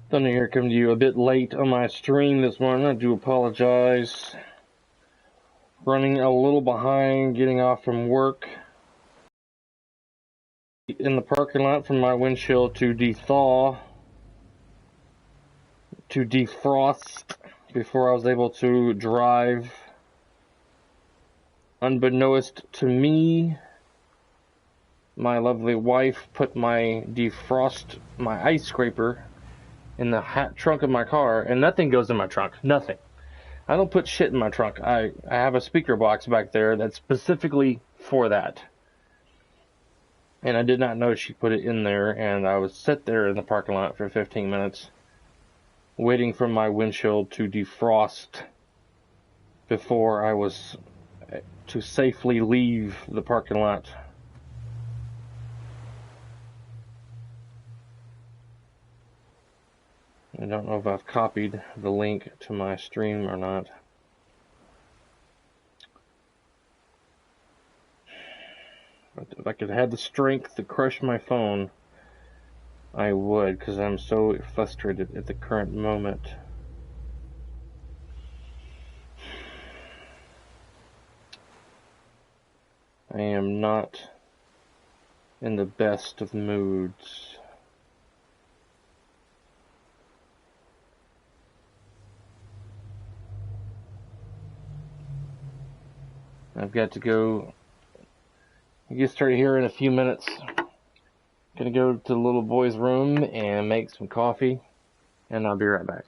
Thunder here coming to you a bit late on my stream this morning. I do apologize. Running a little behind, getting off from work. In the parking lot from my windshield to defrost before I was able to drive. Unbeknownst to me, my lovely wife put my ice scraper in the trunk of my car, and nothing goes in my trunk. Nothing. I don't put shit in my trunk. I have a speaker box back there that's specifically for that. And I did not know she put it in there, and I was sit there in the parking lot for 15 minutes waiting for my windshield to defrost before I was to safely leave the parking lot. I don't know if I've copied the link to my stream or not. But if I could have the strength to crush my phone, I would, because I'm so frustrated at the current moment. I am not in the best of moods. I've got to go. I get started here in a few minutes. Gonna go to the little boy's room and make some coffee, and I'll be right back.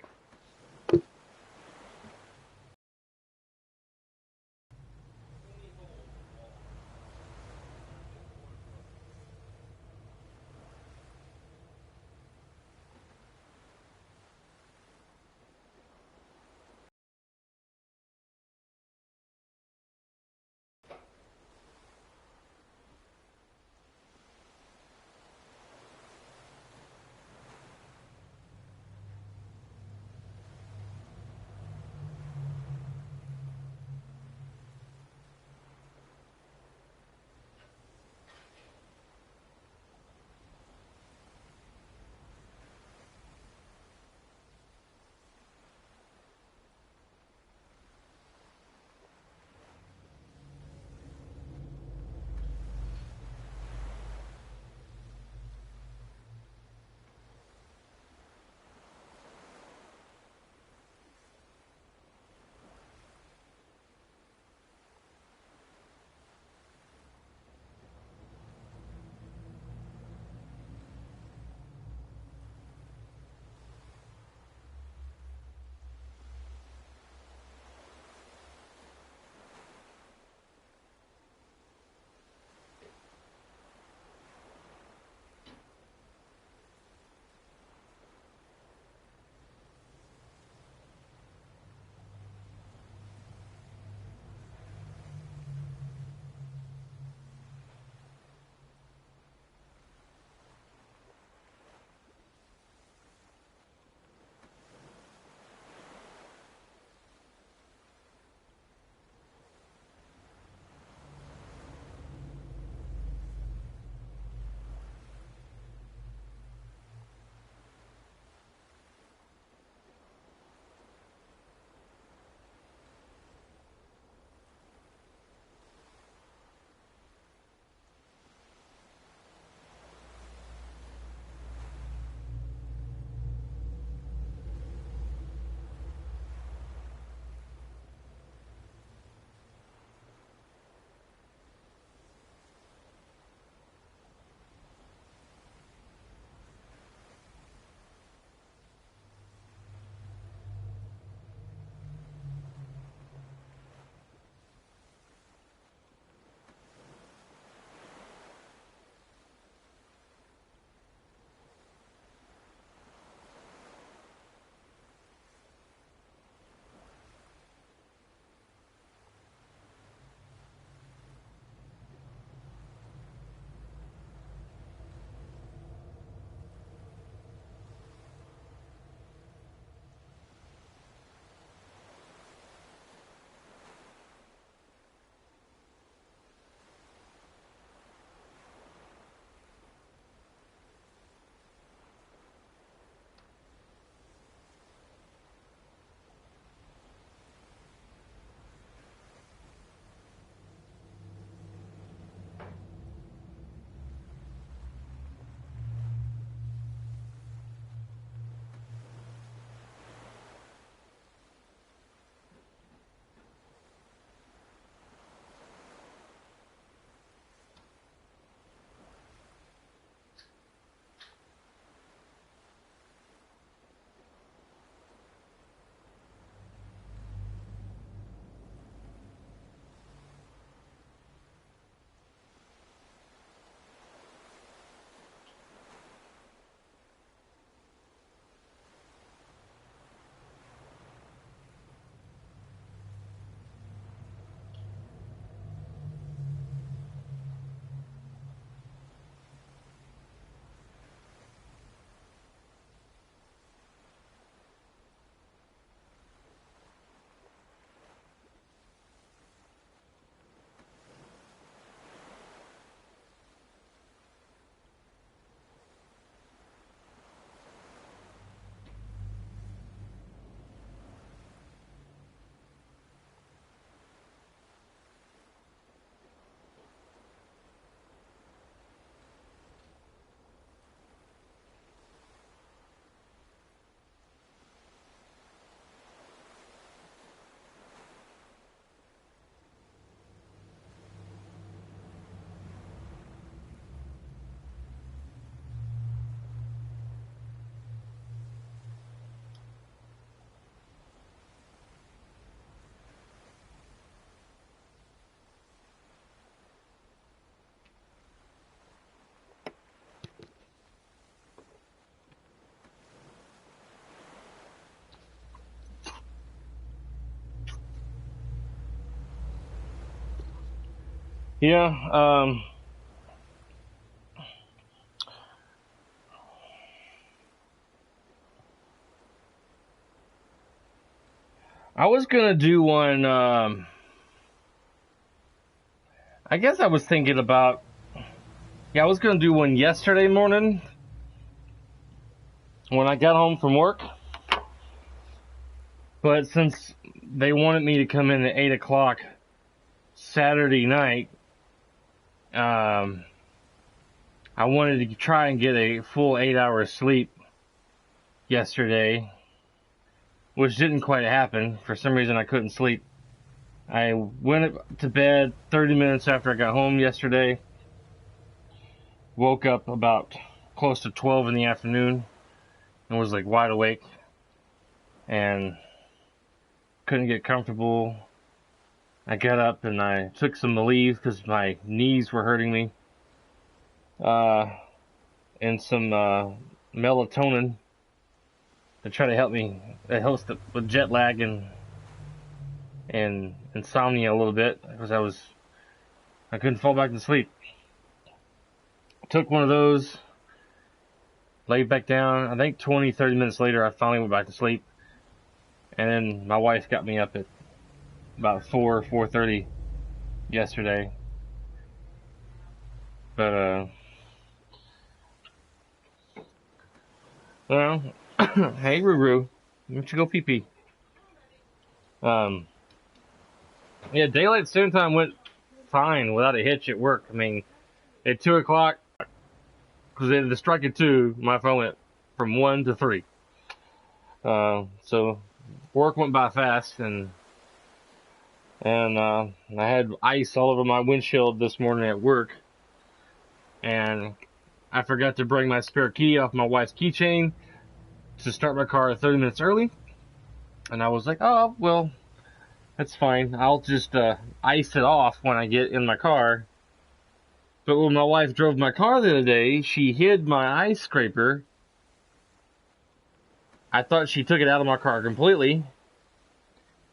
Yeah, I was gonna do one, I guess I was thinking about, yeah, I was gonna do one yesterday morning when I got home from work, but since they wanted me to come in at 8 o'clock Saturday night, I wanted to try and get a full 8 hours sleep yesterday, which didn't quite happen. For some reason, I couldn't sleep. I went to bed 30 minutes after I got home yesterday, woke up about close to 12 in the afternoon, and was like wide awake, and couldn't get comfortable. I got up and I took some Aleve because my knees were hurting me, and some melatonin to try to help me. It helps with jet lag and insomnia a little bit because I couldn't fall back to sleep. Took one of those, laid back down. I think 20-30 minutes later, I finally went back to sleep, and then my wife got me up at about 4:30 yesterday. But well, hey Ruru, why don't you go pee pee? Yeah, daylight saving time went fine without a hitch at work. I mean, at 2 o'clock, because they had the strike at 2, my phone went from 1 to 3. So work went by fast, and I had ice all over my windshield this morning at work, and I forgot to bring my spare key off my wife's keychain to start my car 30 minutes early, and I was like, oh, well, that's fine. I'll just ice it off when I get in my car. But when my wife drove my car the other day, she hid my ice scraper. I thought she took it out of my car completely,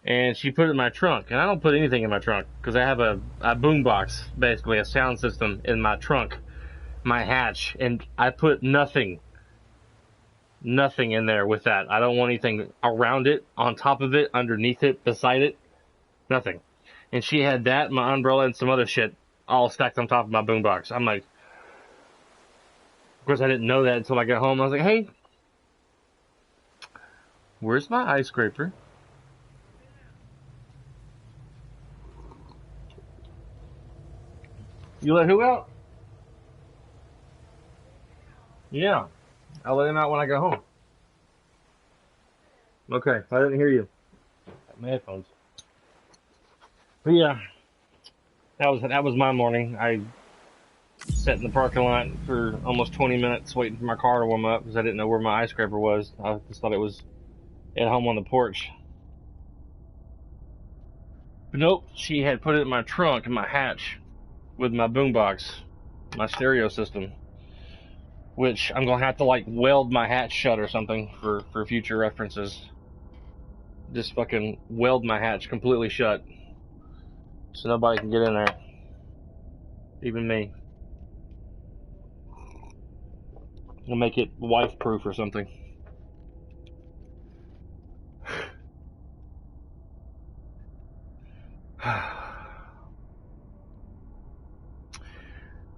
and she put it in my trunk. And I don't put anything in my trunk because I have a boombox, basically a sound system in my trunk, my hatch, and I put nothing in there with that. I don't want anything around it, on top of it, underneath it, beside it, nothing. And she had that, my umbrella, and some other shit all stacked on top of my boombox. I'm like, of course I didn't know that until I got home. I was like, hey, where's my ice scraper? You let who out? Yeah, I'll let him out when I go home. Okay, I didn't hear you. My headphones. But yeah, that was my morning. I sat in the parking lot for almost 20 minutes waiting for my car to warm up because I didn't know where my ice scraper was. I just thought it was at home on the porch. But nope, she had put it in my trunk, in my hatch, with my boombox, my stereo system, which I'm gonna have to like weld my hatch shut or something for future references. Just fucking weld my hatch completely shut so nobody can get in there, even me. We'll make it wife proof or something.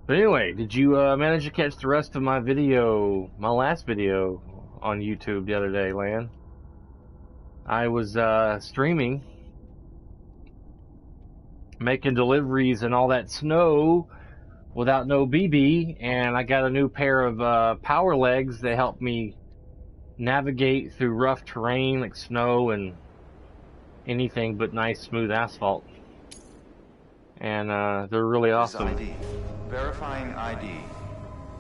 But anyway, did you manage to catch the rest of my video, my last video on YouTube the other day, Lan? I was streaming, making deliveries and all that snow without no BB, and I got a new pair of power legs that help me navigate through rough terrain like snow and anything but nice smooth asphalt. And they're really awesome. ID. Verifying ID.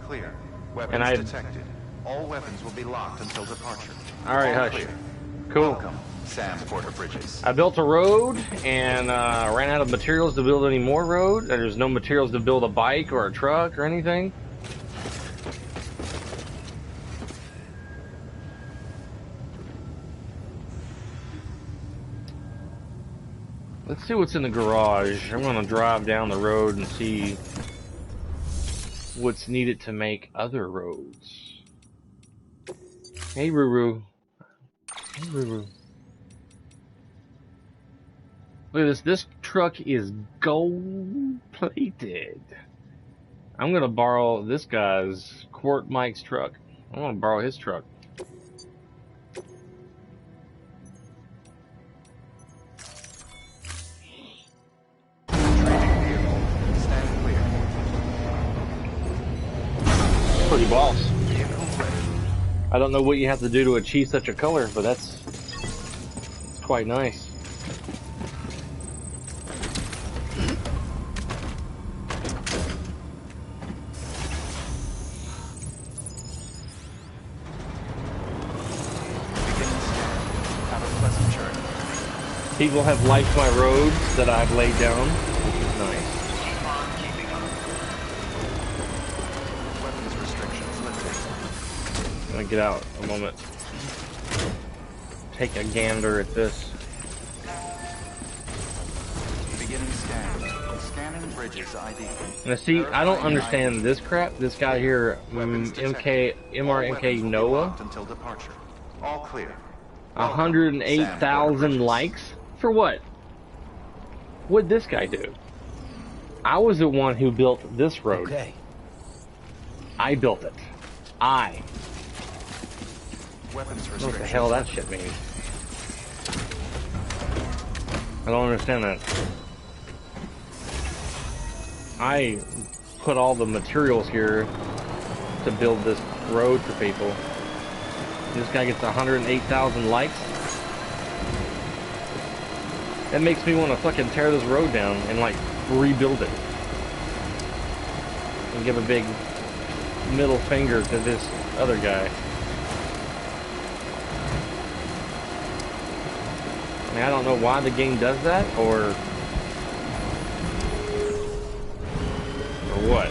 Clear. Weapons And detected. All weapons will be locked until departure. All right, hush. Clear. Cool. Welcome, Sam Porter Bridges. I built a road and ran out of materials to build any more road. There's no materials to build a bike or a truck or anything. Let's see what's in the garage. I'm gonna drive down the road and see what's needed to make other roads. Hey, Ruru. Hey, Ruru. Look at this. This truck is gold plated. I'm gonna borrow this guy's Quart Mike's truck. I'm gonna borrow his truck. Pretty boss. I don't know what you have to do to achieve such a color, but it's quite nice. People have liked my roads that I've laid down, which is nice. Keep on keeping up. Weapons restrictions lifted. I'm gonna get out a moment. Take a gander at this. Beginning scan. Scanning bridges ID. Now see, I don't understand this crap. This guy here, MRMK Noah, Until departure. All clear. 108,000 likes? For what? What'd this guy do? I was the one who built this road. Okay. I built it. I. Weapons What restrictions. the hell that shit means? I don't understand that. I put all the materials here to build this road for people. This guy gets 108,000 likes. That makes me want to fucking tear this road down and like rebuild it. And give a big middle finger to this other guy. I mean, I don't know why the game does that or what.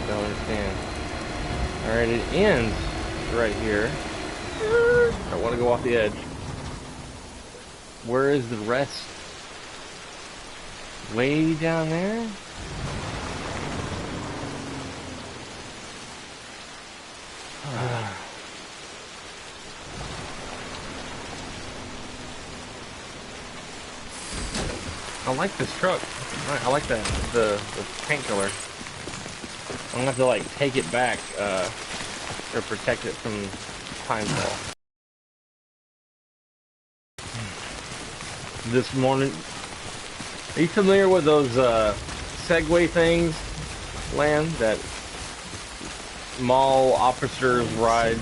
Don't understand. Alright, it ends right here. I want to go off the edge. Where is the rest? Way down there? I like this truck. I like the paint color. I'm gonna have to like take it back or protect it from time fall. This morning, are you familiar with those Segway things, Land, that mall officers ride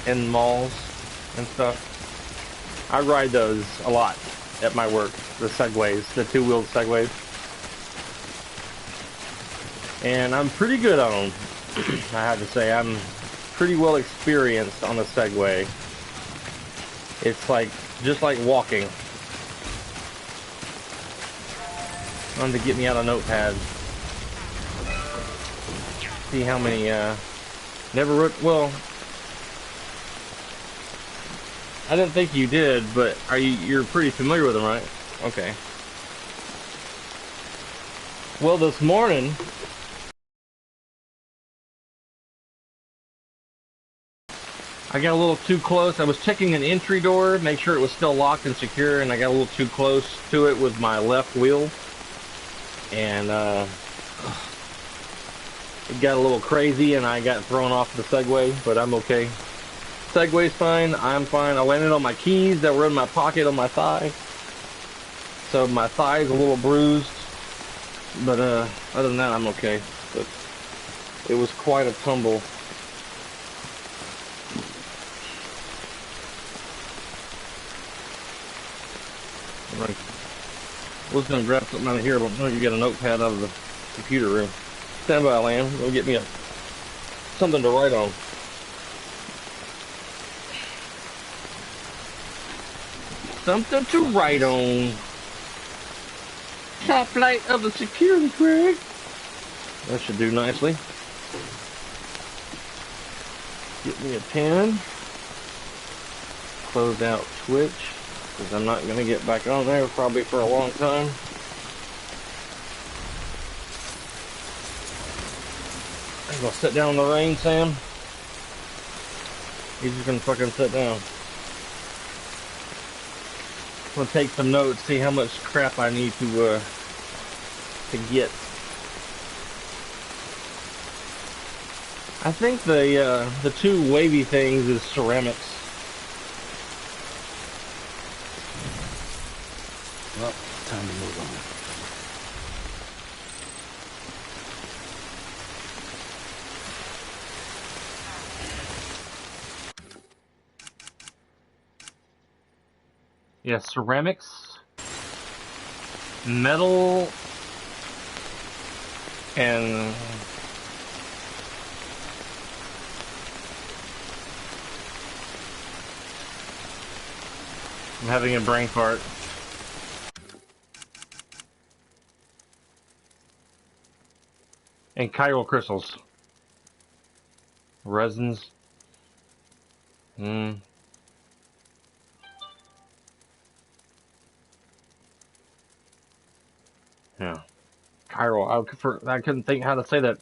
in malls and stuff? I ride those a lot at my work, the Segways, the two-wheeled Segways. And I'm pretty good on them. I have to say, I'm pretty well experienced on a Segway. It's like, just like walking. Wanted to get me out a notepad. See how many, never wrote, well, I didn't think you did, but you're pretty familiar with them, right? Okay. Well, this morning, I got a little too close. I was checking an entry door, make sure it was still locked and secure, and I got a little too close to it with my left wheel. And it got a little crazy and I got thrown off the Segway, but I'm okay. Segway's fine, I'm fine. I landed on my keys that were in my pocket on my thigh. So my thigh is a little bruised, but other than that I'm okay. But it was quite a tumble. Right. I was gonna grab something out of here, but no, you got a notepad out of the computer room. Stand by, Lamb. Go get me something to write on. Something to write on. Top flight of the security, Greg. That should do nicely. Get me a pen. Close out Twitch. Because I'm not going to get back on there probably for a long time. I'm going to sit down in the rain, Sam. He's just going to fucking sit down. I'm going to take some notes, see how much crap I need to get. I think the two wavy things is ceramics. Well, time to move on. Yeah, ceramics, metal, and I'm having a brain fart. And chiral crystals. Resins. Yeah. Chiral. I couldn't think how to say that.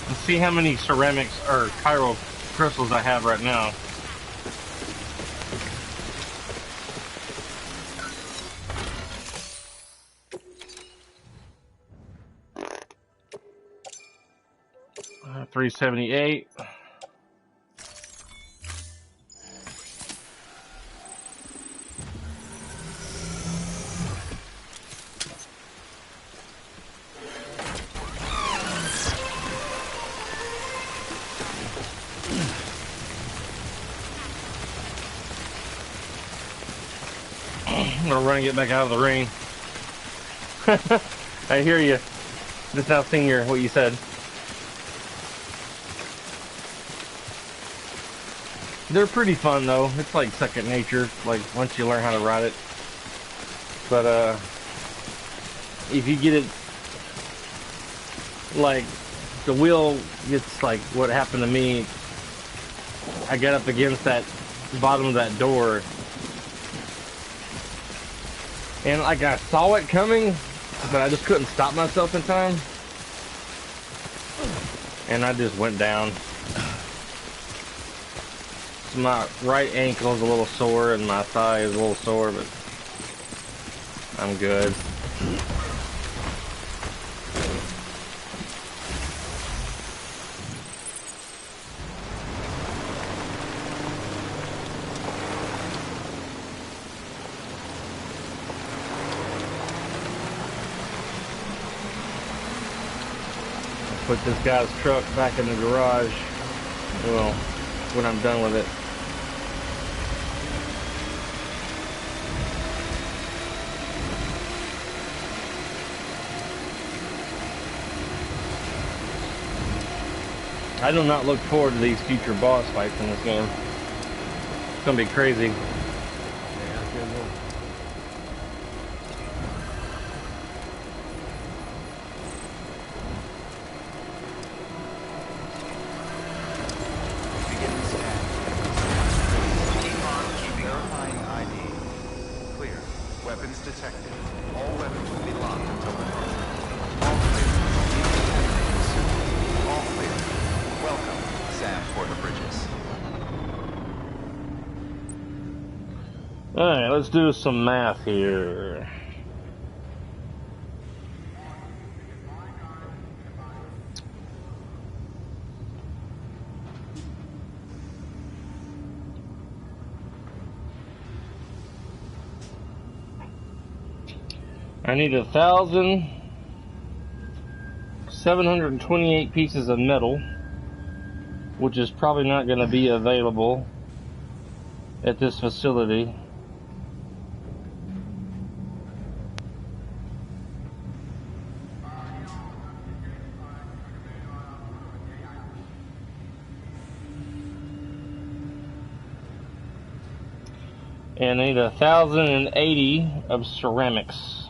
Let's see how many ceramics or chiral crystals I have right now. Uh, 378. I'm gonna run and get back out of the rain. I hear you. Just now seeing what you said. They're pretty fun though. It's like second nature, like once you learn how to ride it. But if you get it, like the wheel gets like what happened to me. I got up against that bottom of that door, and like I saw it coming, but I just couldn't stop myself in time, and I just went down. My right ankle is a little sore and my thigh is a little sore, but I'm good. Put this guy's truck back in the garage, well, when I'm done with it. I do not look forward to these future boss fights in this game. It's gonna be crazy. Beginning scan. Keep on keeping verifying ID. Clear. Weapons detected. All weapons Alright, let's do some math here. I need 1,728 pieces of metal, which is probably not going to be available at this facility. And I need 1,080 of ceramics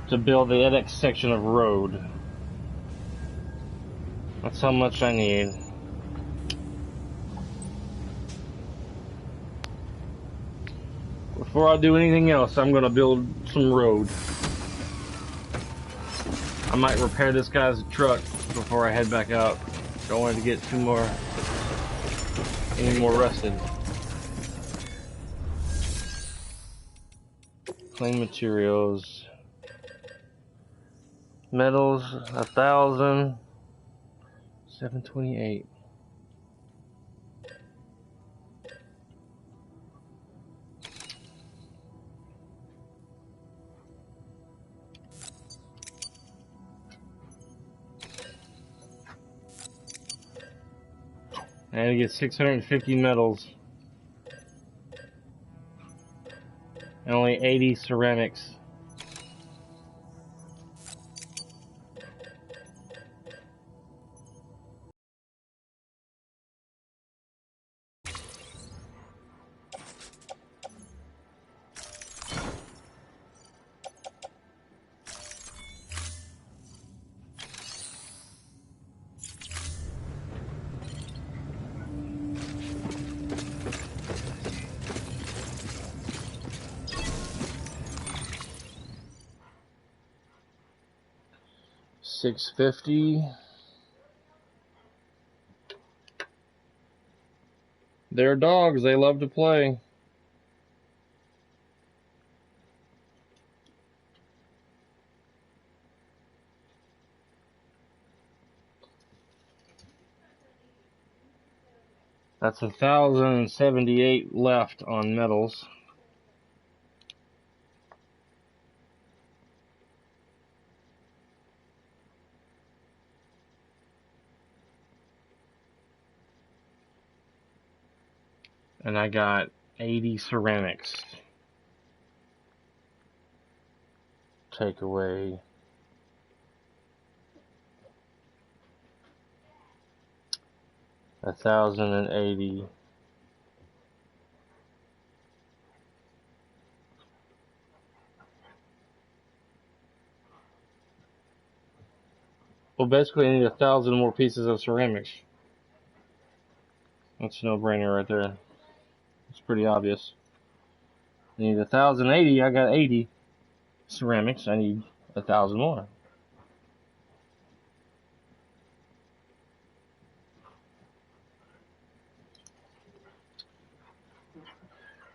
to build the next section of road. That's how much I need. Before I do anything else, I'm going to build some road. I might repair this guy's truck before I head back out. Don't want to get any more rusted. Plain materials. Metals, 1,728. I had to get 650 metals. And only 80 ceramics. $650. They're dogs, they love to play. That's 1,078 left on metals. And I got 80 ceramics. Take away 1,080. Well, basically I need 1,000 more pieces of ceramics. That's a no-brainer right there. It's pretty obvious. I need 1,080, I got 80 ceramics. I need 1,000 more.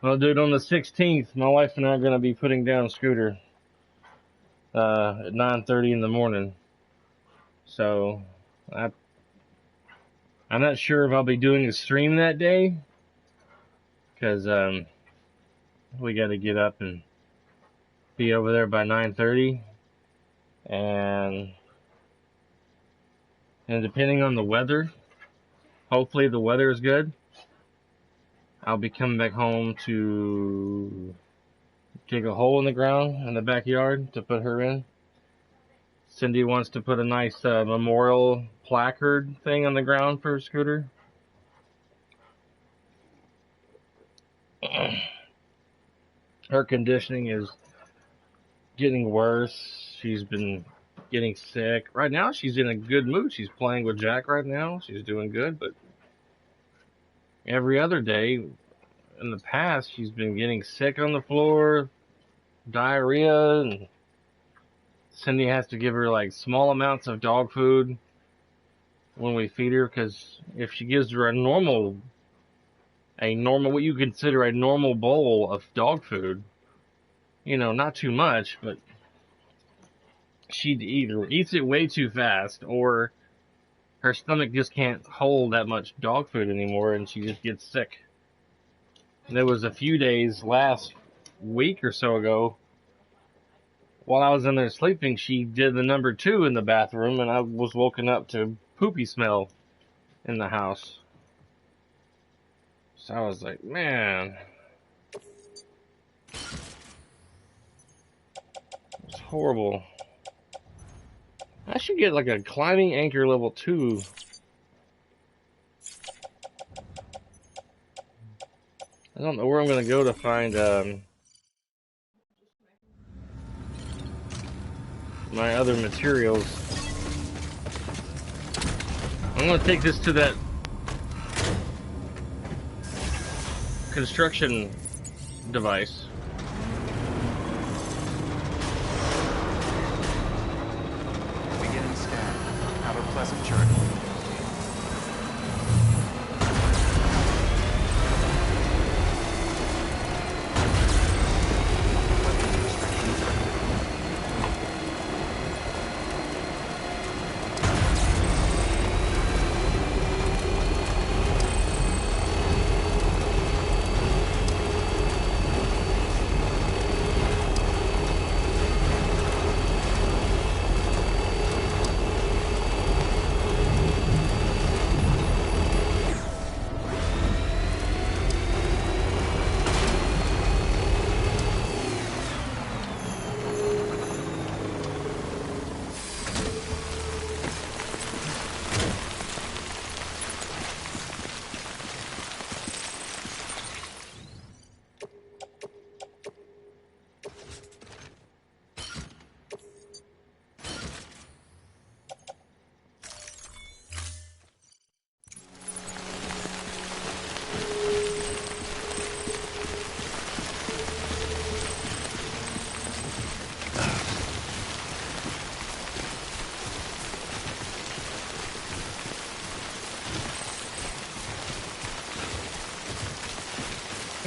Well, dude, on the 16th, my wife and I are going to be putting down Scooter at 9:30 in the morning. So, I'm not sure if I'll be doing a stream that day, because we got to get up and be over there by 9:30, and depending on the weather, hopefully the weather is good, I'll be coming back home to dig a hole in the ground in the backyard to put her in. Cindy wants to put a nice memorial placard thing on the ground for Scooter. Her conditioning is getting worse. She's been getting sick. Right now, she's in a good mood. She's playing with Jack right now. She's doing good, but every other day in the past, she's been getting sick on the floor, diarrhea, and Cindy has to give her like small amounts of dog food when we feed her, because if she gives her a normal, what you consider a normal bowl of dog food, you know, not too much, but she either eats it way too fast or her stomach just can't hold that much dog food anymore and she just gets sick. And there was a few days last week or so ago, while I was in there sleeping, she did the number 2 in the bathroom and I was woken up to poopy smell in the house. So I was like, man, it's horrible. I should get like a climbing anchor level 2. I don't know where I'm going to go to find my other materials. I'm going to take this to that construction device. Beginning scan. Have a pleasant journey.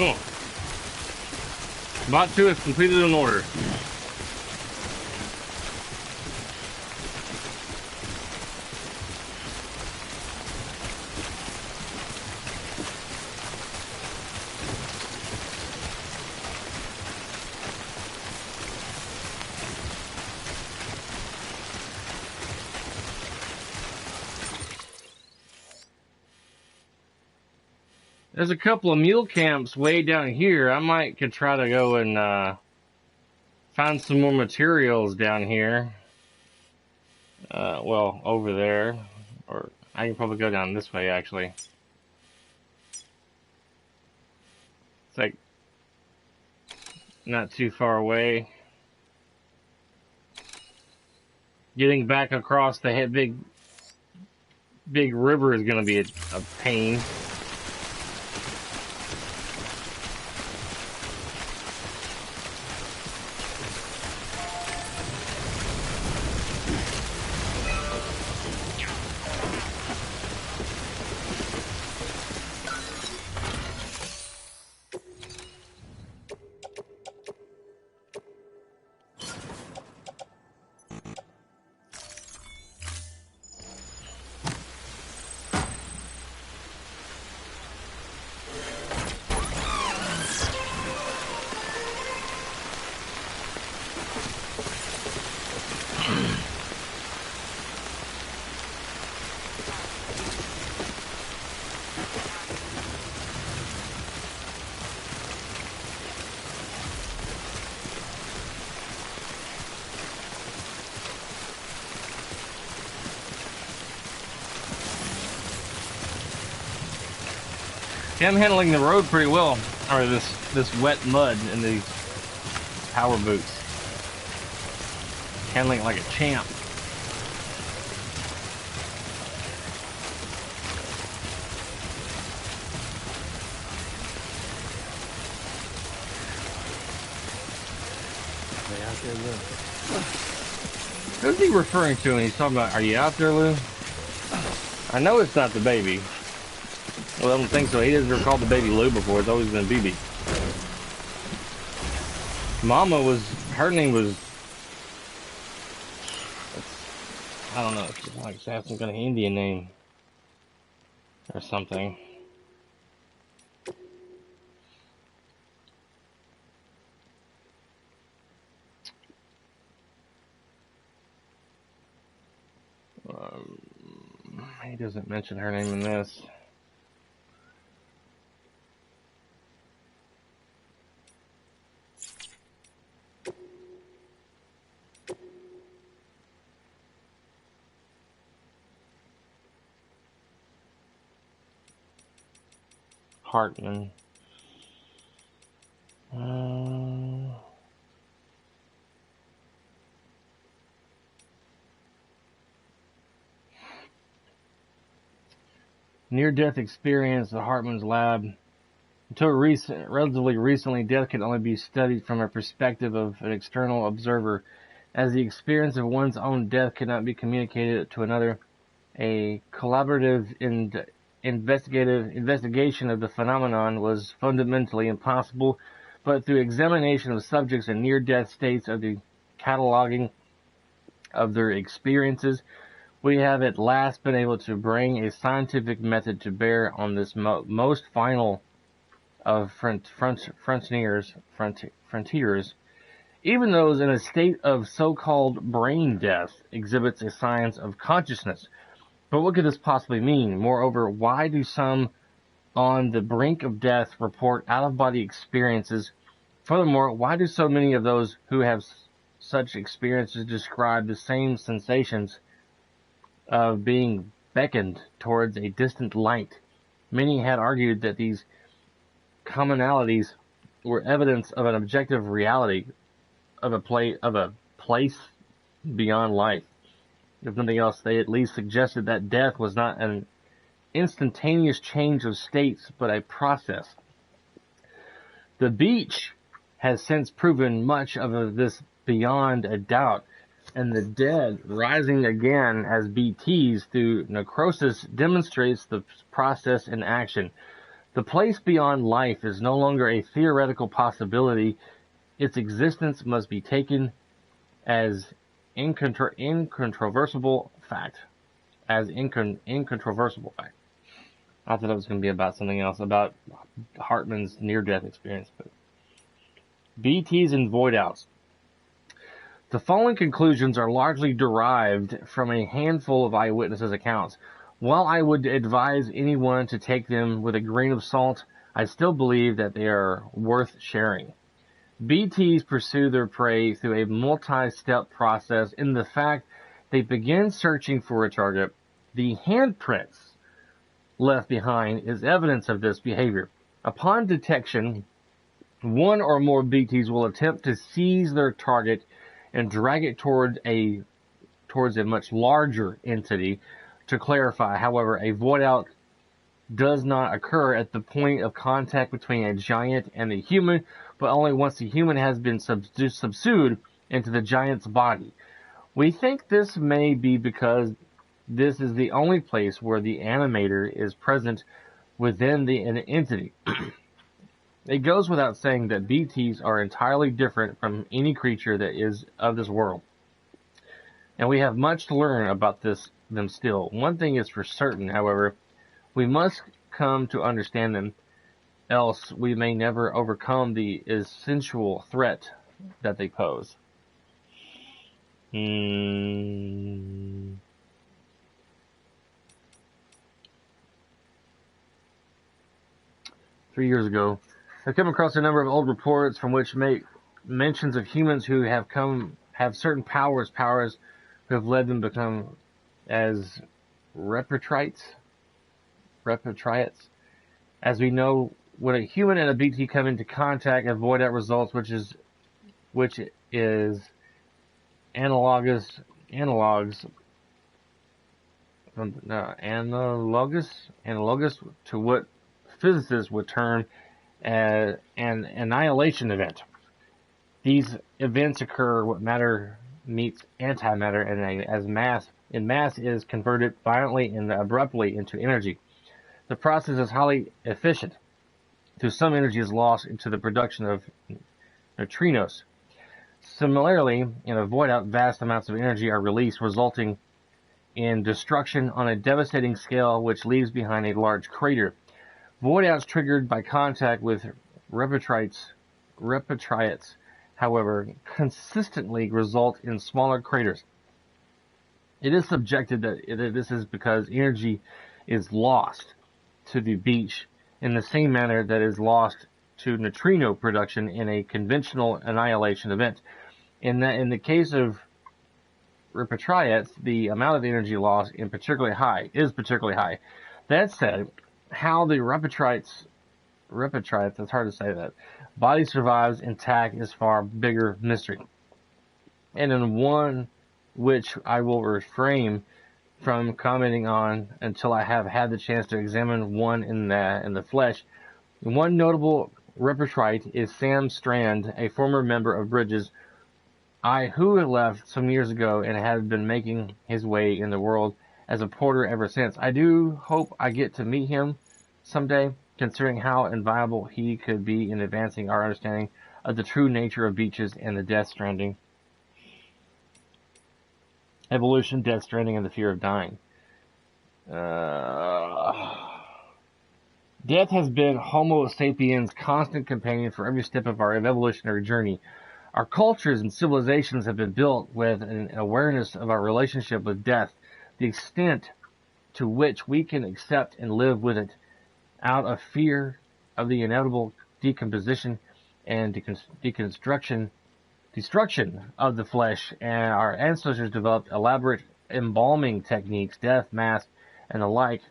Oh. Bot 2 is completed in order. There's a couple of mule camps way down here. I could try to go and find some more materials down here. Well, over there. Or I can probably go down this way, actually. It's like not too far away. Getting back across the big river is going to be a pain. See, I'm handling the road pretty well, or this wet mud in these power boots. Handling it like a champ. They out there, look. Who's he referring to when he's talking about, are you out there, Lou? I know it's not the baby. Well, I don't think so. He doesn't recall the baby Lou before. It's always been BB. Mama was, her name was, I don't know. She's like have some kind of Indian name or something. He doesn't mention her name in this. Hartman. Near-death experience at Hartman's lab. Until relatively recently, death could only be studied from a perspective of an external observer, as the experience of one's own death could not be communicated to another. A collaborative investigation of the phenomenon was fundamentally impossible, but through examination of subjects in near-death states of the cataloging of their experiences, we have at last been able to bring a scientific method to bear on this most final of frontiers, even those in a state of so-called brain death exhibits a signs of consciousness. But what could this possibly mean? Moreover, why do some on the brink of death report out-of-body experiences? Furthermore, why do so many of those who have such experiences describe the same sensations of being beckoned towards a distant light? Many had argued that these commonalities were evidence of an objective reality of a place beyond life. If nothing else, they at least suggested that death was not an instantaneous change of states, but a process. The beach has since proven much of this beyond a doubt, and the dead rising again as BTs through necrosis demonstrates the process in action. The place beyond life is no longer a theoretical possibility. Its existence must be taken as incontrovertible fact. Incontrovertible fact. I thought it was going to be about something else, about Hartman's near-death experience. But BTs and void outs. The following conclusions are largely derived from a handful of eyewitnesses' accounts. While I would advise anyone to take them with a grain of salt, I still believe that they are worth sharing. BTs pursue their prey through a multi-step process in the fact they begin searching for a target. The handprints left behind is evidence of this behavior. Upon detection, one or more BTs will attempt to seize their target and drag it towards a much larger entity. To clarify, however, a void out does not occur at the point of contact between a giant and a human, but only once the human has been subsued into the giant's body. We think this may be because this is the only place where the animator is present within an entity. It goes without saying that BTs are entirely different from any creature that is of this world. And we have much to learn about them still. One thing is for certain, however, we must come to understand them, else we may never overcome the essential threat that they pose. 3 years ago, I've come across a number of old reports from which make mentions of humans who have certain powers who have led them to become as repatriates. As we know, when a human and a BT come into contact, a void out results, which is analogous to what physicists would term an annihilation event. These events occur what matter meets antimatter, and as mass is converted violently and abruptly into energy. The process is highly efficient, though some energy is lost into the production of neutrinos. Similarly, in a void-out, vast amounts of energy are released, resulting in destruction on a devastating scale, which leaves behind a large crater. Void-outs triggered by contact with repetrites, however, consistently result in smaller craters. It is subjected that this is because energy is lost to the beach in the same manner that is lost to neutrino production in a conventional annihilation event. In the case of repetriates, the amount of energy lost is particularly high. That said, how the repetrites, it's hard to say that, body survives intact is far bigger mystery, and in one which I will refrain from commenting on until I have had the chance to examine one in the flesh. One notable repetrite is Sam Strand, a former member of Bridges, who had left some years ago and had been making his way in the world as a porter ever since. I do hope I get to meet him someday, considering how invaluable he could be in advancing our understanding of the true nature of beaches and the Death Stranding. Evolution, Death Stranding, and the fear of dying. Death has been Homo sapiens' constant companion for every step of our evolutionary journey. Our cultures and civilizations have been built with an awareness of our relationship with death, the extent to which we can accept and live with it out of fear of the inevitable decomposition and destruction of the flesh, and our ancestors developed elaborate embalming techniques, death masks, and the like.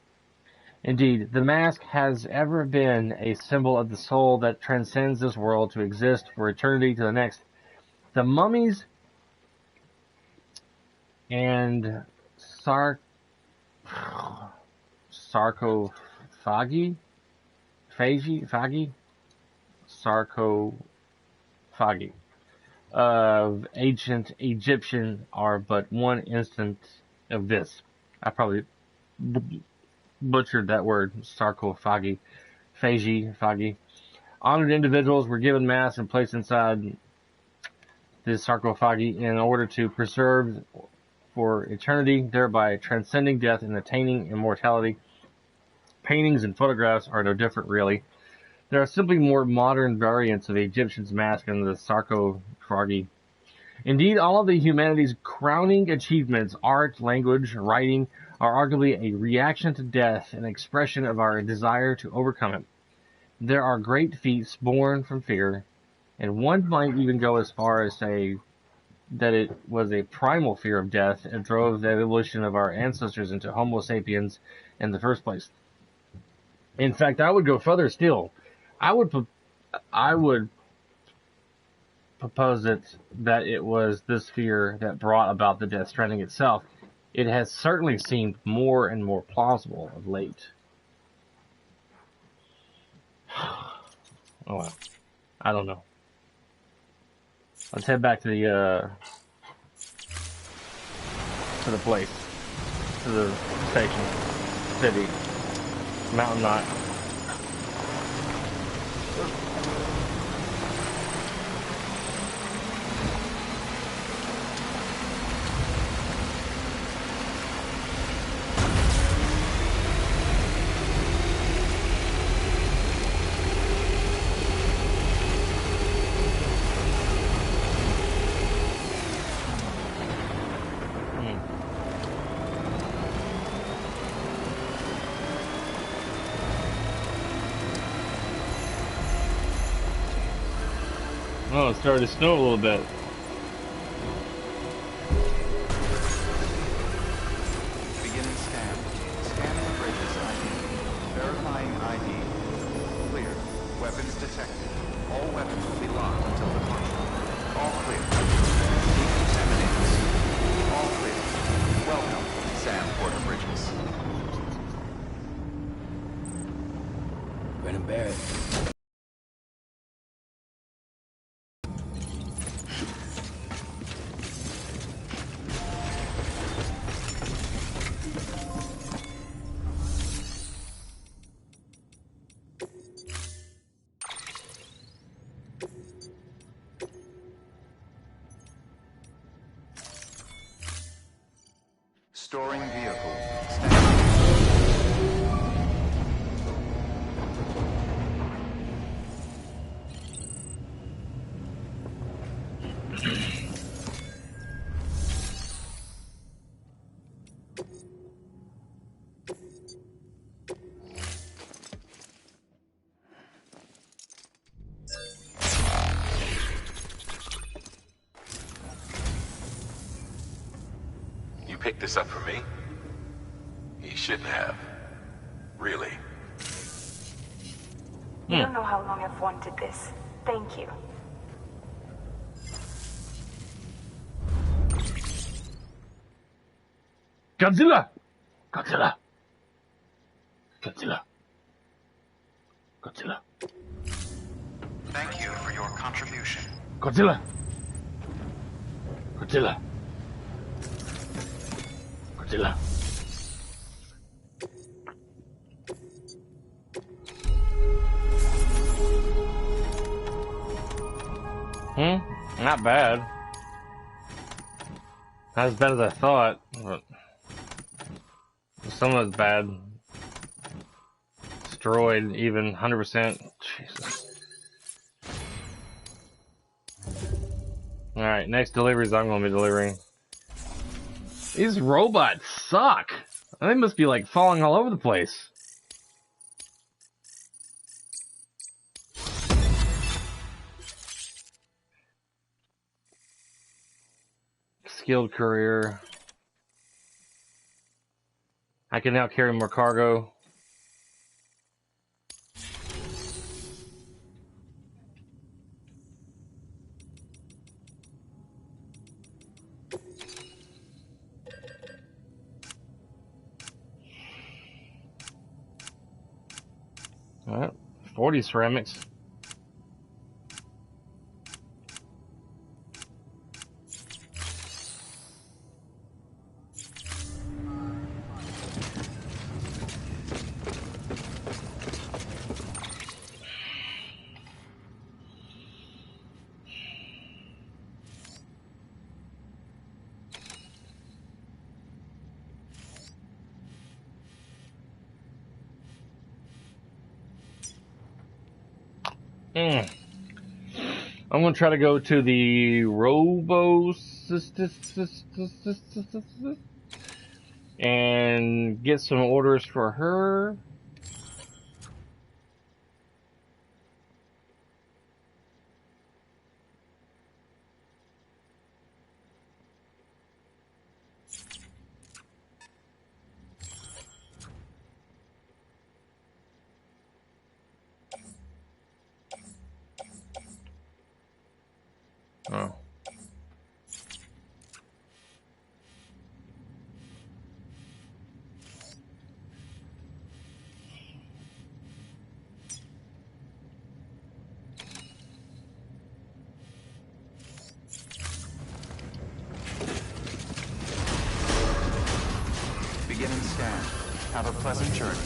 Indeed, the mask has ever been a symbol of the soul that transcends this world to exist for eternity to the next. The mummies and sarcophagi of ancient Egyptian are but one instance of this. I probably butchered that word, sarcophagi. Honored individuals were given masks and placed inside this sarcophagi in order to preserve for eternity, thereby transcending death and attaining immortality. Paintings and photographs are no different, really. There are simply more modern variants of the Egyptian's mask and the sarcophagi. Indeed, all of the humanity's crowning achievements, art, language, writing, are arguably a reaction to death, an expression of our desire to overcome it. There are great feats born from fear, and one might even go as far as say that it was a primal fear of death that drove the evolution of our ancestors into Homo sapiens in the first place. In fact, I would go further still. I would propose that it was this fear that brought about the Death Stranding itself. It has certainly seemed more and more plausible of late. Oh well, I don't know. Let's head back to the place, to the station, city, Mountain Knot. Oh, it started to snow a little bit. Beginning scan. Scanning bridges ID. Verifying ID. Clear. Weapons detected. All weapons will be locked until departure. All clear. Decontaminating. All clear. Welcome, Sam Porter Bridges. Brennan Barrett. Storing vehicle. Standing. You picked this up for me? You shouldn't have. Really. You don't know how long I've wanted this. Thank you. Godzilla! Godzilla! Godzilla! Godzilla! Thank you for your contribution. Godzilla! Godzilla! Godzilla! Not bad. Not as bad as I thought, but some of it's bad. Destroyed, even 100%. Jesus. Alright, next deliveries I'm going to be delivering. These robots suck. They must be like falling all over the place. Skilled courier. I can now carry more cargo. Alright, 40 ceramics. I'm gonna try to go to the and get some orders for her. Oh. Beginning scan. Have a pleasant journey.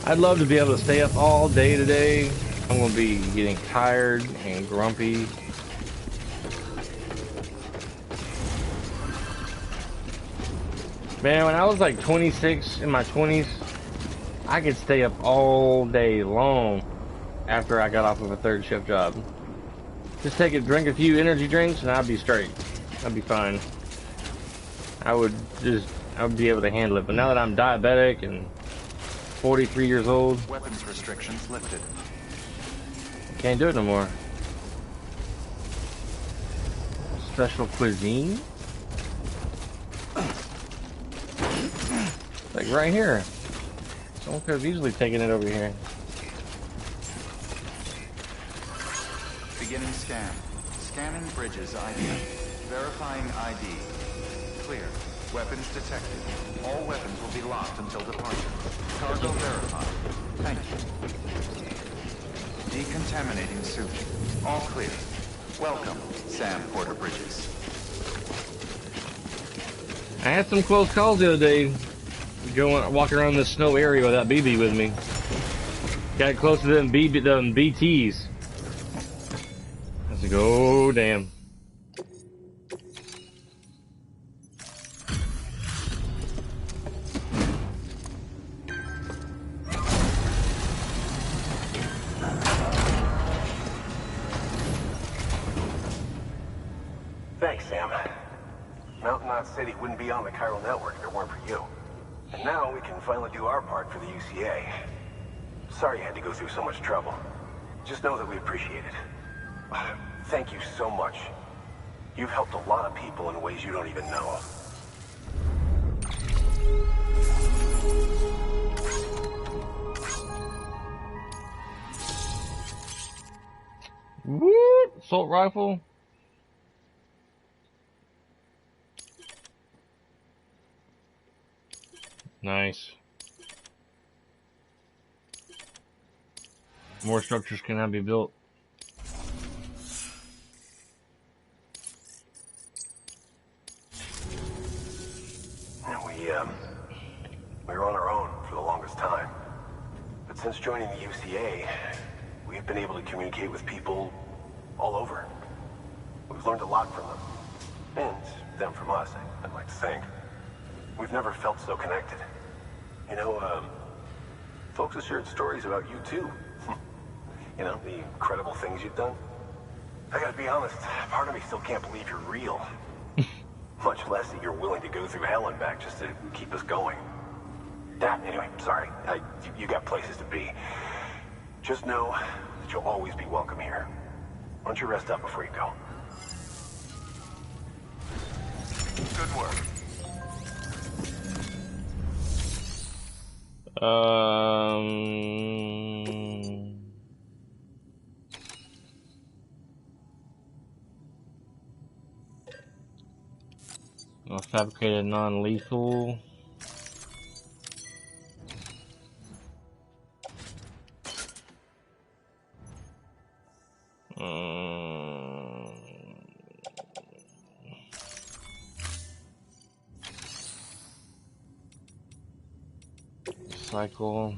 I'd love to be able to stay up all day today. I'm gonna be getting tired and grumpy. Man, when I was like 26 in my 20s, I could stay up all day long after I got off of a third shift job. Just drink a few energy drinks and I'd be straight. I'd be fine. I would be able to handle it. But now that I'm diabetic and 43 years old, Weapons restrictions lifted. can't do it no more. Special cuisine? Like right here. Someone could have easily taken it over here. Beginning scan. Scanning bridges ID. Verifying ID. Clear. Weapons detected. All weapons will be locked until departure. Cargo verified. Thank you. Decontaminating suit. All clear. Welcome, Sam Porter Bridges. I had some close calls the other day. Walking around this snow area without BB with me. Got close to them BTs. I was like, oh damn. Mountain Knot City wouldn't be on the chiral network if it weren't for you. And now we can finally do our part for the UCA. Sorry you had to go through so much trouble. Just know that we appreciate it. Thank you so much. You've helped a lot of people in ways you don't even know. What? Assault rifle? Nice. More structures can now be built. We were on our own for the longest time. But since joining the UCA, we've been able to communicate with people all over. We've learned a lot from them. And them from us, I'd like to think. We've never felt so connected. You know, folks have shared stories about you too. You know, the incredible things you've done. I gotta be honest, part of me still can't believe you're real. Much less that you're willing to go through hell and back just to keep us going. Anyway, sorry. You got places to be. Just know that you'll always be welcome here. Why don't you rest up before you go? Good work. Fabricated non-lethal. Cycle.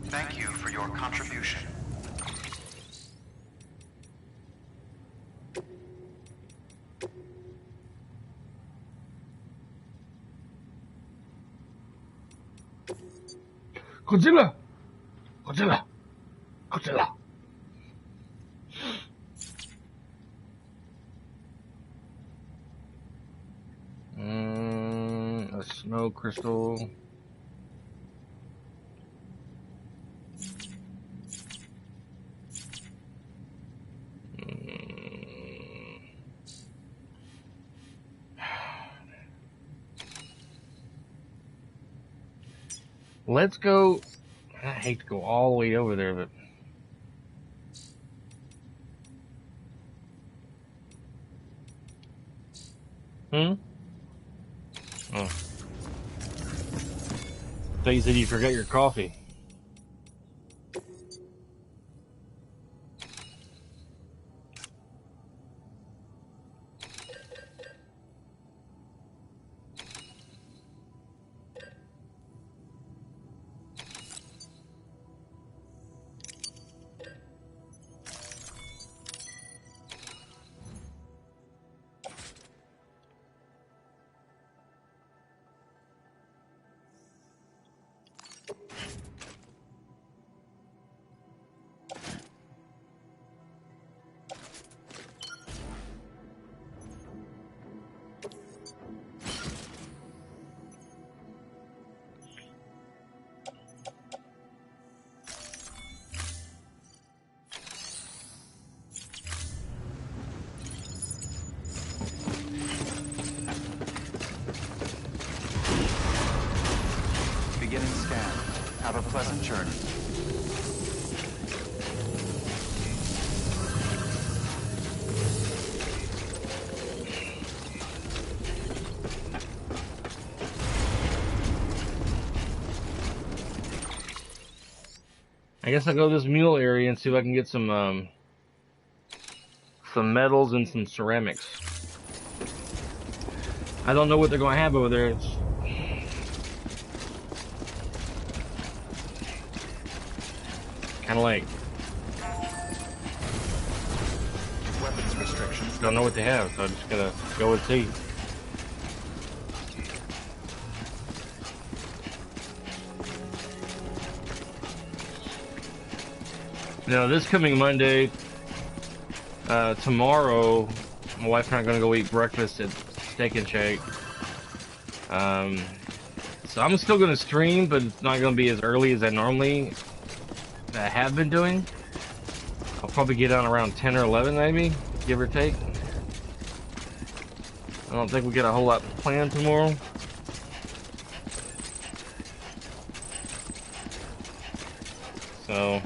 Thank you for your contribution. Godzilla! Godzilla! Godzilla! A snow crystal. Let's go. I hate to go all the way over there, but Oh. Thought you said you forgot your coffee. Beginning scan. Have a pleasant journey. I guess I'll go to this mule area and see if I can get some metals and some ceramics. I don't know what they're going to have over there. It's kind of like, Weapons restrictions. don't know what they have, so I'm just gonna go and see. Now, this coming Monday, tomorrow, my wife and I are gonna go eat breakfast at Steak and Shake. So I'm still gonna stream, but it's not gonna be as early as I have been doing. I'll probably get on around 10 or 11, maybe, give or take. I don't think we got a whole lot planned tomorrow. So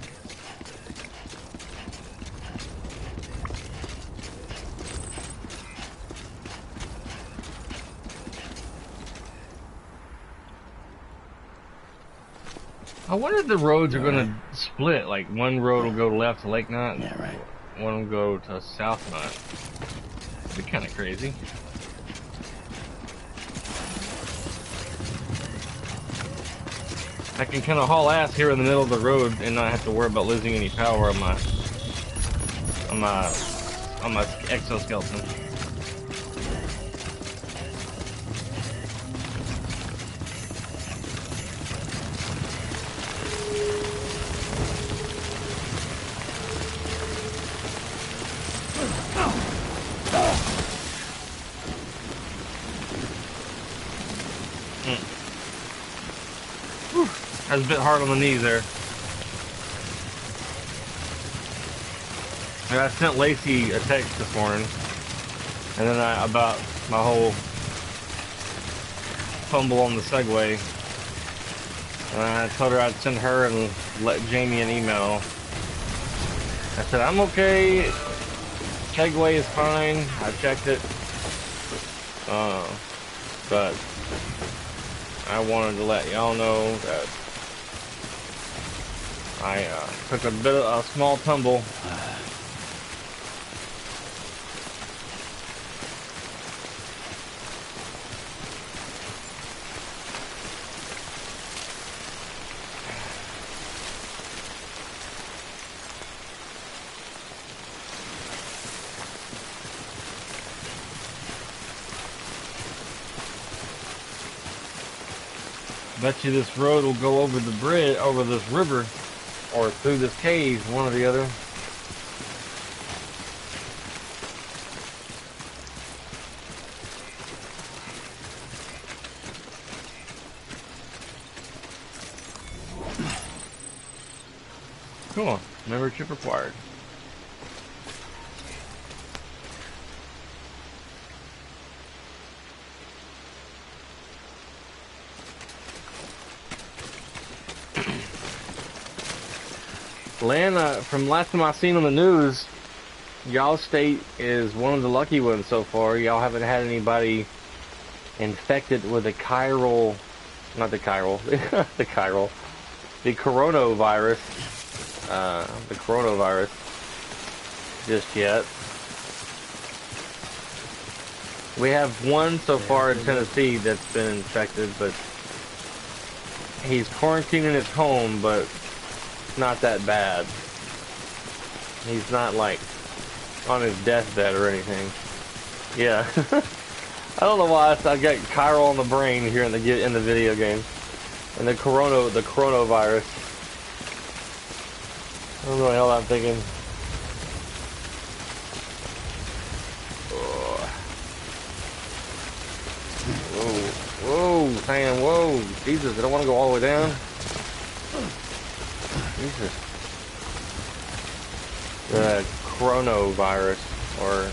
I wonder if the roads are gonna split. Like one road will go left to Lake Knot, Yeah, right. one will go to South Knot. It'd be kind of crazy. I can kind of haul ass here in the middle of the road and not have to worry about losing any power on my exoskeleton. That was a bit hard on the knees there. I sent Lacey a text this morning, and then about my whole fumble on the Segway. And I told her I'd send her and let Jamie an email. I said, I'm okay. Segway is fine. I checked it. But I wanted to let y'all know that I took a small tumble. Bet you this road will go over the bridge, over this river, or through this cave, one or the other. Cool. Membership required. Land, from last time I seen on the news, y'all state is one of the lucky ones so far. Y'all haven't had anybody infected with the the coronavirus just yet. We have one so far in Tennessee that's been infected, but he's quarantined in his home, but not that bad. He's not like on his deathbed or anything. Yeah. I don't know why I got Chiral on the brain here in the video game. And the coronavirus. I don't know what the hell I'm thinking. Whoa, man, whoa. Jesus, I don't want to go all the way down. Jesus. The coronavirus, or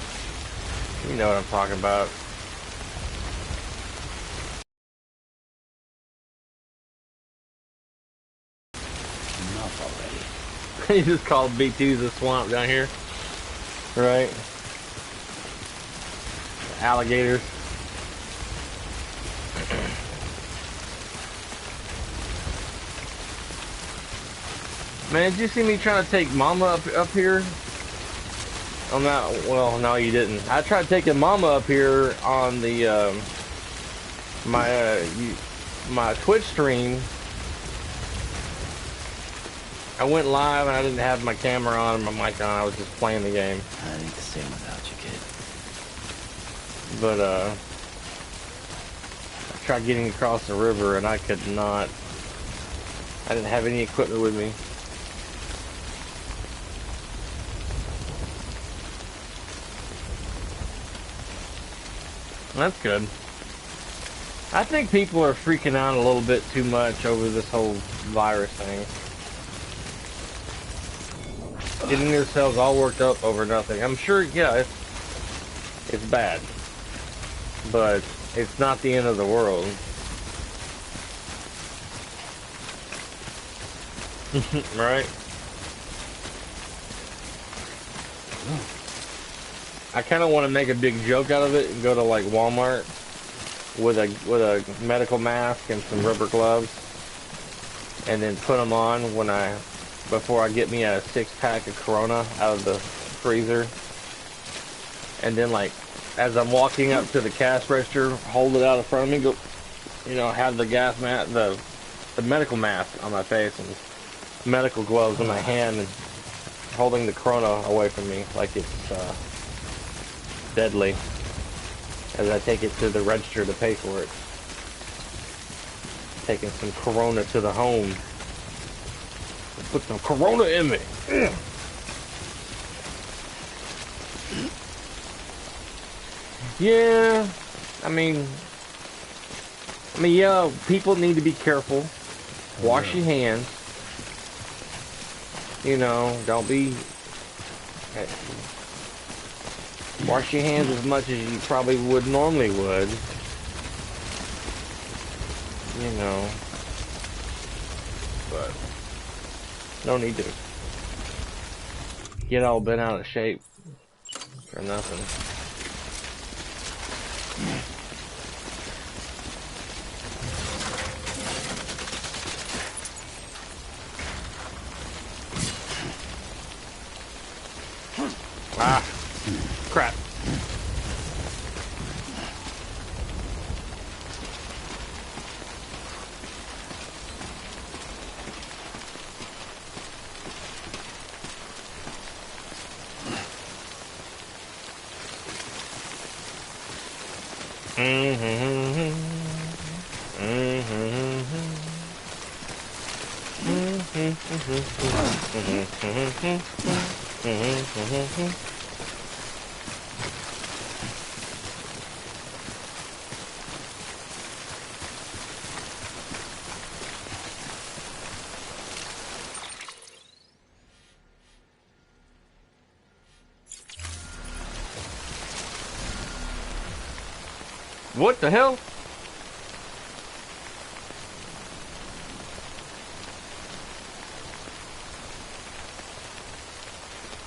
you know what I'm talking about. Enough already. You just called B2 the swamp down here, right? Alligators. Man, did you see me trying to take Mama up here? On that, well, no, you didn't. I tried taking Mama up here on the my Twitch stream. I went live and I didn't have my camera on and my mic on. I was just playing the game. I ain't the same without you, kid. But I tried getting across the river and I could not. I didn't have any equipment with me. That's good. I think people are freaking out a little bit too much over this whole virus thing. Getting themselves all worked up over nothing. I'm sure, yeah, it's bad. But it's not the end of the world. Right? I kind of want to make a big joke out of it and go to like Walmart with a medical mask and some rubber gloves, and then put them on before I get me a 6-pack of Corona out of the freezer, and then like as I'm walking up to the cash register, hold it out in front of me, go, have the gas mask, the medical mask on my face and medical gloves in my hand, and holding the Corona away from me like it's deadly, as I take it to the register to pay for it. Taking some Corona to the home. Put some Corona in me. Yeah, I mean, yeah, people need to be careful. Wash your hands. Don't be... Wash your hands as much as you probably normally would. But no need to get all bent out of shape for nothing. Ah, crap. What the hell?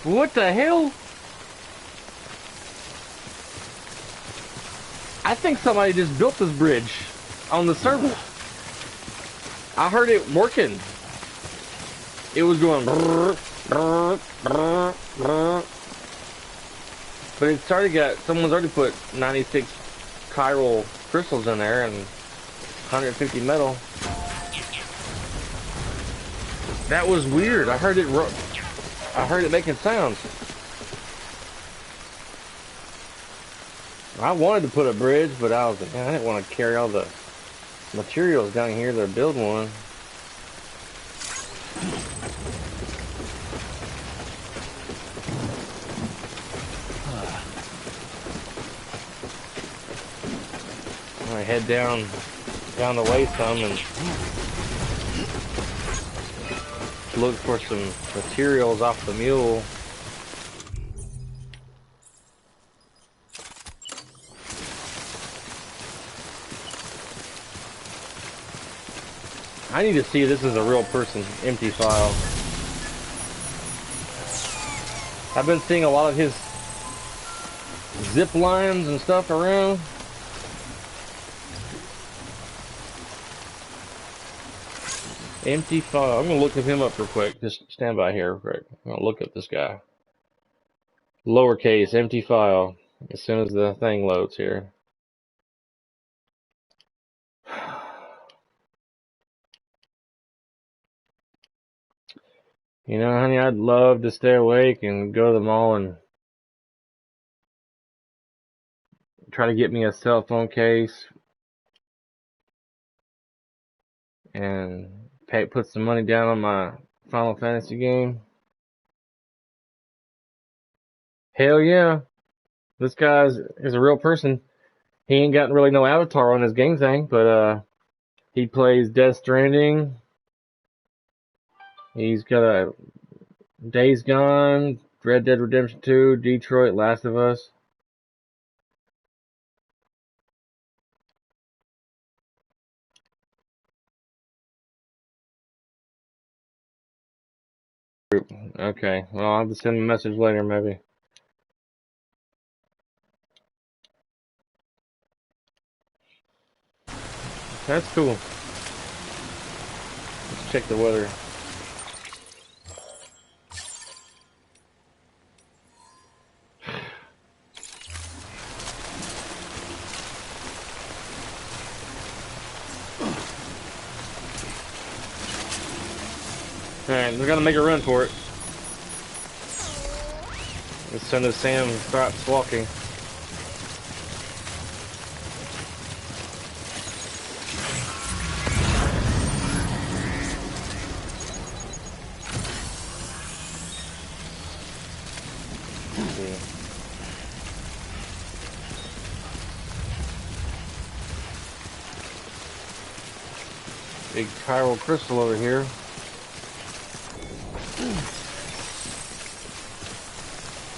What the hell? I think somebody just built this bridge on the server. I heard it working. It was going but it started someone's already put 96 chiral crystals in there and 150 metal. That was weird. I heard it making sounds. I wanted to put a bridge, but I was like, man, I didn't want to carry all the materials down here to build one. I head down the way some and look for some materials off the mule. I need to see if this is a real person. Empty file. I've been seeing a lot of his zip lines and stuff around. Empty file. I'm gonna look him up real quick. Just stand by here real quick. I'm gonna look up this guy. Lowercase, empty file. As soon as the thing loads here. You know, honey, I'd love to stay awake and go to the mall and try to get me a cell phone case and put some money down on my Final Fantasy game. Hell yeah. This guy is a real person. He ain't got really no avatar on his game thing, but he plays Death Stranding. He's got a Days Gone, Red Dead Redemption 2, Detroit, Last of Us. Okay, well, I'll have to send him a message later, maybe. That's cool. Let's check the weather. Alright, we're gonna make a run for it. As soon as Sam stops walking. Big chiral crystal over here.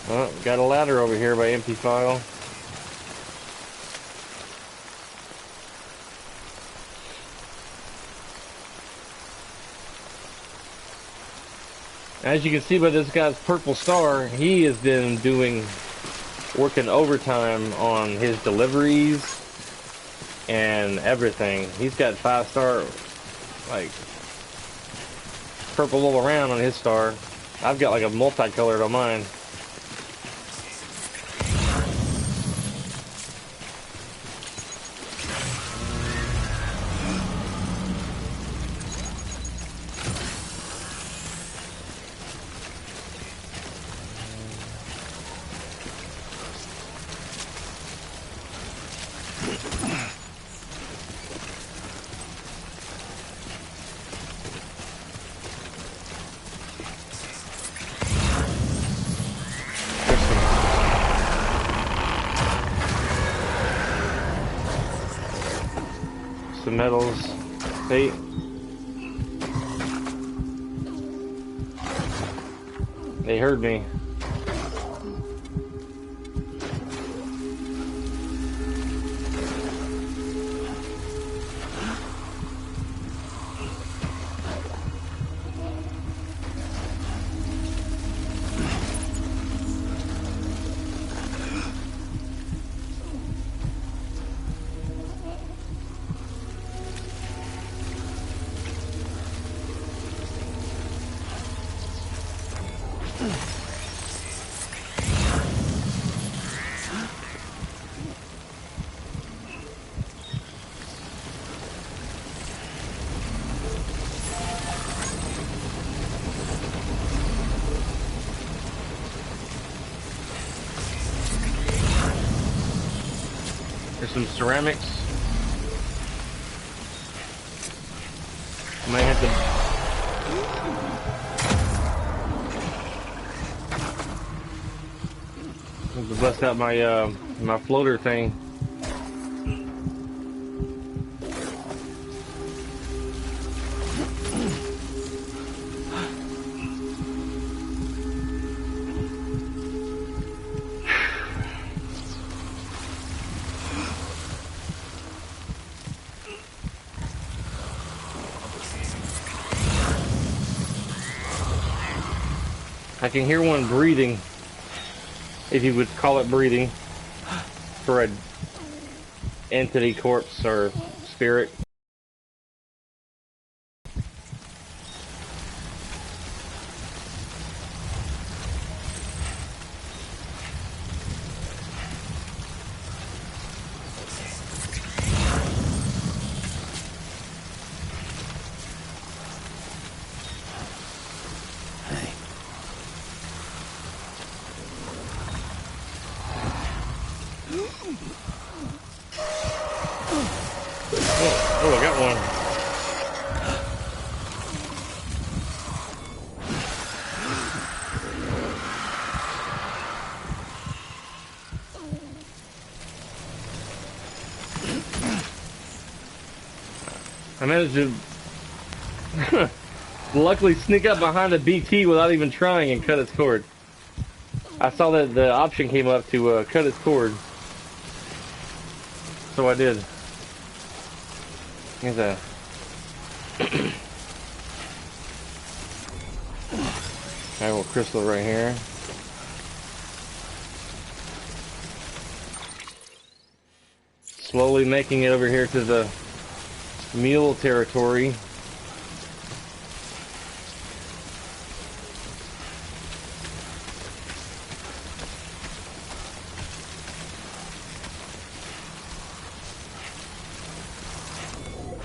Oh, got a ladder over here by empty file. As you can see by this guy's purple star, he has been working overtime on his deliveries and everything. He's got 5-star, like, purple all around on his star. I've got like a multicolored on mine. Some metals. Hey. They heard me. There's some ceramics. I might have to bust out my my floater thing. I can hear one breathing, if you would call it breathing, for an entity, corpse, or spirit. I managed to luckily sneak up behind a BT without even trying and cut its cord. I saw that the option came up to cut its cord. So I did. Here's a little crystal right here. Slowly making it over here to the mule territory.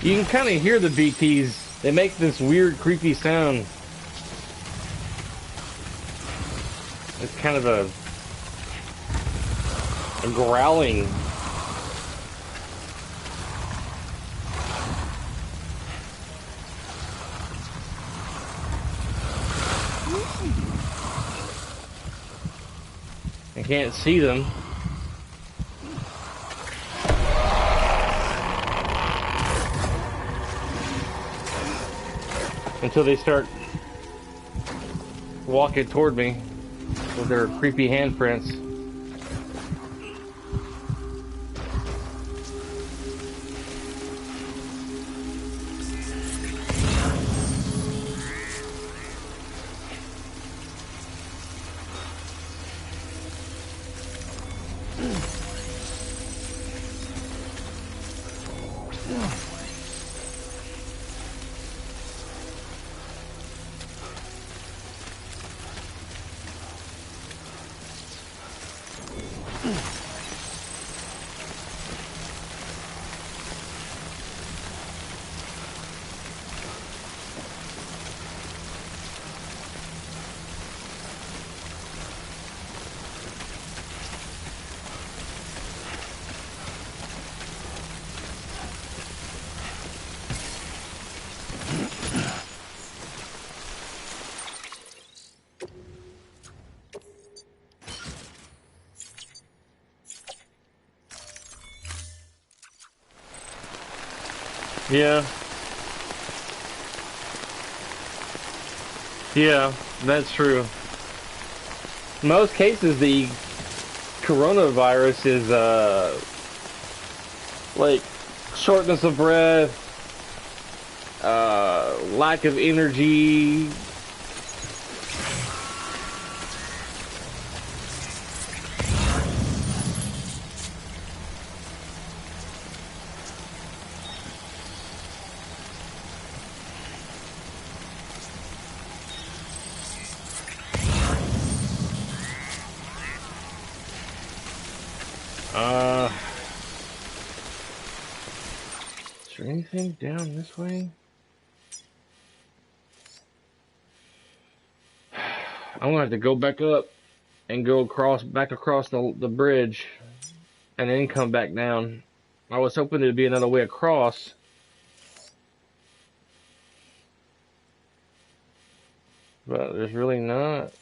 You can kind of hear the BTs. They make this weird, creepy sound. It's kind of a growling. I can't see them. Until they start walking toward me with their creepy handprints. Yeah. Yeah, that's true. Most cases, the coronavirus is, like, shortness of breath, lack of energy. Is there anything down this way? I'm gonna have to go back up and go back across the bridge and then come back down. I was hoping there'd be another way across. But there's really not.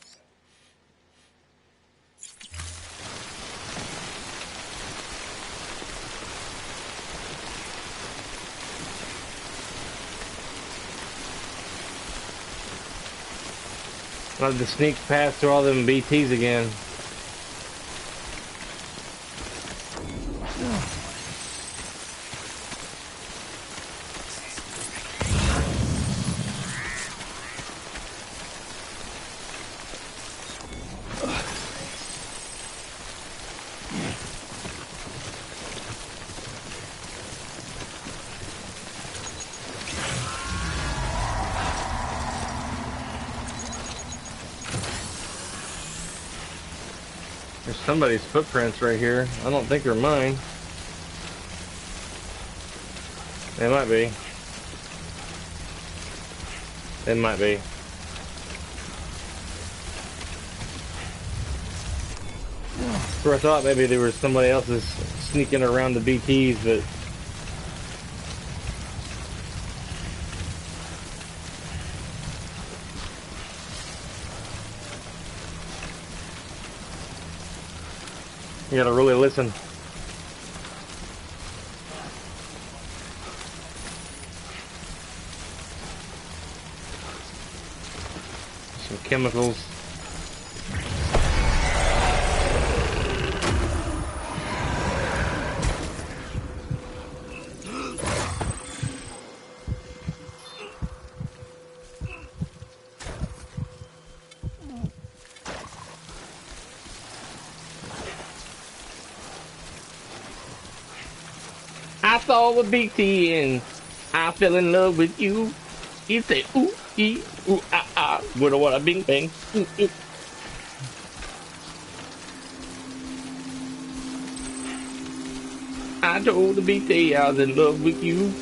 I'll have to sneak past through all them BTs again. There's somebody's footprints right here. I don't think they're mine. They might be. They might be. So I thought maybe there was somebody else's sneaking around the BTs, but you gotta really listen. some chemicals. I saw a BT and I fell in love with you. You say ooh, ee, ooh, ah, ah, what a bing bang. Ooh, ooh. I told the BT I was in love with you.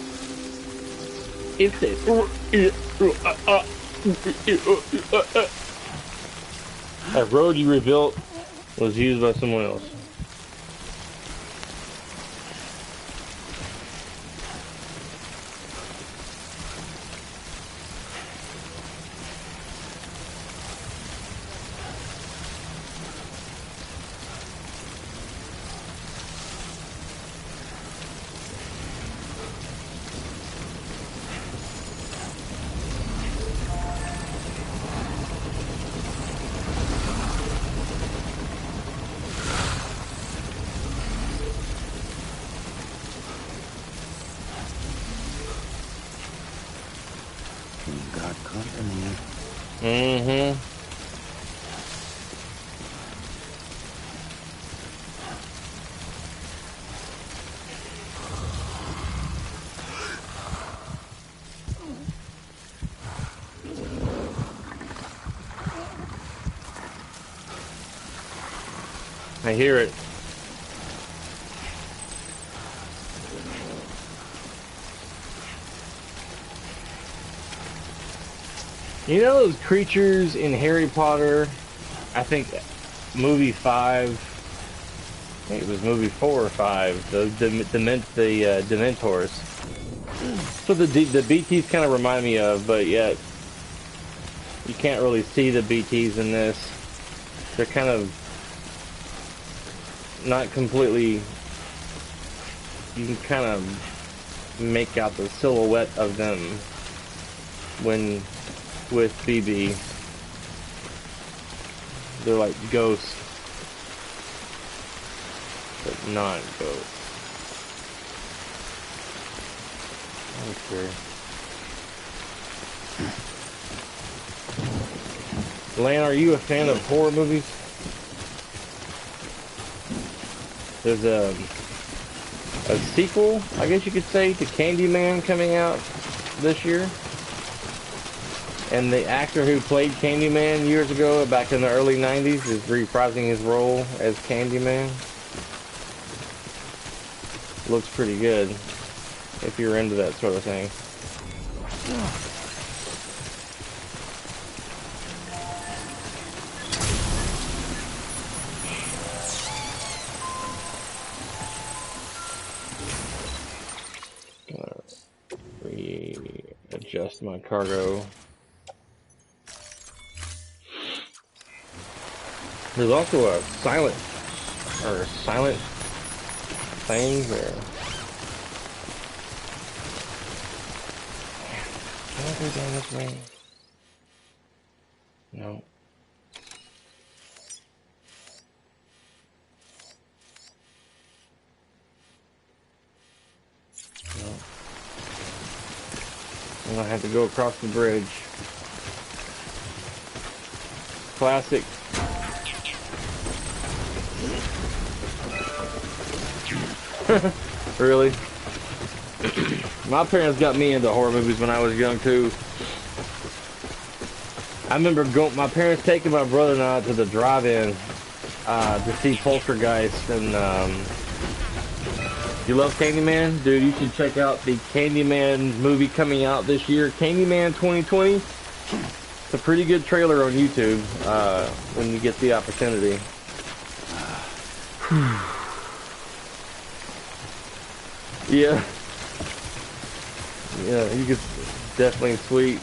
It said ooh, ee, ooh, ah, ah, ooh, ee, ooh, That road you rebuilt was used by someone else. Got company. Mm-hmm. I hear it. You know those creatures in Harry Potter? I think movie 5. I think it was movie 4 or 5. The Dementors. So the BTs kind of remind me of, but yet you can't really see the BTs in this. They're kind of not completely. You can kind of make out the silhouette of them when with BB. They're like ghosts, but not ghosts. Okay. Lan, are you a fan of horror movies? There's a sequel, I guess you could say, to Candyman coming out this year. And the actor who played Candyman years ago, back in the early 90s, is reprising his role as Candyman. Looks pretty good, if you're into that sort of thing. Readjust my cargo. There's also a silent thing there. Can I go down this way? No. No. I'm gonna have to go across the bridge. Classic. Really? My parents got me into horror movies when I was young too. I remember my parents taking my brother and I to the drive-in to see Poltergeist, and you love Candyman? Dude, you should check out the Candyman movie coming out this year, Candyman 2020. It's a pretty good trailer on YouTube when you get the opportunity. Yeah. Yeah, you could definitely sweet.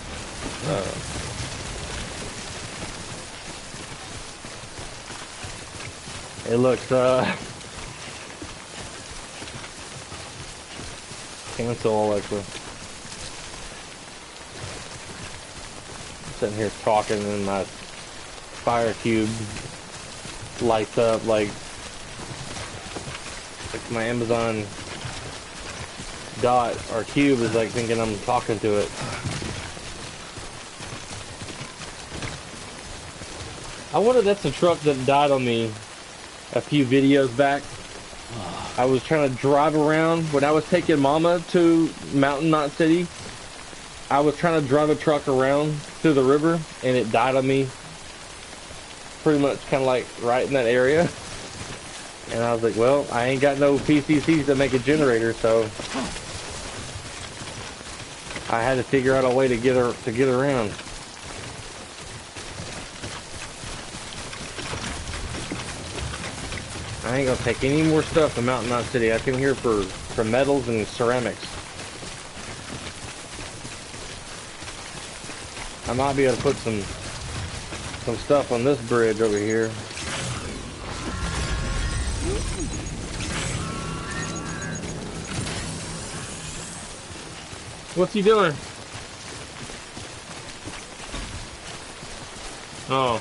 It looks cancel Alexa. I'm sitting here talking and my fire cube lights up like my Amazon dot or cube is like thinking I'm talking to it. I wonder if that's the truck that died on me a few videos back. I was trying to drive around when I was taking Mama to Mountain Knot City. I was trying to drive a truck around through the river and it died on me pretty much kind of like right in that area. And I was like, well, I ain't got no PCCs to make a generator, so I had to figure out a way to get around. I ain't gonna take any more stuff from Mountain Knot City. I came here for metals and ceramics. I might be able to put some stuff on this bridge over here. What's he doing? Oh.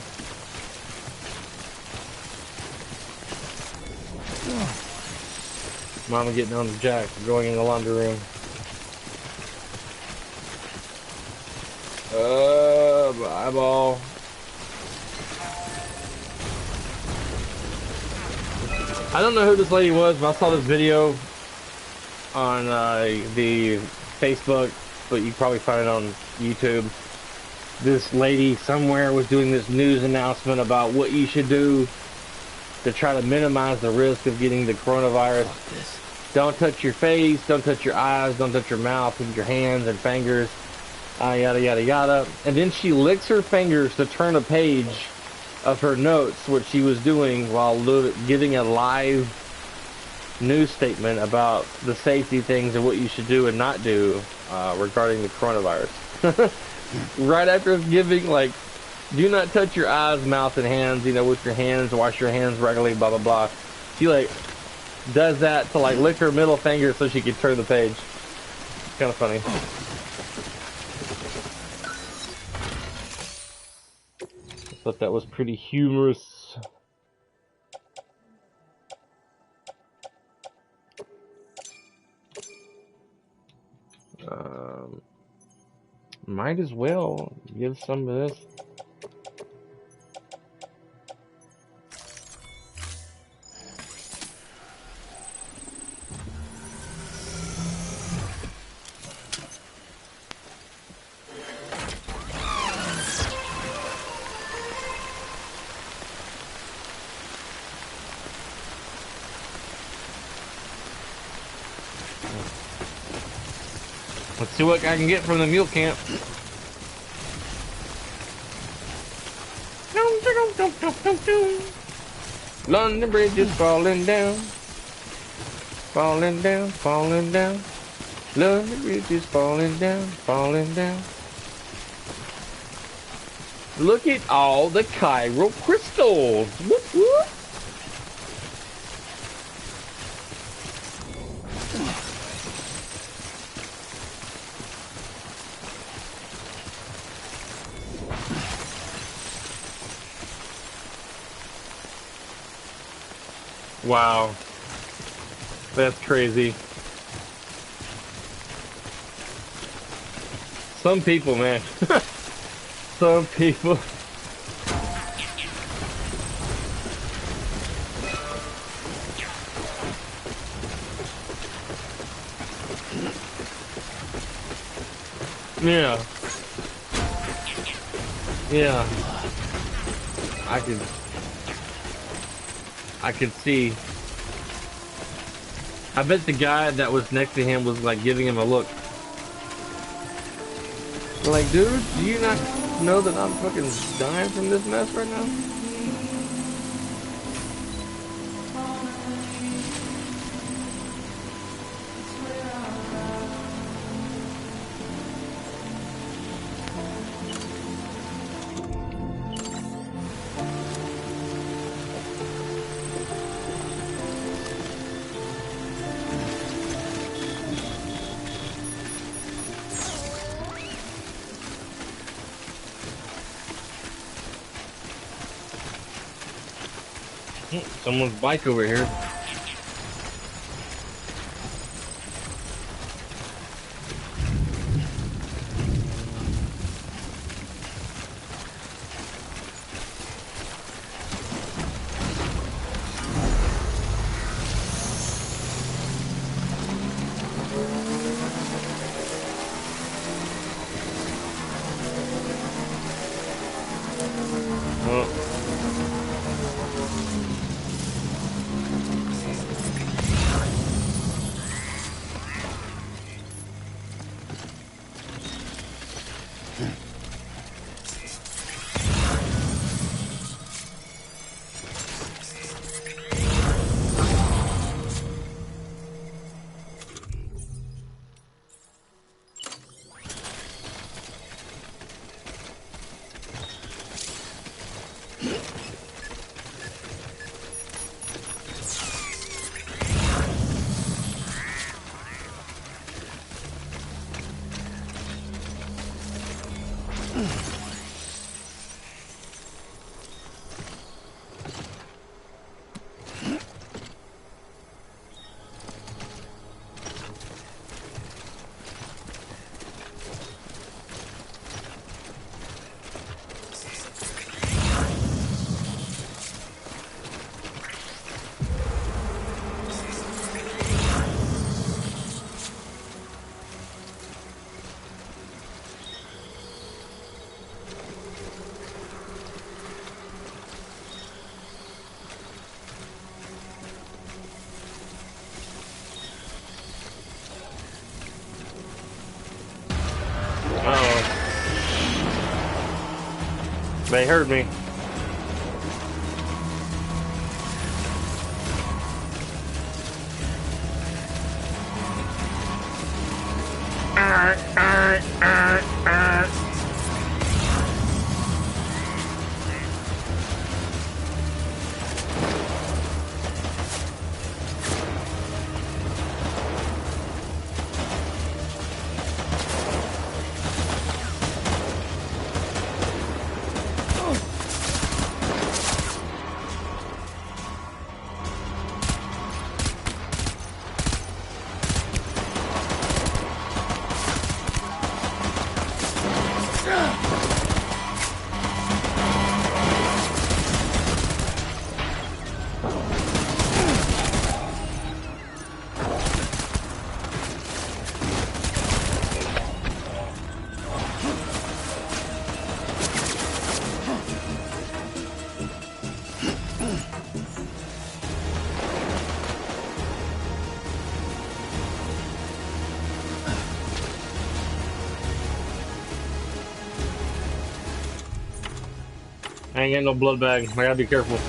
Mama getting on the jack, going in the laundry room. My eyeball. I don't know who this lady was, but I saw this video on the Facebook, but you can probably find it on YouTube. This lady somewhere was doing this news announcement about what you should do to try to minimize the risk of getting the coronavirus. Don't touch your face, don't touch your eyes, don't touch your mouth with your hands and fingers, yada yada yada. And then she licks her fingers to turn a page of her notes, what she was doing while giving a live news statement about the safety things and what you should do and not do regarding the coronavirus. Right after giving, like, do not touch your eyes, mouth, and hands, you know, with your hands, wash your hands regularly, blah, blah, blah. She, like, does that to, like, lick her middle finger so she can turn the page. It's kind of funny. I thought that was pretty humorous. Might as well give some of this. Let's see what I can get from the mule camp. London Bridge is falling down. Falling down, falling down. London Bridge is falling down, falling down. Look at all the chiral crystals. Whoop, whoop. Wow. That's crazy. Some people, man. Some people. Yeah. Yeah. I could see. I bet the guy that was next to him was like giving him a look. Like, dude, do you not know that I'm fucking dying from this mess right now? Someone's bike over here. They heard me. I ain't got no blood bag. I gotta be careful.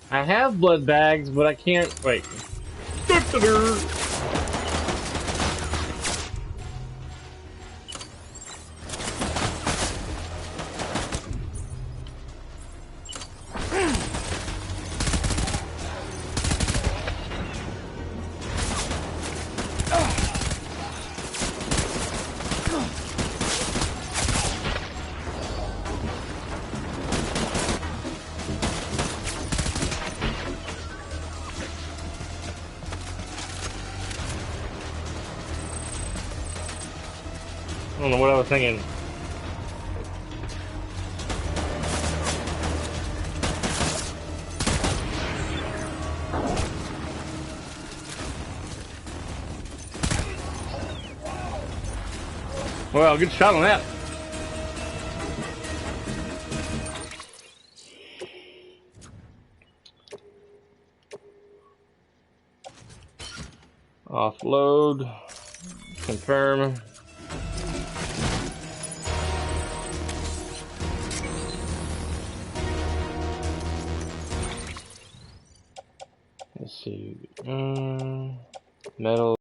I have blood bags, but I can't. Wait. I don't know what I was thinking. Well, good shot on that. Offload. Confirm. Let's see. Metal.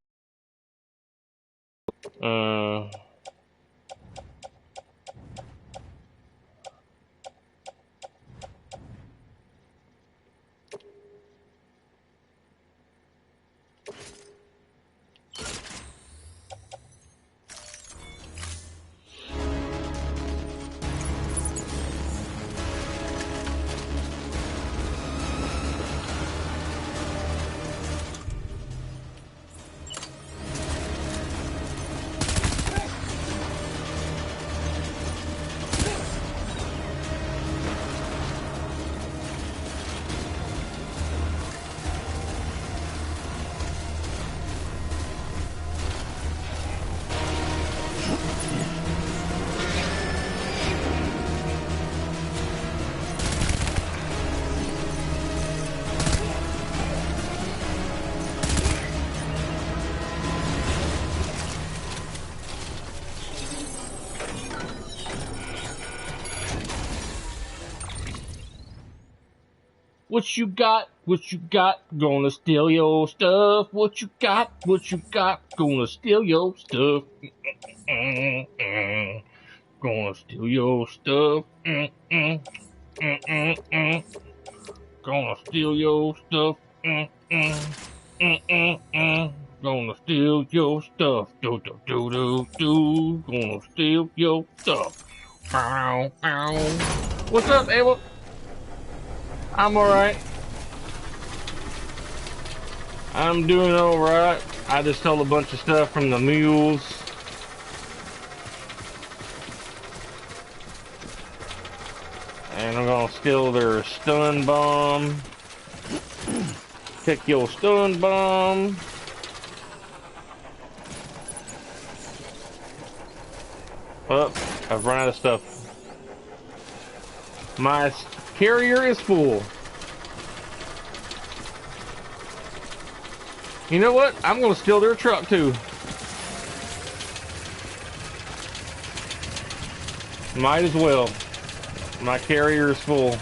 What you got? What you got? Gonna steal your stuff. What you got? What you got? Gonna steal your stuff. Gonna steal your stuff. Gonna steal your stuff. Gonna steal your stuff. Do do do do do. Gonna steal your stuff. Ow, ow. What's up, Abel? I'm alright. I'm doing alright. I just stole a bunch of stuff from the mules. And I'm gonna steal their stun bomb. Take your stun bomb. Oh, I've run out of stuff. My carrier is full. You know what? I'm gonna steal their truck too. Might as well. My carrier is full.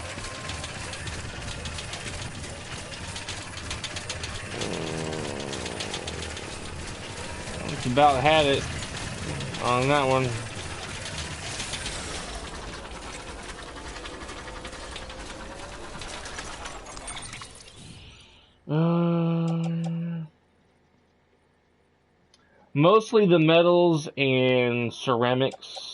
It's about had it on that one. Mostly the metals and ceramics.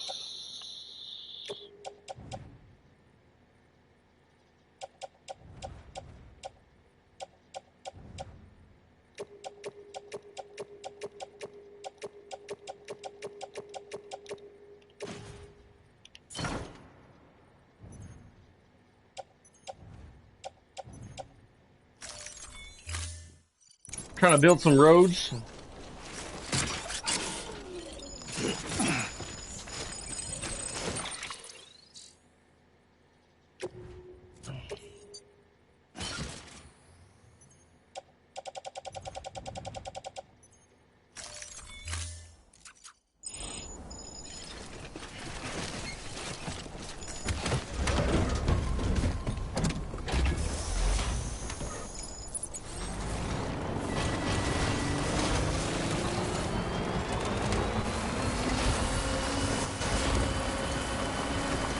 Trying to build some roads.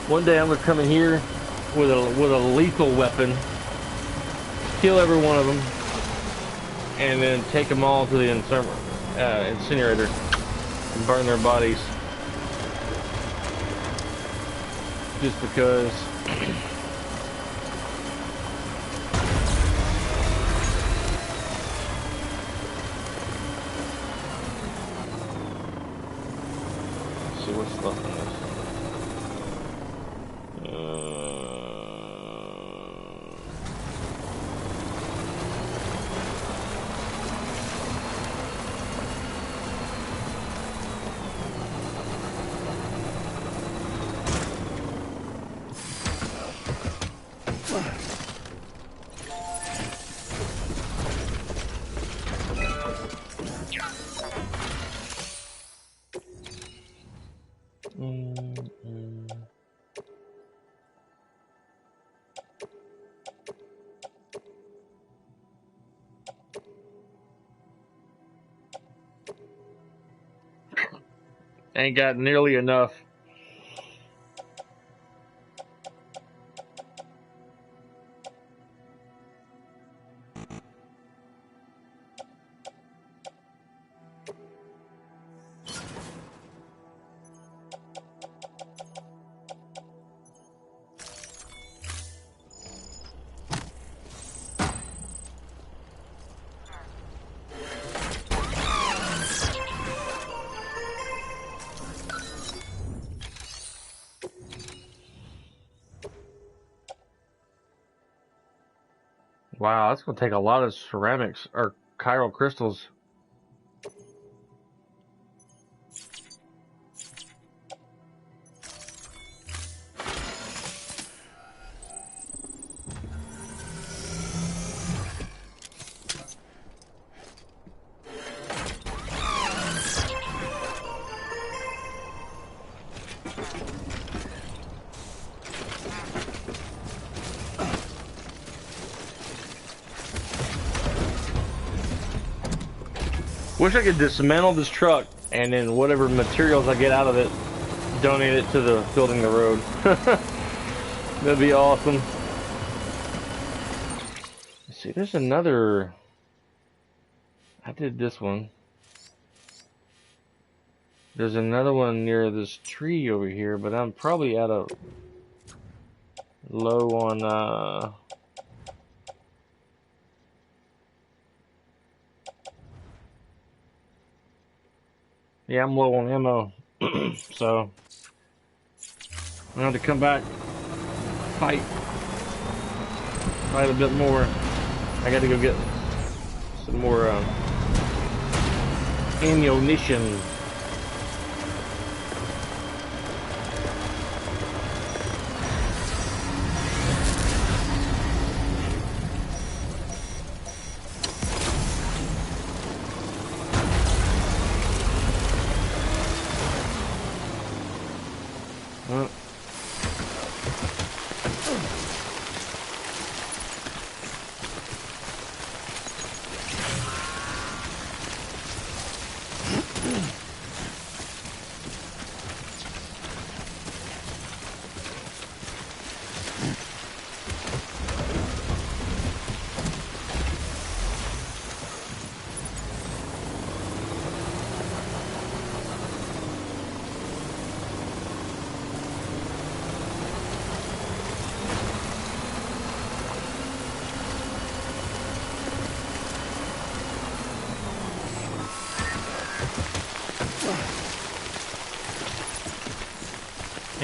One day I'm gonna come in here with a lethal weapon, kill every one of them, and then take them all to the incinerator and burn their bodies. Just because. Let's see what's left in this. Ain't got nearly enough. Wow, that's gonna take a lot of ceramics or chiral crystals. Wish I could dismantle this truck and then whatever materials I get out of it, donate it to the building the road. That'd be awesome. Let's see, there's another. I did this one. There's another one near this tree over here, but I'm probably at a low on yeah, I'm low on ammo. So I'm gonna have to come back, fight a bit more. I gotta go get some more ammunition.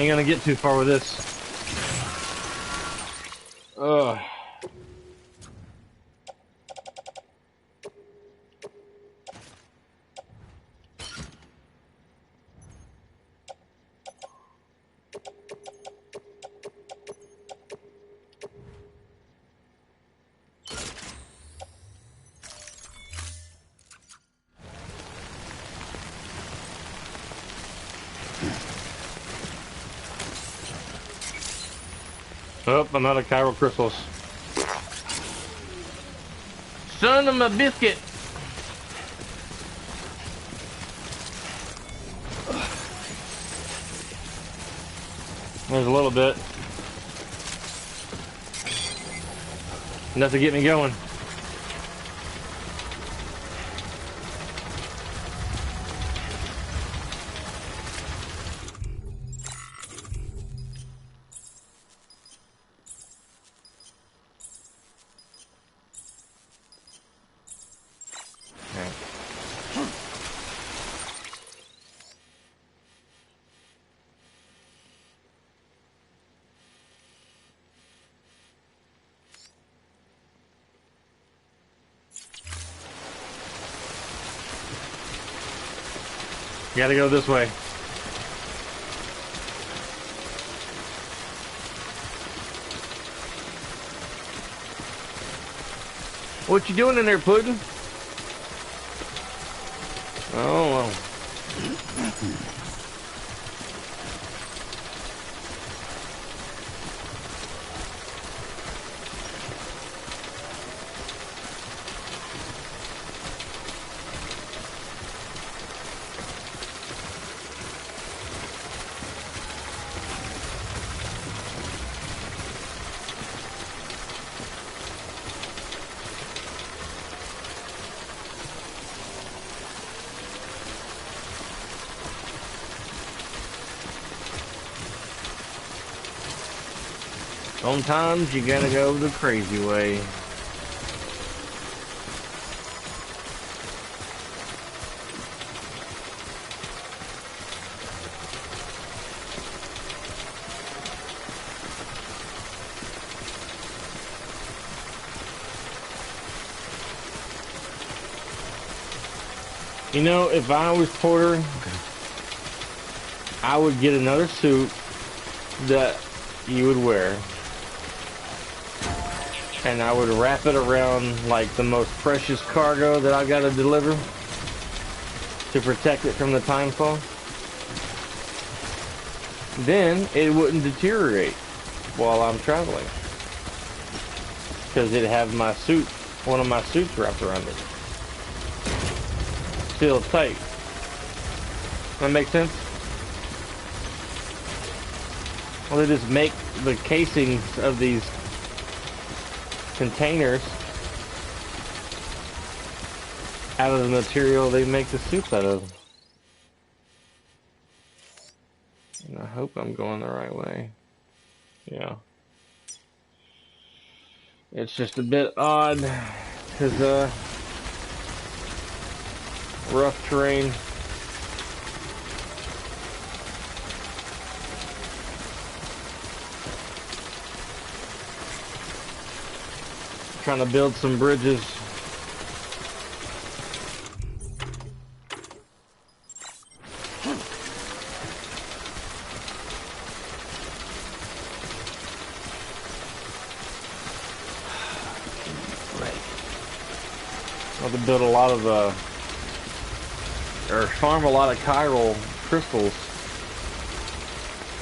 Ain't gonna get too far with this. Ugh. Oh, I'm out of chiral crystals. Son of a biscuit! There's a little bit. Enough to get me going. Gotta go this way. What you doing in there, Puddin'? Oh, well. Sometimes you gotta go the crazy way. You know, if I was Porter, I would get another suit that you would wear. And I would wrap it around like the most precious cargo that I gotta deliver to protect it from the timefall. Then it wouldn't deteriorate while I'm traveling. Because it'd have my suit, one of my suits wrapped around it. Still tight. That make sense? Well, they just make the casings of these containers out of the material they make the suits out of. And I hope I'm going the right way. Yeah. It's just a bit odd because rough terrain. Trying to build some bridges. I'll have to build a lot of or farm a lot of chiral crystals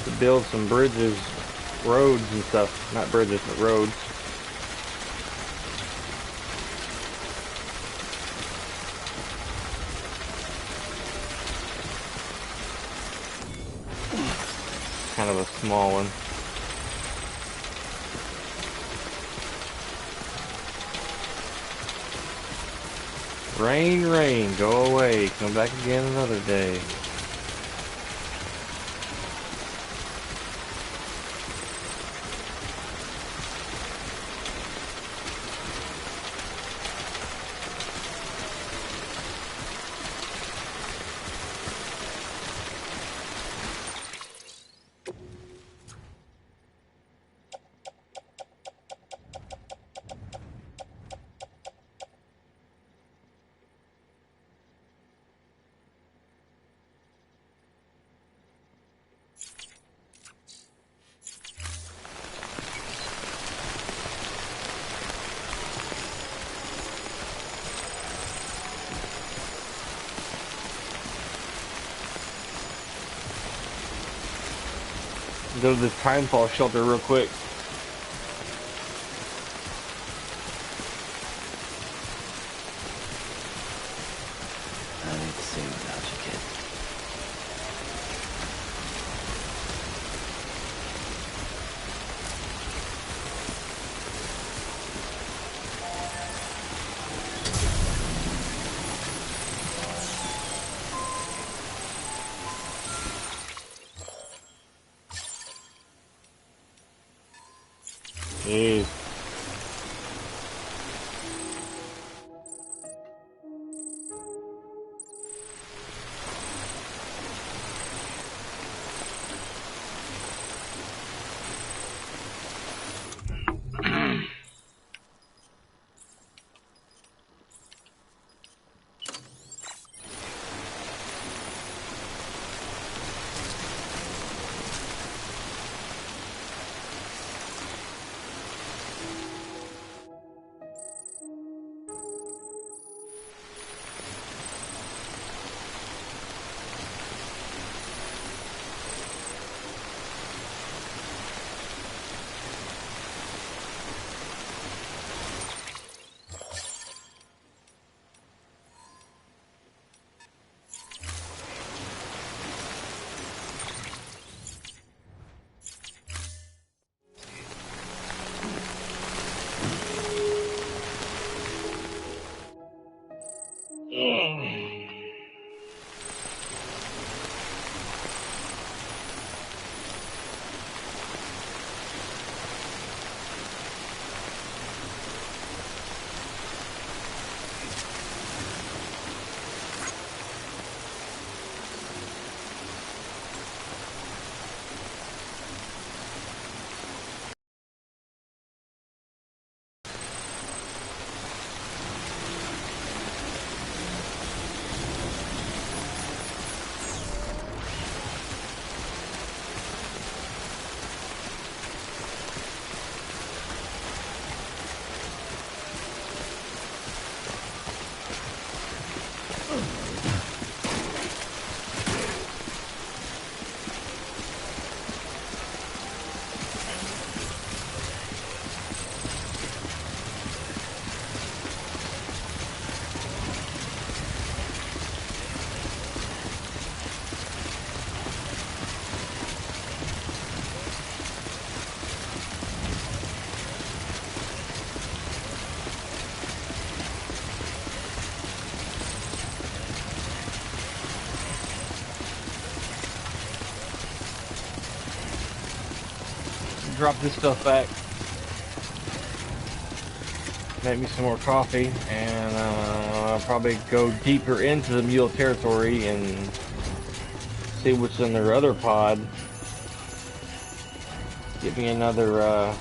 to build some bridges, roads and stuff. Not bridges, but roads. Kind of a small one. Rain, rain, go away. Come back again another day. Go to this timefall shelter real quick. Jeez. Drop this stuff back, make me some more coffee, and I'll probably go deeper into the mule territory and see what's in their other pod. Get me another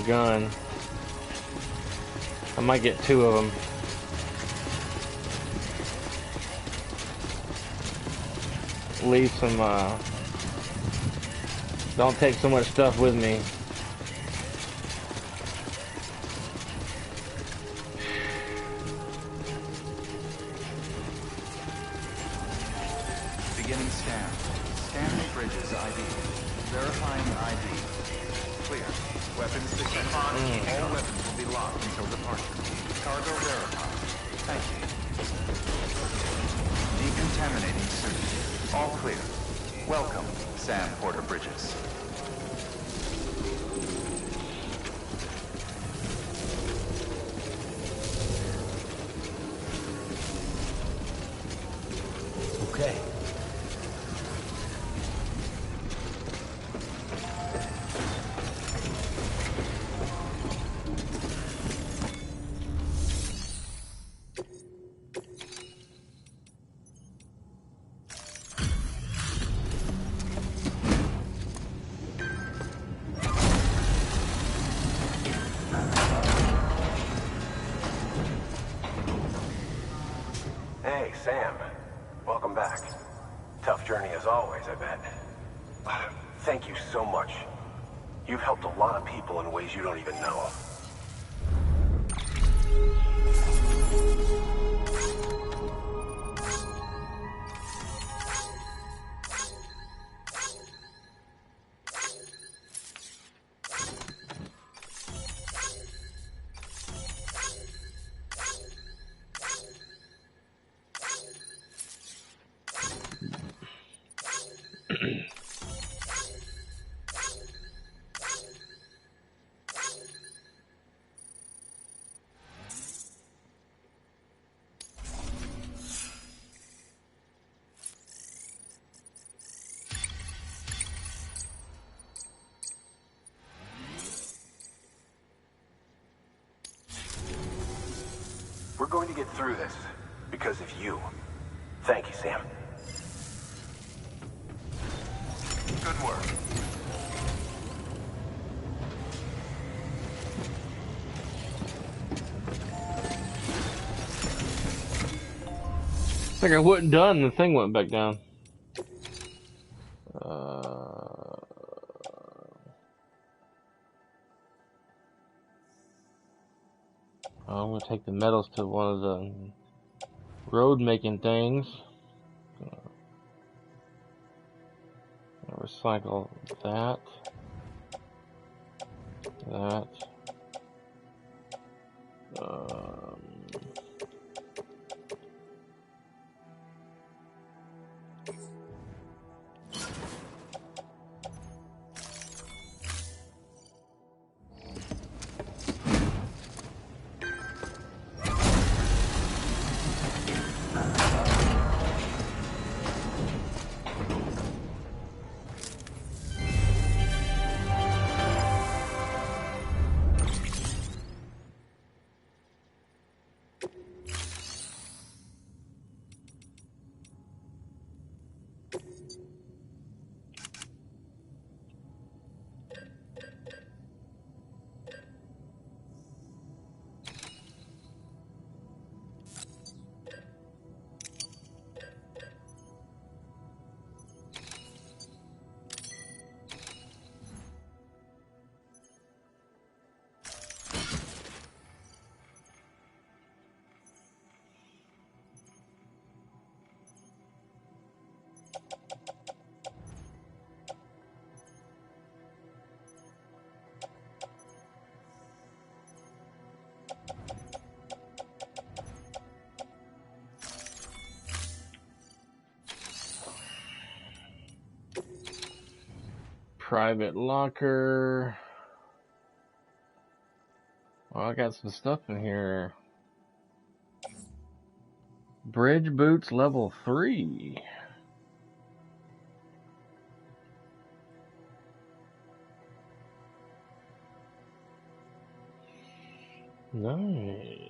gun. I might get 2 of them. Leave some, don't take so much stuff with me. Beginning scan. Scanning bridges ID. Verifying ID. Clear. Weapons detected. All weapons will be locked until departure. Cargo verified. Thank you. Decontaminating suit. All clear. Welcome, Sam Porter Bridges. Okay. Hey, Sam. Welcome back. Tough journey as always, I bet. Thank you so much. You've helped a lot of people in ways you don't even know. to get through this because of you. Thank you, Sam. Good work. It's like I wasn't done, the thing went back down. I'm gonna take the metals to one of the road making things. Recycle that. Private locker. Oh, I got some stuff in here. Bridge boots level 3. Nice.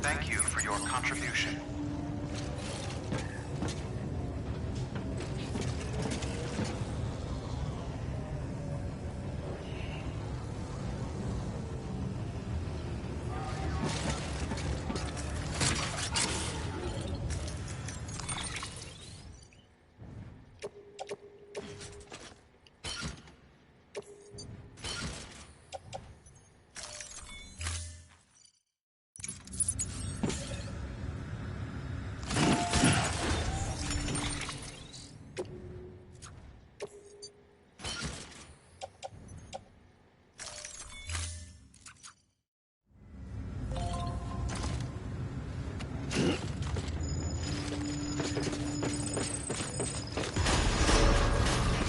Thank you for your contribution.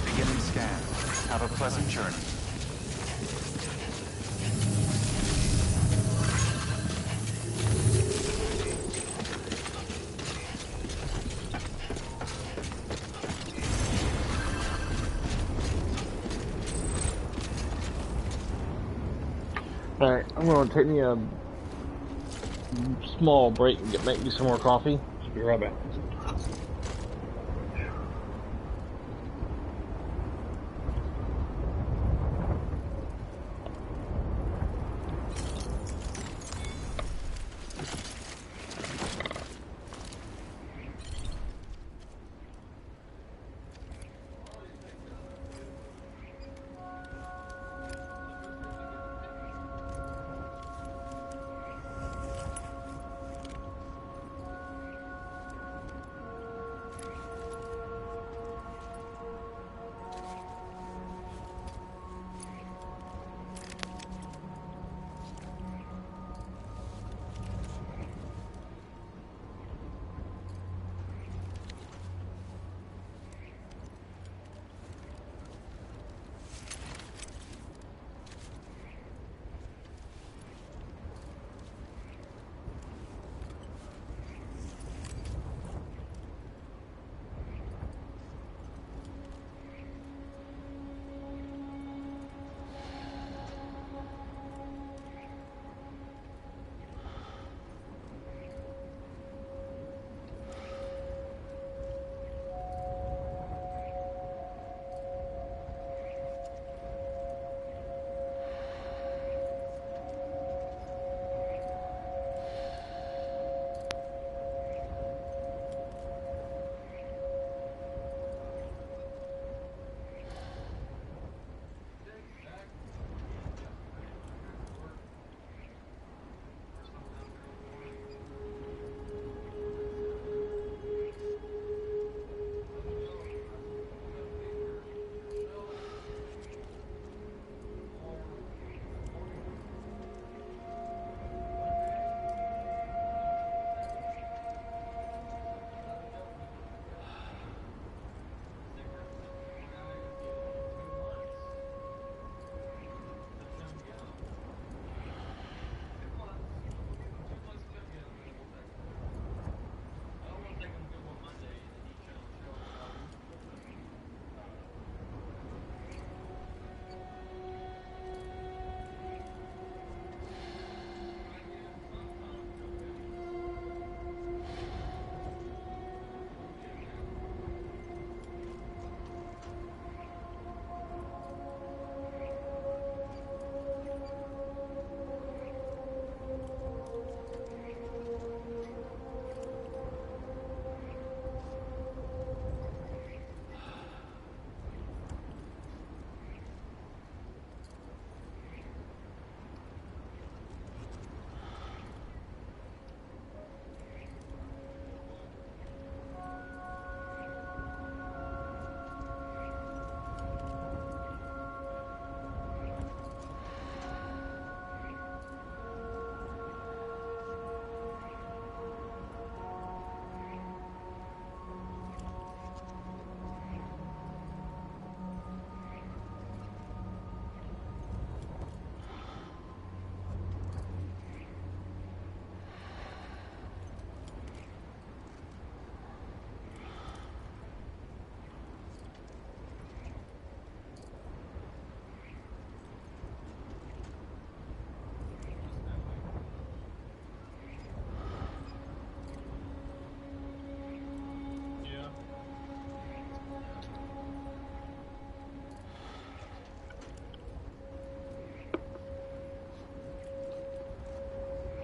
Beginning scan. Have a pleasant journey. Alright, I'm gonna take me a small break and make me some more coffee. Be right back.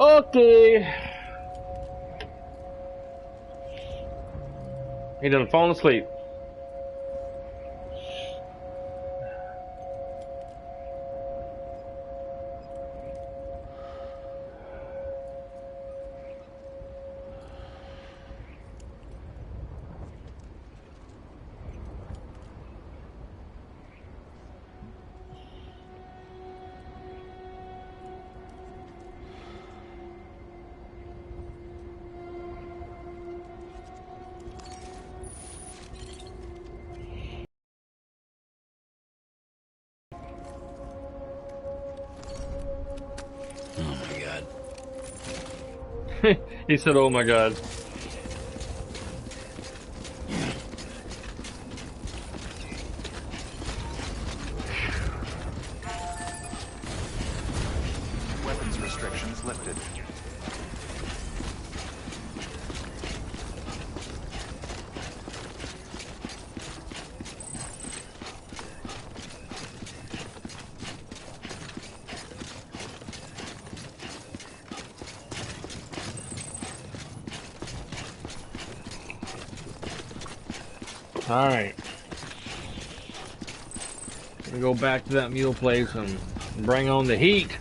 Okay. He done fallen asleep. Oh my god. He said, "Oh my God." Weapons restrictions lifted. All right. Gonna go back to that mule place and bring on the heat.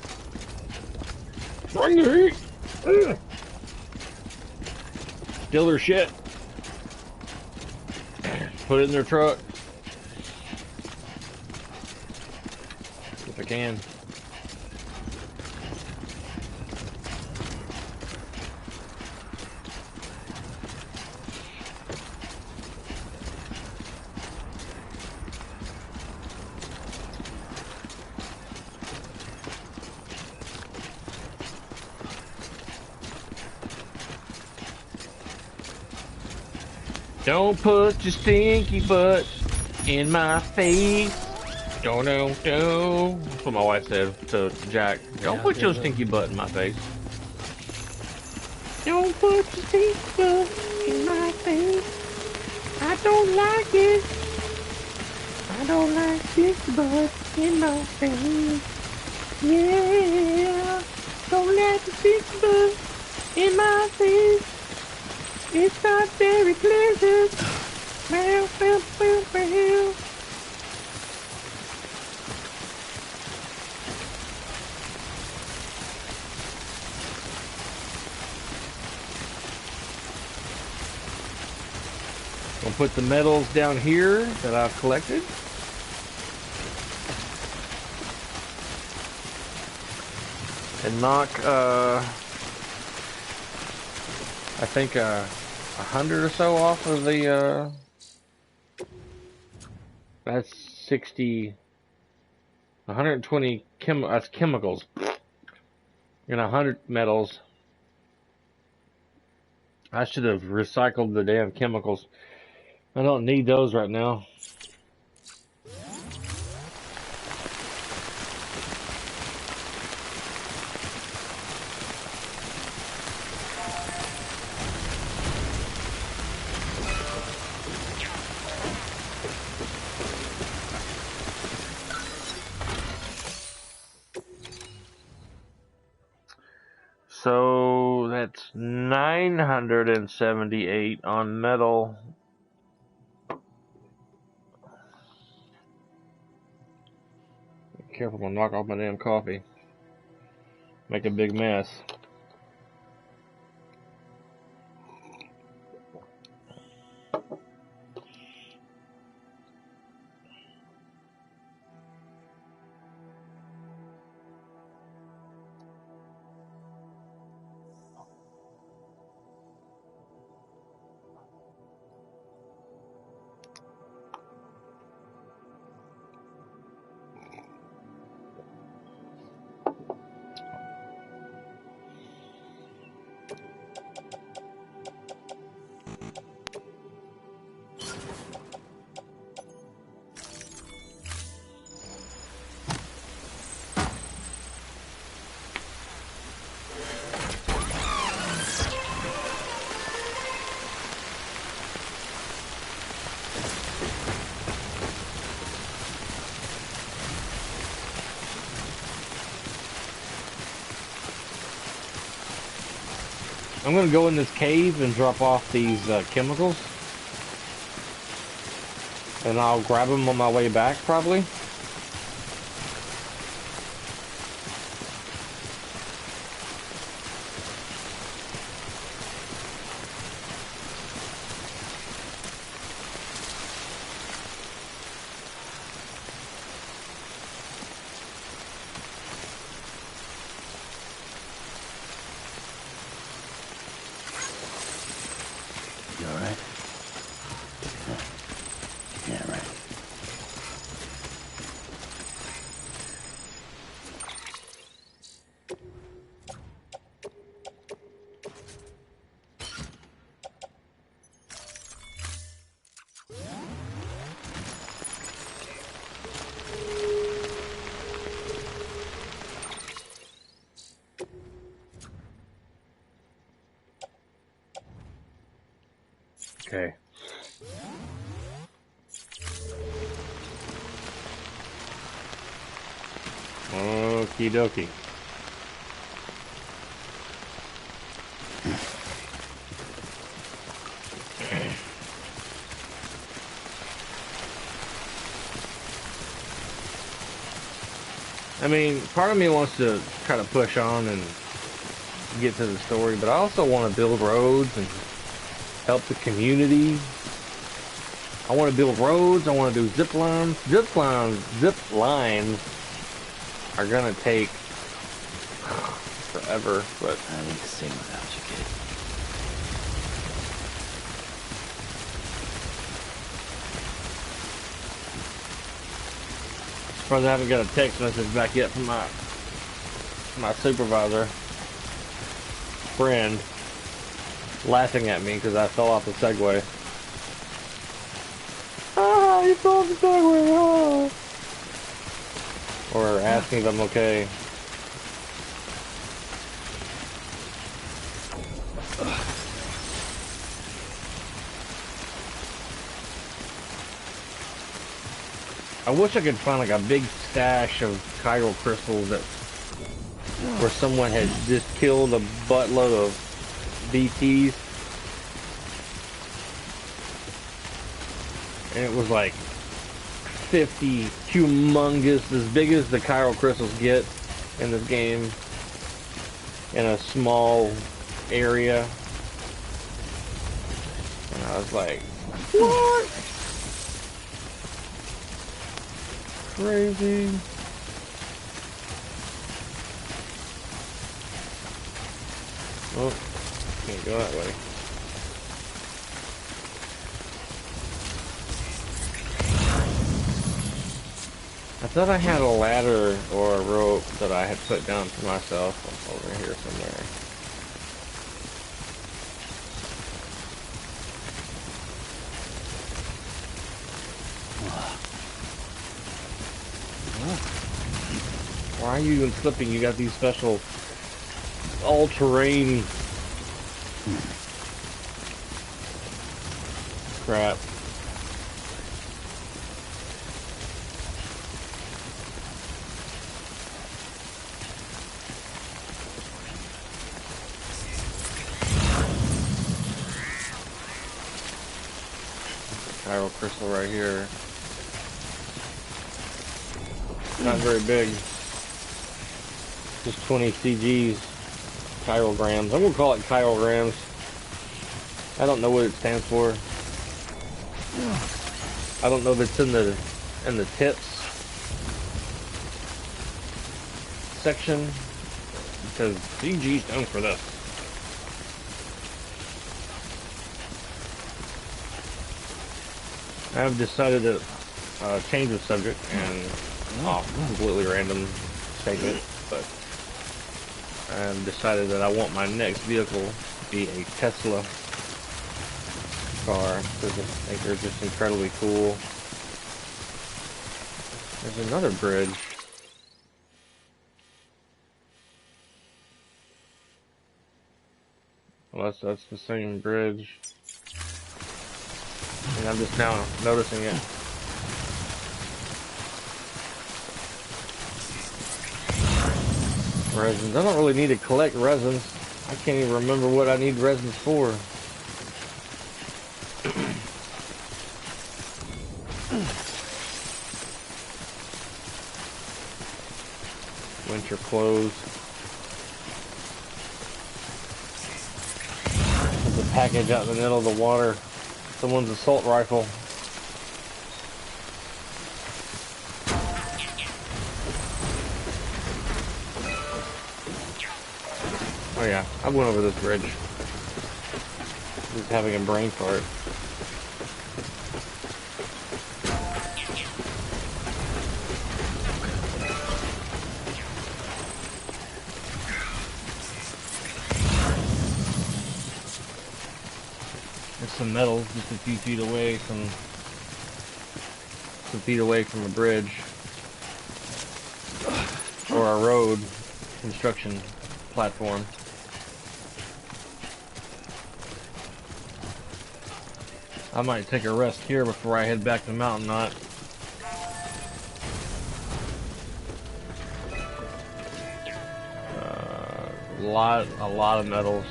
Bring the heat. Ugh. Steal their shit. Put it in their truck. If I can. Don't put your stinky butt in my face. Don't. That's what my wife said to Jack. Don't Yeah, put good your one. stinky butt in my face. Don't put your stinky butt in my face. I don't like it. I don't like stinky butt in my face. Yeah. Don't let the stinky butt in my face. It's not very pleasant. Meow, meow, meow, meow. I'll put the medals down here that I've collected. And knock, I think, 100 or so off of the, that's 60, 120 that's chemicals. And 100 metals. I should have recycled the damn chemicals. I don't need those right now. So that's 978 on metal. Careful, I'm gonna knock off my damn coffee. Make a big mess. I'm gonna go in this cave and drop off these chemicals. And I'll grab them on my way back, probably. You alright? Yeah, right. Okay. Okie dokie. I mean, part of me wants to try to push on and get to the story, but I also want to build roads and help the community. I want to build roads. I want to do zip lines. Zip lines are gonna take forever, but I need to sing without you, kid. surprised I haven't got a text message back yet from my supervisor friend laughing at me because I fell off the Segway. Ah, you fell off the Segway. Ah. Or asking if I'm okay. I wish I could find like a big stash of chiral crystals that where someone had just killed a buttload of BTs. And it was like 50 humongous, as big as the chiral crystals get in this game, in a small area. And I was like, what? Crazy. Oh, can't go that way. I thought I had a ladder or a rope that I had put down for myself over here somewhere. Why are you even slipping? You got these special all-terrain crap. Chiral crystal right here. Not very big. Just 20 CGs. Chirograms. I'm gonna call it chirograms. I don't know what it stands for. I don't know if it's in the tips section, because CG's done for this. I've decided to change the subject and completely random statement, but I've decided that I want my next vehicle to be a Tesla car because I think they're just incredibly cool. There's another bridge. Well, that's the same bridge. And I'm just now noticing it. Resins. I don't really need to collect resins. I can't even remember what I need resins for. Winter clothes. There's a package out in the middle of the water. Someone's assault rifle. Oh yeah, I went over this bridge. Just having a brain fart. There's some metal just a few feet away from a bridge or a road construction platform. I might take a rest here before I head back to Mountain Knot. A lot of metals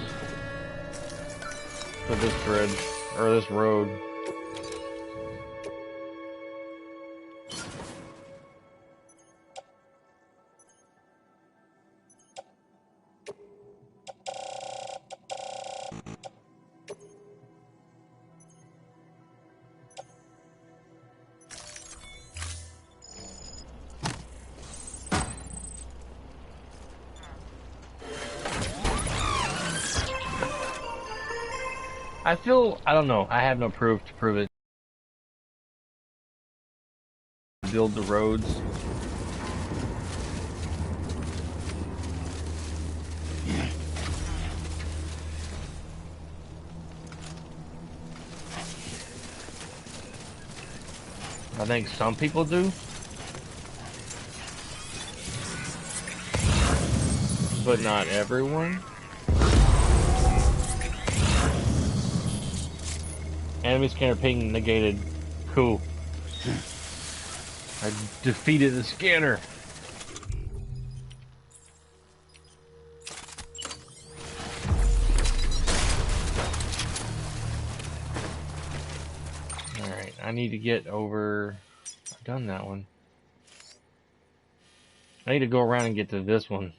for this bridge or this road. I don't know, I have no proof to prove it. Build the roads. I think some people do. But not everyone. Enemy scanner ping negated. Cool. I defeated the scanner. Alright, I need to get over... I've done that one. I need to go around and get to this one.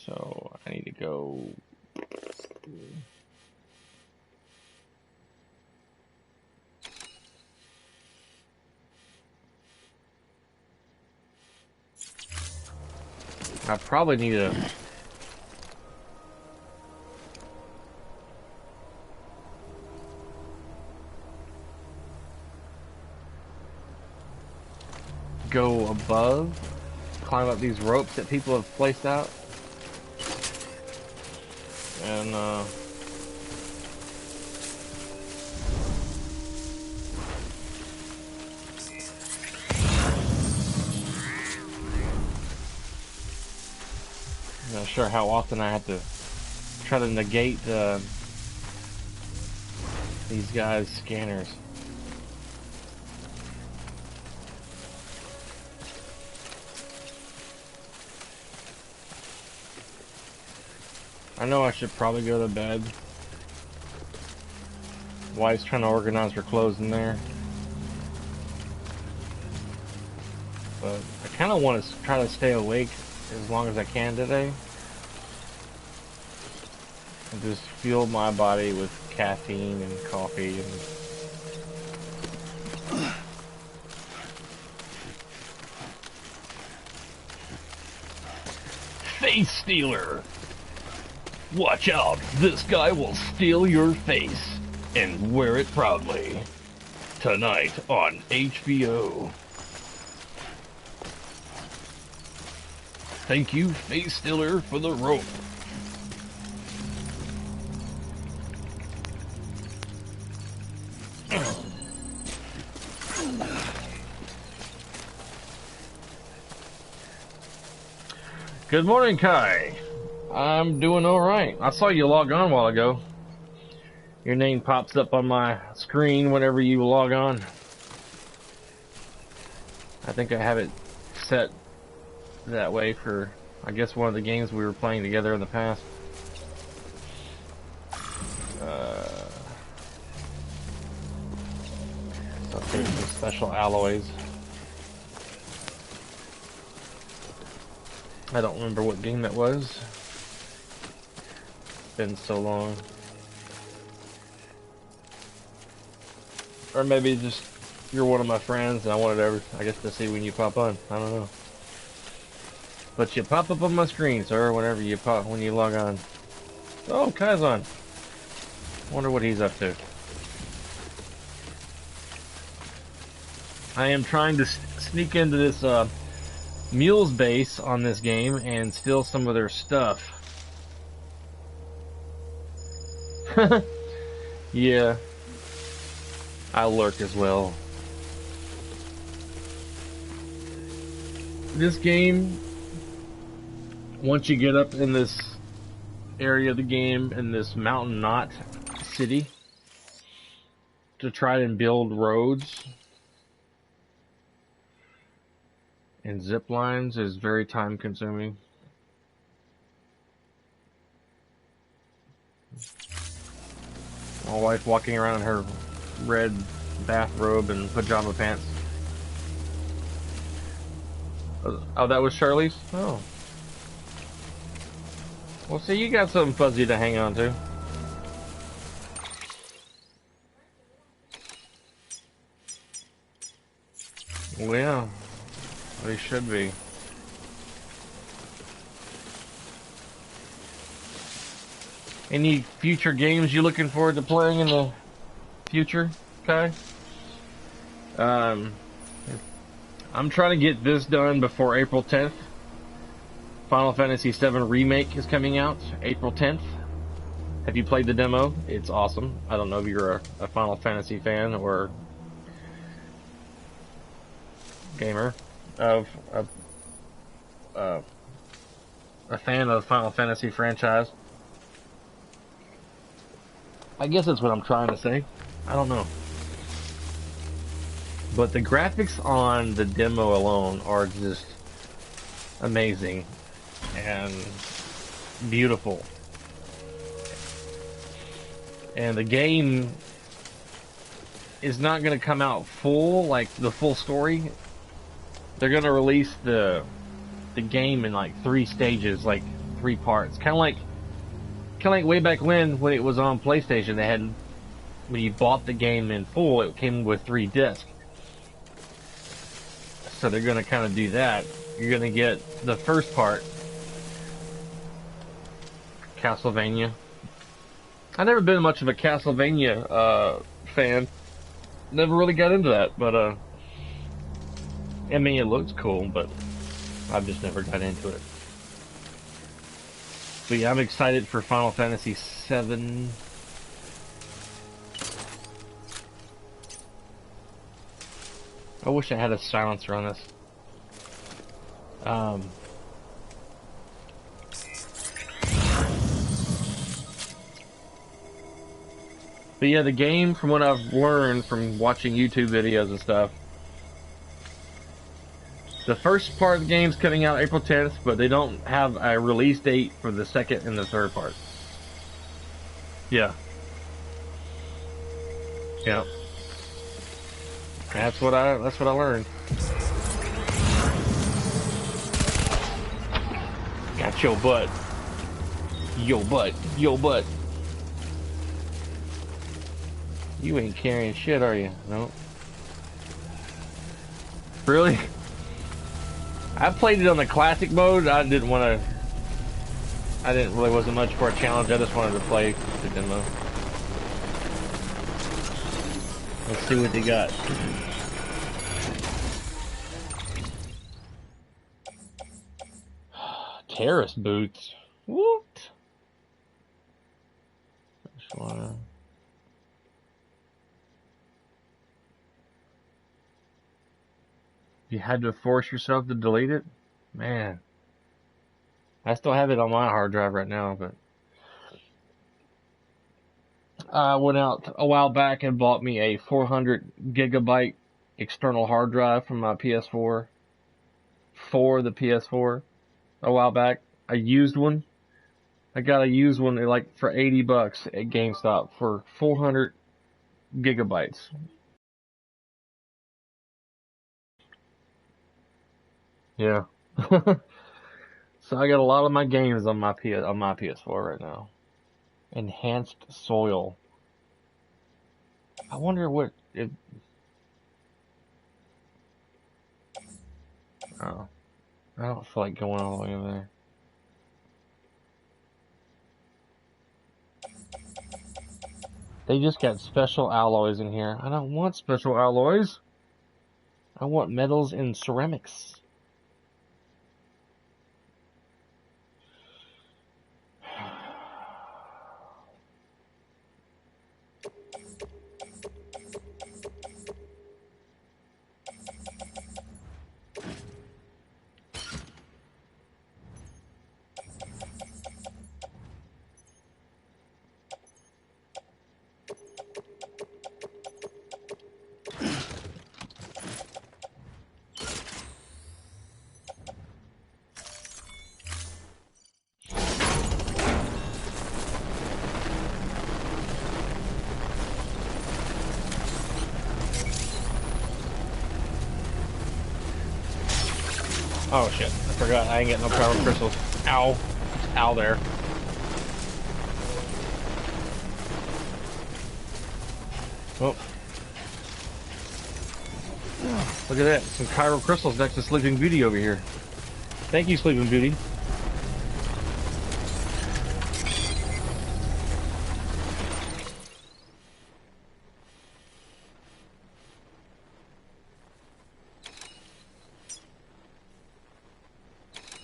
So, I need to go... I probably need to... go above, climb up these ropes that people have placed out, and I'm not sure how often I have to try to negate these guys' scanners. I know I should probably go to bed. Wife's trying to organize her clothes in there. But I kind of want to try to stay awake as long as I can today. And just fuel my body with caffeine and coffee and... Face Stealer! Watch out, this guy will steal your face and wear it proudly. Tonight on HBO. Thank you, Face Stealer, for the rope. Good morning, Kai. I'm doing alright. I saw you log on a while ago. Your name pops up on my screen whenever you log on. I think I have it set that way for I guess one of the games we were playing together in the past. Let's see, some special alloys. I don't remember what game that was. It's been so long. Or maybe just you're one of my friends and I wanted I guess to see when you pop on. I don't know. But you pop up on my screen, sir, whenever you when you log on. Oh, Kai's on. Wonder what he's up to. I am trying to sneak into this mule's base on this game and steal some of their stuff. Yeah. I lurk as well. This game, once you get up in this area of the game, in this mountain knot city, to try and build roads and zip lines is very time consuming. My wife walking around in her red bathrobe and pajama pants. Oh, that was Charlie's? Oh. Well, see, you got something fuzzy to hang on to. Well, yeah. They should be. Any future games you looking forward to playing in the future, Kai? I'm trying to get this done before April 10th. Final Fantasy VII Remake is coming out April 10th. Have you played the demo? It's awesome. I don't know if you're a Final Fantasy fan or gamer of a fan of the Final Fantasy franchise. I guess that's what I'm trying to say. I don't know. But the graphics on the demo alone are just amazing and beautiful. And the game is not going to come out full, like the full story. They're going to release the game in like 3 stages, like 3 parts. Kind of like way back when it was on PlayStation, they had, when you bought the game in full, it came with 3 discs. So they're going to kind of do that. You're going to get the first part, Castlevania. I've never been much of a Castlevania fan. Never really got into that, but I mean, it looks cool, but I've just never got into it. But yeah, I'm excited for Final Fantasy VII. I wish I had a silencer on this. But yeah, the game, from what I've learned from watching YouTube videos and stuff, the first part of the game's coming out April 10th, but they don't have a release date for the second and the third part. Yeah. Yeah. That's what I learned. Got your butt. Yo butt. Yo butt. You ain't carrying shit, are you? No. Really? I played it on the classic mode. I didn't really, wasn't much for a challenge. I just wanted to play the demo. Let's see what they got. Terrace boots. What? Just wanna... You had to force yourself to delete it? Man. I still have it on my hard drive right now, but... I went out a while back and bought me a 400 gigabyte external hard drive from my PS4. For the PS4. a while back. A used one. I got a used one like for $80 at GameStop for 400 gigabytes. Yeah. So I got a lot of my games on my PS4 right now. Enhanced Soil. I wonder what it. Oh, I don't feel like going all the way over there. They just got special alloys in here. I don't want special alloys. I want metals and ceramics. Oh shit, I forgot I ain't getting no power crystals. Ow. Ow there. Oh. Look at that, some chiral crystals next to Sleeping Beauty over here. Thank you, Sleeping Beauty.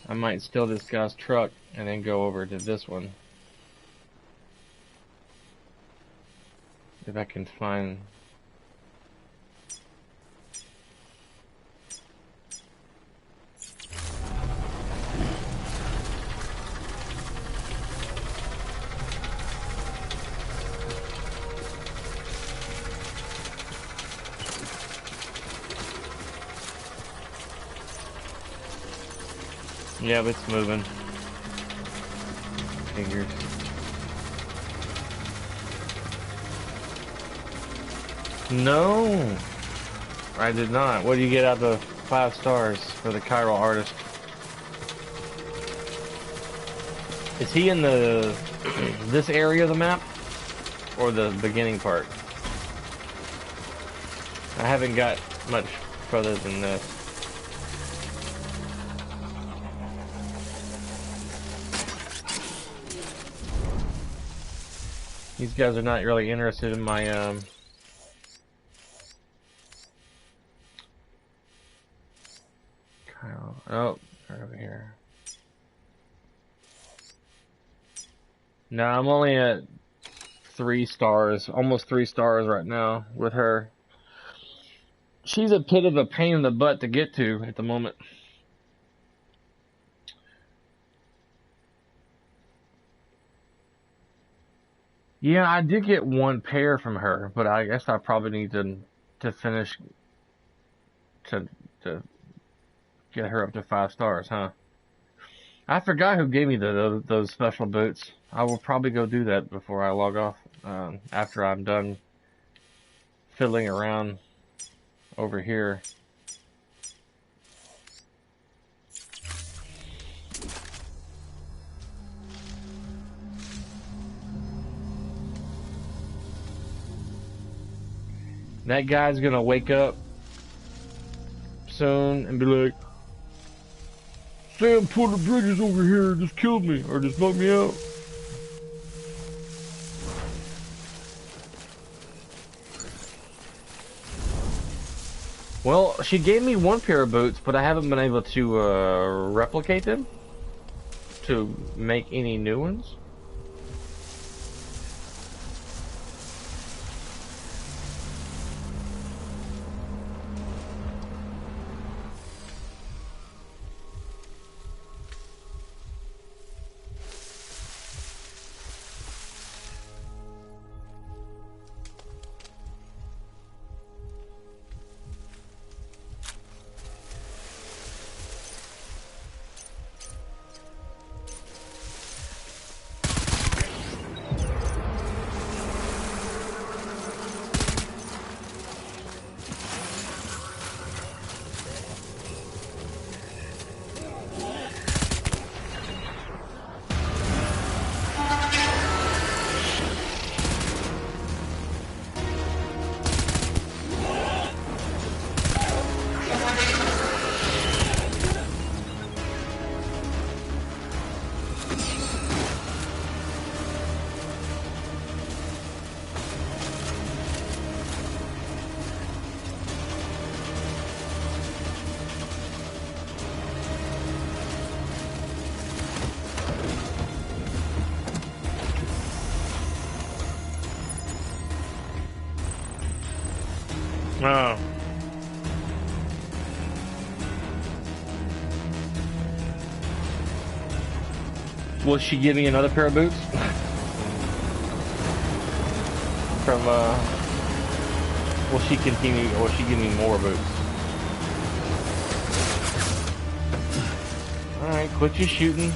I might steal this guy's truck and then go over to this one. If I can find... Yeah, but it's moving. Figures. No, I did not. What do you get out of 5 stars for the chiral artist? Is he in the this area of the map or the beginning part? I haven't got much further than this. These guys are not really interested in my chiral. Oh, they're over here. No, I'm only at 3 stars, almost 3 stars right now with her. She's a bit of a pain in the butt to get to at the moment. Yeah, I did get 1 pair from her, but I guess I probably need to finish to get her up to 5 stars, huh? I forgot who gave me those special boots. I will probably go do that before I log off, after I'm done fiddling around over here. That guy's gonna wake up soon and be like, Sam Porter Bridges over here just killed me, or just knocked me out. Well, she gave me 1 pair of boots, but I haven't been able to replicate them to make any new ones. Oh. Was she getting another pair of boots? From, will she continue, or will she give me more boots? Alright, quit your shooting.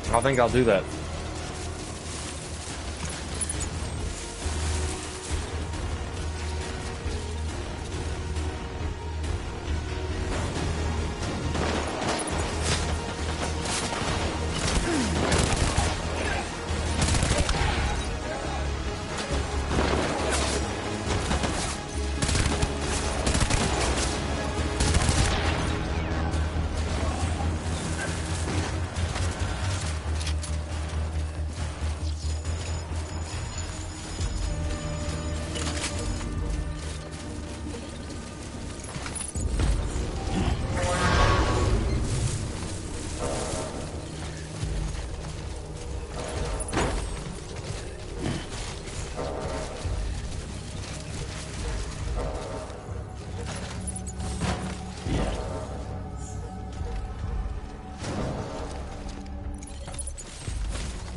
I think I'll do that.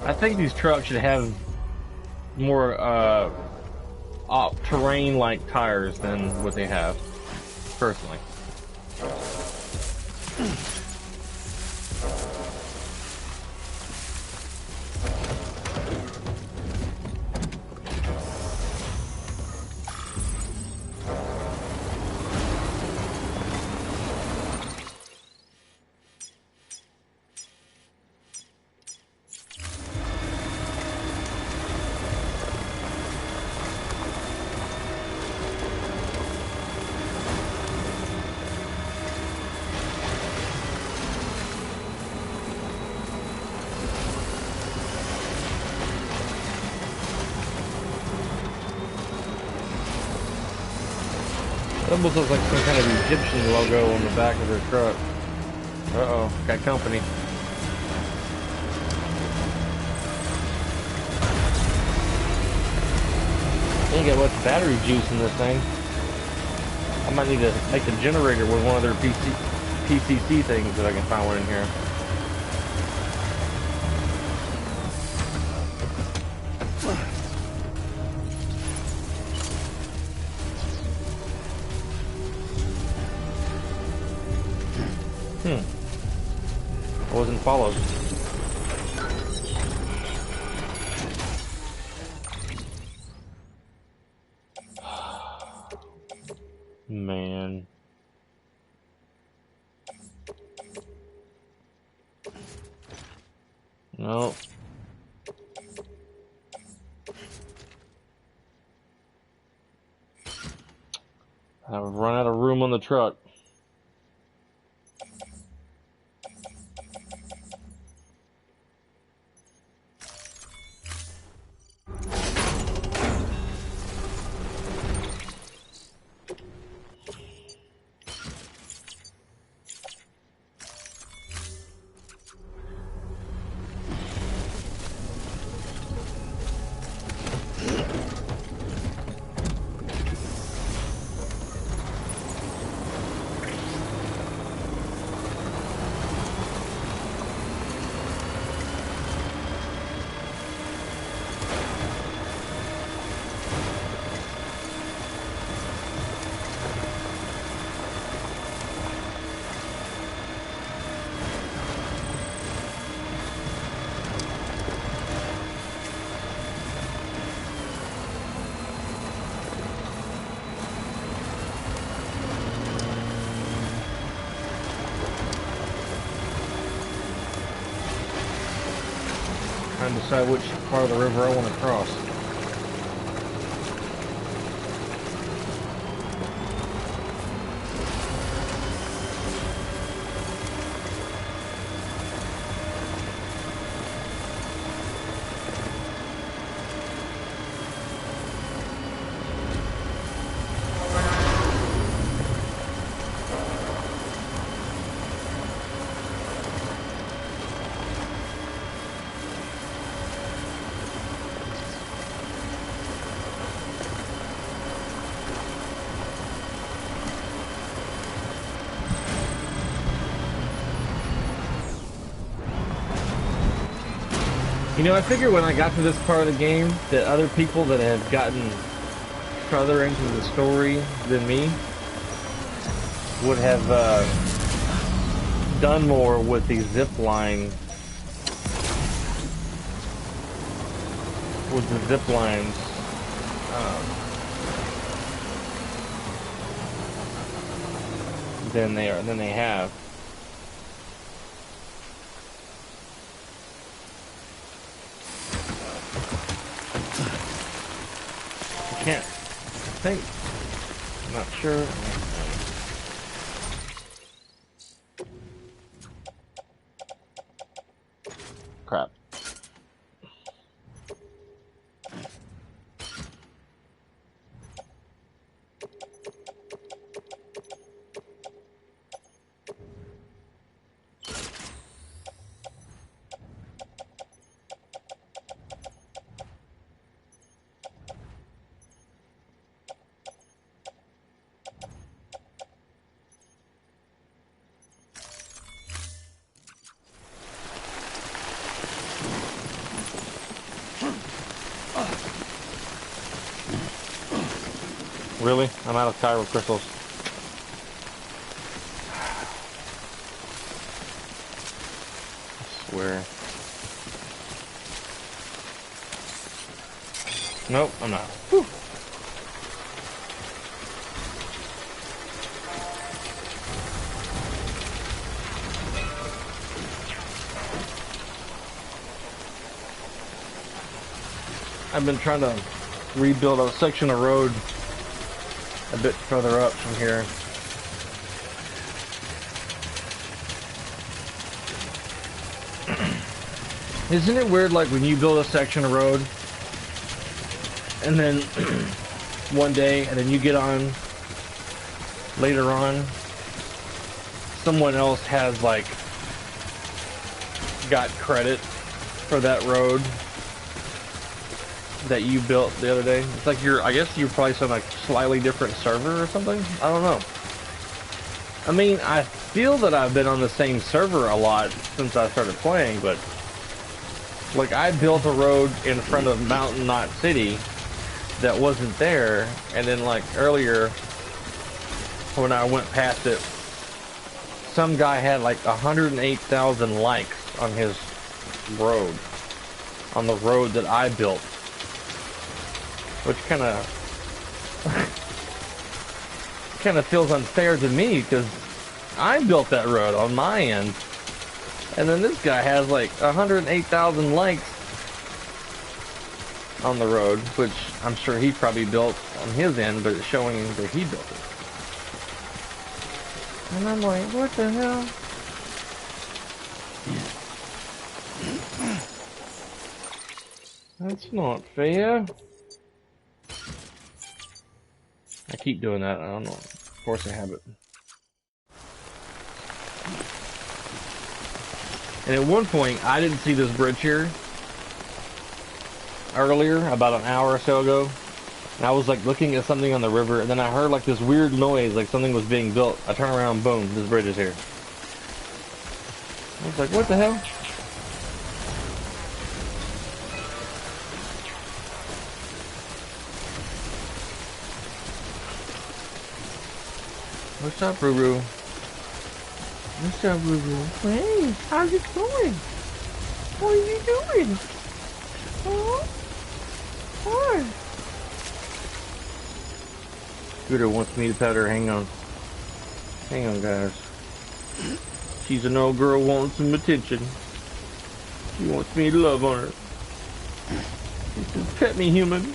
I think these trucks should have more terrain-like tires than what they have, personally. It almost looks like some kind of Egyptian logo on the back of her truck. Uh-oh, got company. Ain't got much battery juice in this thing. I might need to make a generator with one of their PCC things that I can find one in here. I wasn't followed. Man. Nope. I've run out of room on the truck. trying to decide which part of the river I want to cross. You know, I figured when I got to this part of the game that other people that have gotten further into the story than me would have done more with the zip line, than they have. Can't think. I'm not sure. Crap. Really? I'm out of Kyro crystals. I swear. Nope, I'm not. Whew. I've been trying to rebuild a section of road a bit further up from here. Isn't it weird, like when you build a section of road and then one day and then you get on later on, someone else has like got credit for that road that you built the other day? It's like I guess you're probably on a slightly different server or something? I don't know. I mean, I feel that I've been on the same server a lot since I started playing, but like I built a road in front of Mountain Knot City that wasn't there, and then like earlier when I went past it, some guy had like 108,000 likes on his road, on the road that I built. Which kind of feels unfair to me because I built that road on my end, and then this guy has like 108,000 likes on the road, which I'm sure he probably built on his end, but it's showing that he built it. And I'm like, what the hell? That's not fair. I keep doing that. I don't know. Of course I have it. And at one point, I didn't see this bridge here earlier, about an hour or so ago. And I was like looking at something on the river, and then I heard like this weird noise, like something was being built. I turn around, boom, this bridge is here. I was like, what the hell? What's up, Ruru? What's up, Ruru? Hey, how's it going? What are you doing? Huh? What? Scooter wants me to pet her. Hang on. Hang on, guys. She's an old girl wanting some attention. She wants me to love on her. She says, pet me, human.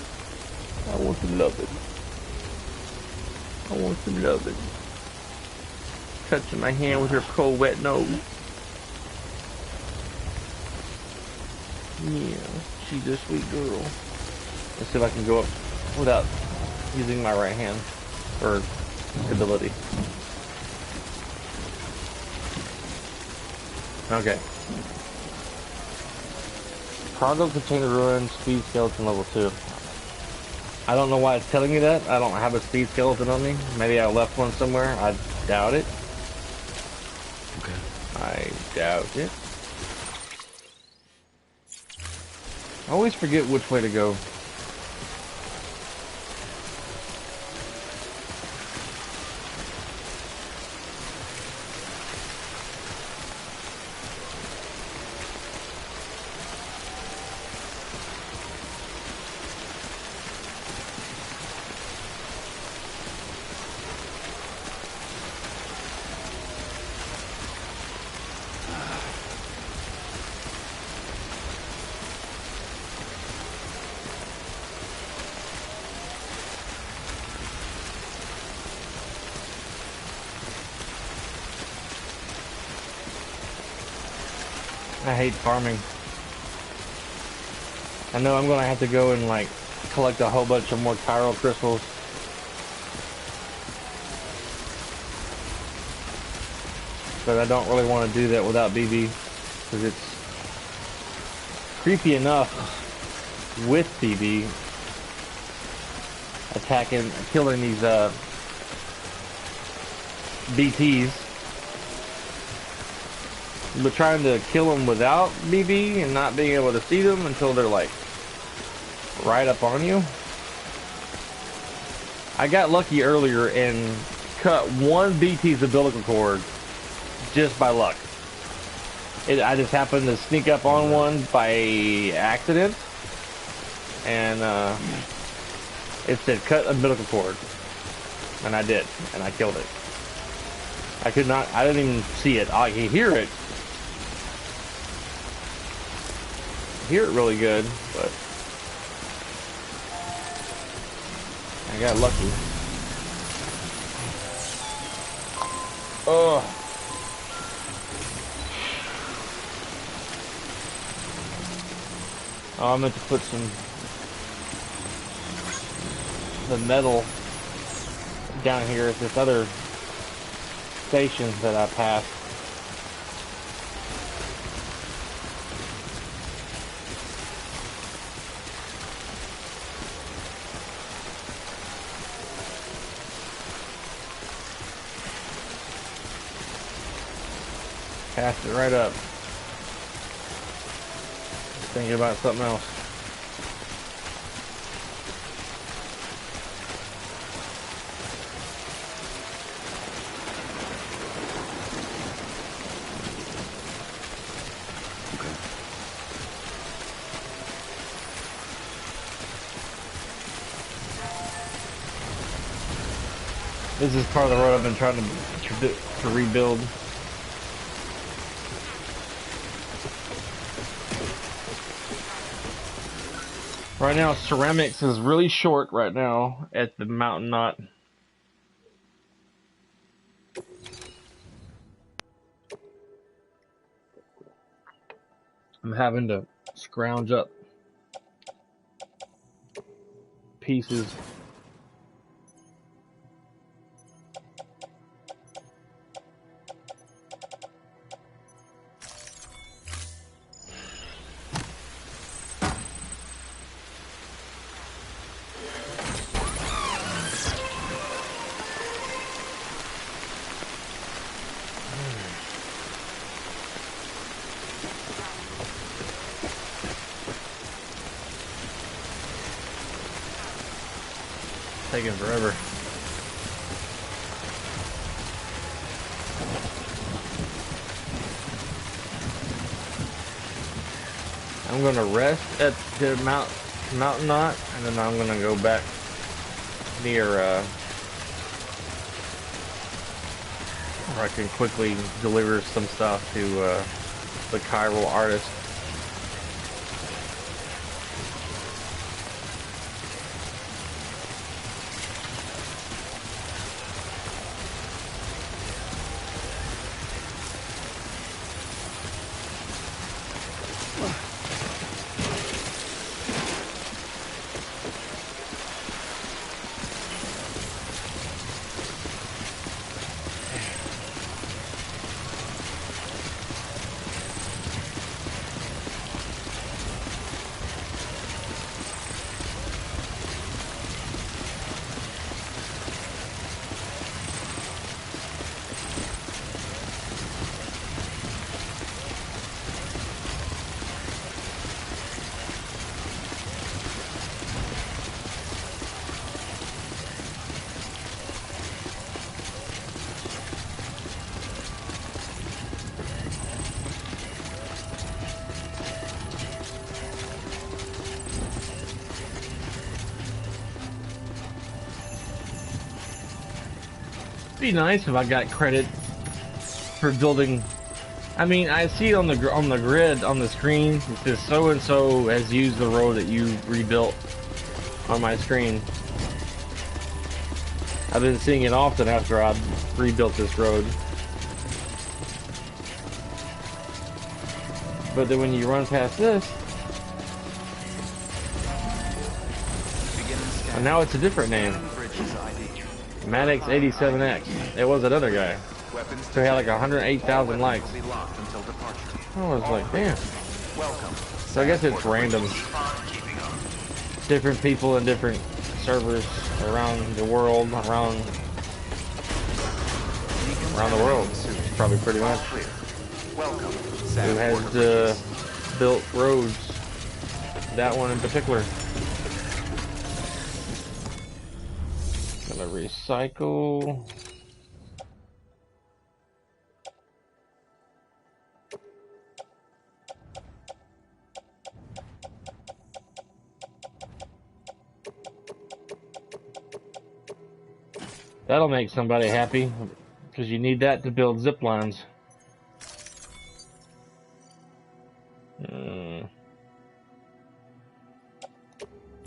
I want some loving. I want some loving. Touching my hand with her cold, wet nose. Yeah, she's a sweet girl. Let's see if I can go up without using my right hand for stability. Okay. Cargo container ruin, speed skeleton level 2. I don't know why it's telling me that. I don't have a speed skeleton on me. Maybe I left one somewhere. I doubt it. Okay. I doubt it. I always forget which way to go. I hate farming. I know I'm gonna have to go and like collect a whole bunch of more chiral crystals. But I don't really want to do that without BB because it's creepy enough with BB attacking, killing these BTs. But trying to kill them without BB and not being able to see them until they're like right up on you. I got lucky earlier and cut one BT's umbilical cord just by luck. I just happened to sneak up on one by accident and it said cut umbilical cord and I did, and I killed it. I didn't even see it. I can hear it. Hear it really good, but I got lucky. Oh, I meant to put the metal down here at this other station that I passed. Passed it right up. Just thinking about something else. This is part of the road I've been trying to rebuild. Right now, ceramics is really short right now at the mountain knot. I'm having to scrounge up pieces. Taking forever. I'm gonna rest at the mountain knot, and then I'm gonna go back near where I can quickly deliver some stuff to the chiral artist. be nice if I got credit for building. I mean, I see it on the grid on the screen. It says so and so has used the road that you rebuilt on my screen. I've been seeing it often after I've rebuilt this road. But then when you run past this, and now it's a different name. Maddox 87X. It was another guy. So he had like 108,000 likes. I was like, damn. So I guess it's random. Different people in different servers around the world, around the world, probably pretty much. Who has built roads? That one in particular. Gonna recycle. That'll make somebody happy, because you need that to build zip lines.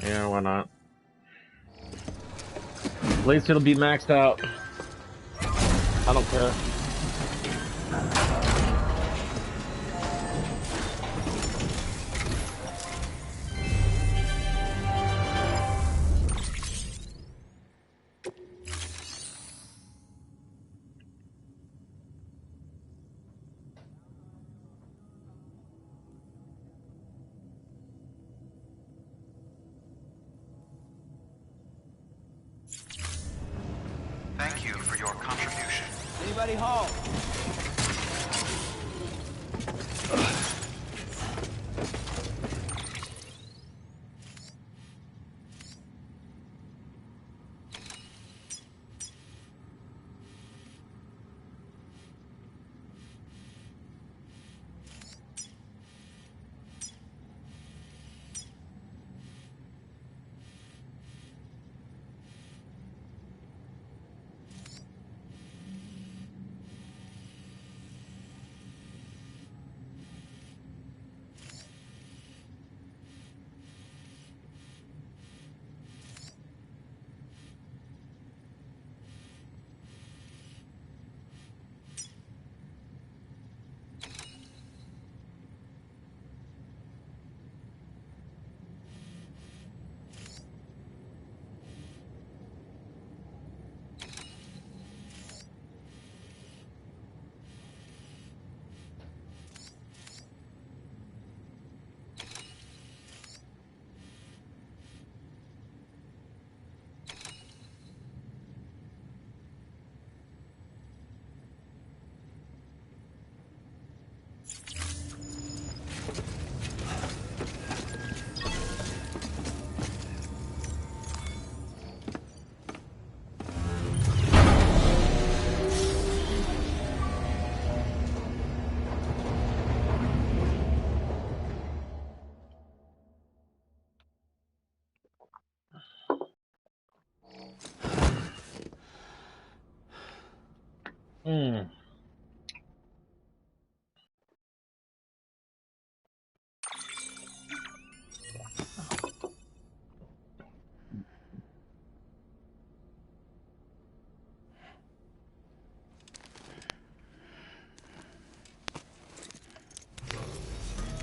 Yeah, why not? At least it'll be maxed out. I don't care. Thank you for your contribution. Anybody home?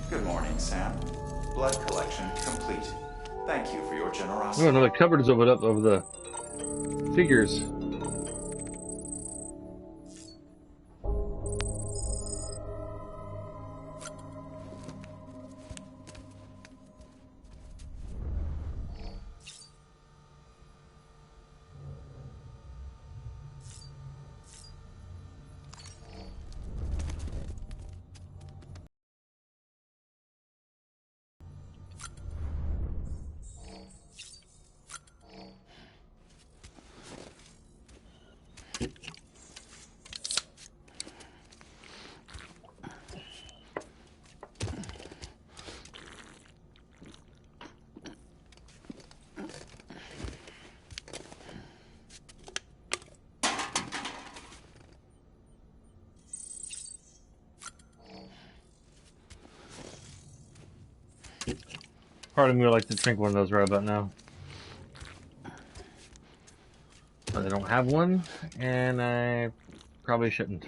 Good morning, Sam. Blood collection complete. Thank you for your generosity. Oh, another cupboard is opened up of the figures. Part of me would like to drink one of those right about now. But I don't have one, and I probably shouldn't.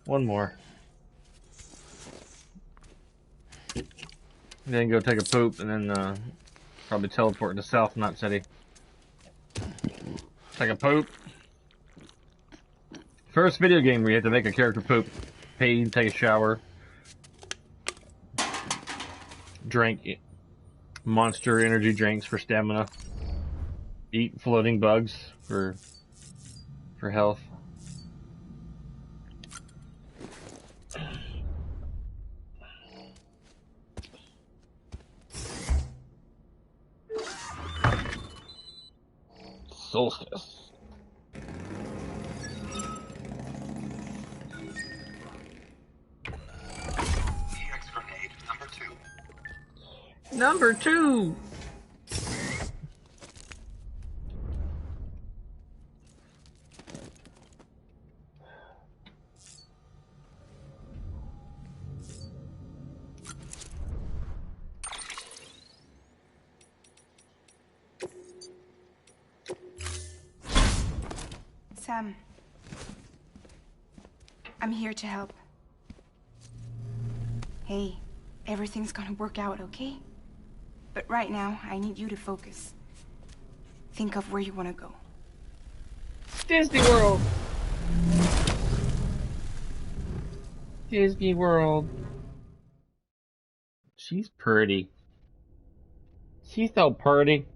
One more. Then go take a poop, and then probably teleport to South Knot City. Take a poop. First video game where you have to make a character poop. Pee, take a shower. Drink Monster energy drinks for stamina. Eat floating bugs for health. Solstice. EX grenade number 2. Number 2! Sam, I'm here to help. Hey, everything's gonna work out, okay? But right now, I need you to focus. Think of where you want to go. Disney World! Disney World. She's pretty. She's so pretty.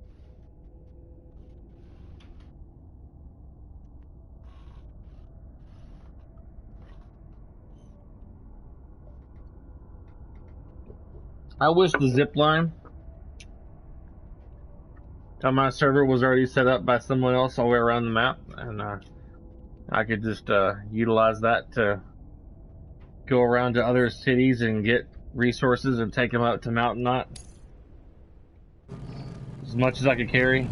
I wish the zip line on my server was already set up by someone else all the way around the map, and I could just utilize that to go around to other cities and get resources and take them out to Mountain Knot. As much as I could carry.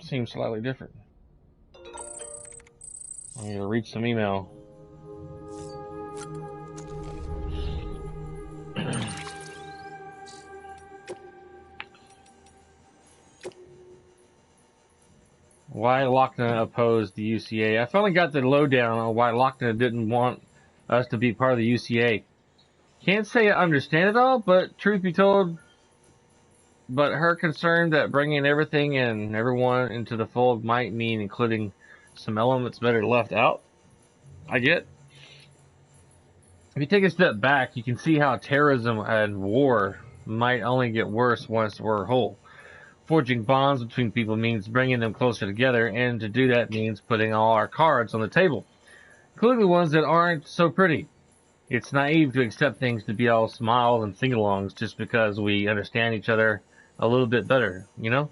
Seems slightly different. I need to reach some email. Why Lochner opposed the UCA? I finally got the lowdown on why Lochner didn't want us to be part of the UCA. Can't say I understand it all, but truth be told, but her concern that bringing everything and everyone into the fold might mean including some elements better left out, I get. If you take a step back, you can see how terrorism and war might only get worse once we're whole. Forging bonds between people means bringing them closer together, and to do that means putting all our cards on the table, including the ones that aren't so pretty. It's naive to accept things to be all smiles and sing-alongs just because we understand each other a little bit better, you know?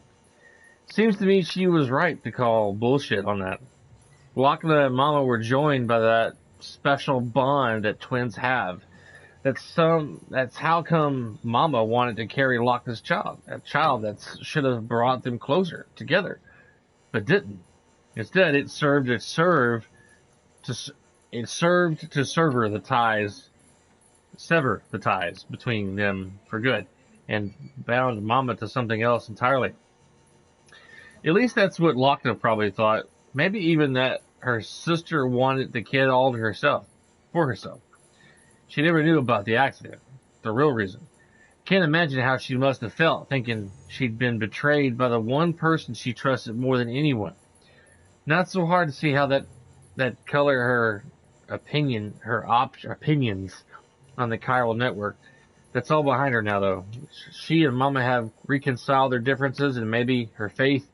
Seems to me she was right to call bullshit on that. Lochner and Mama were joined by that special bond that twins have. That's how come Mama wanted to carry Lochner's child, a child that should have brought them closer together, but didn't. Instead, it served to sever the ties between them for good, and bound Mama to something else entirely. At least that's what Lochner probably thought. Maybe even that her sister wanted the kid all to herself, for herself. She never knew about the accident, the real reason. Can't imagine how she must have felt, thinking she'd been betrayed by the one person she trusted more than anyone. Not so hard to see how that color her opinions on the chiral network. That's all behind her now, though. She and Mama have reconciled their differences, and maybe her faith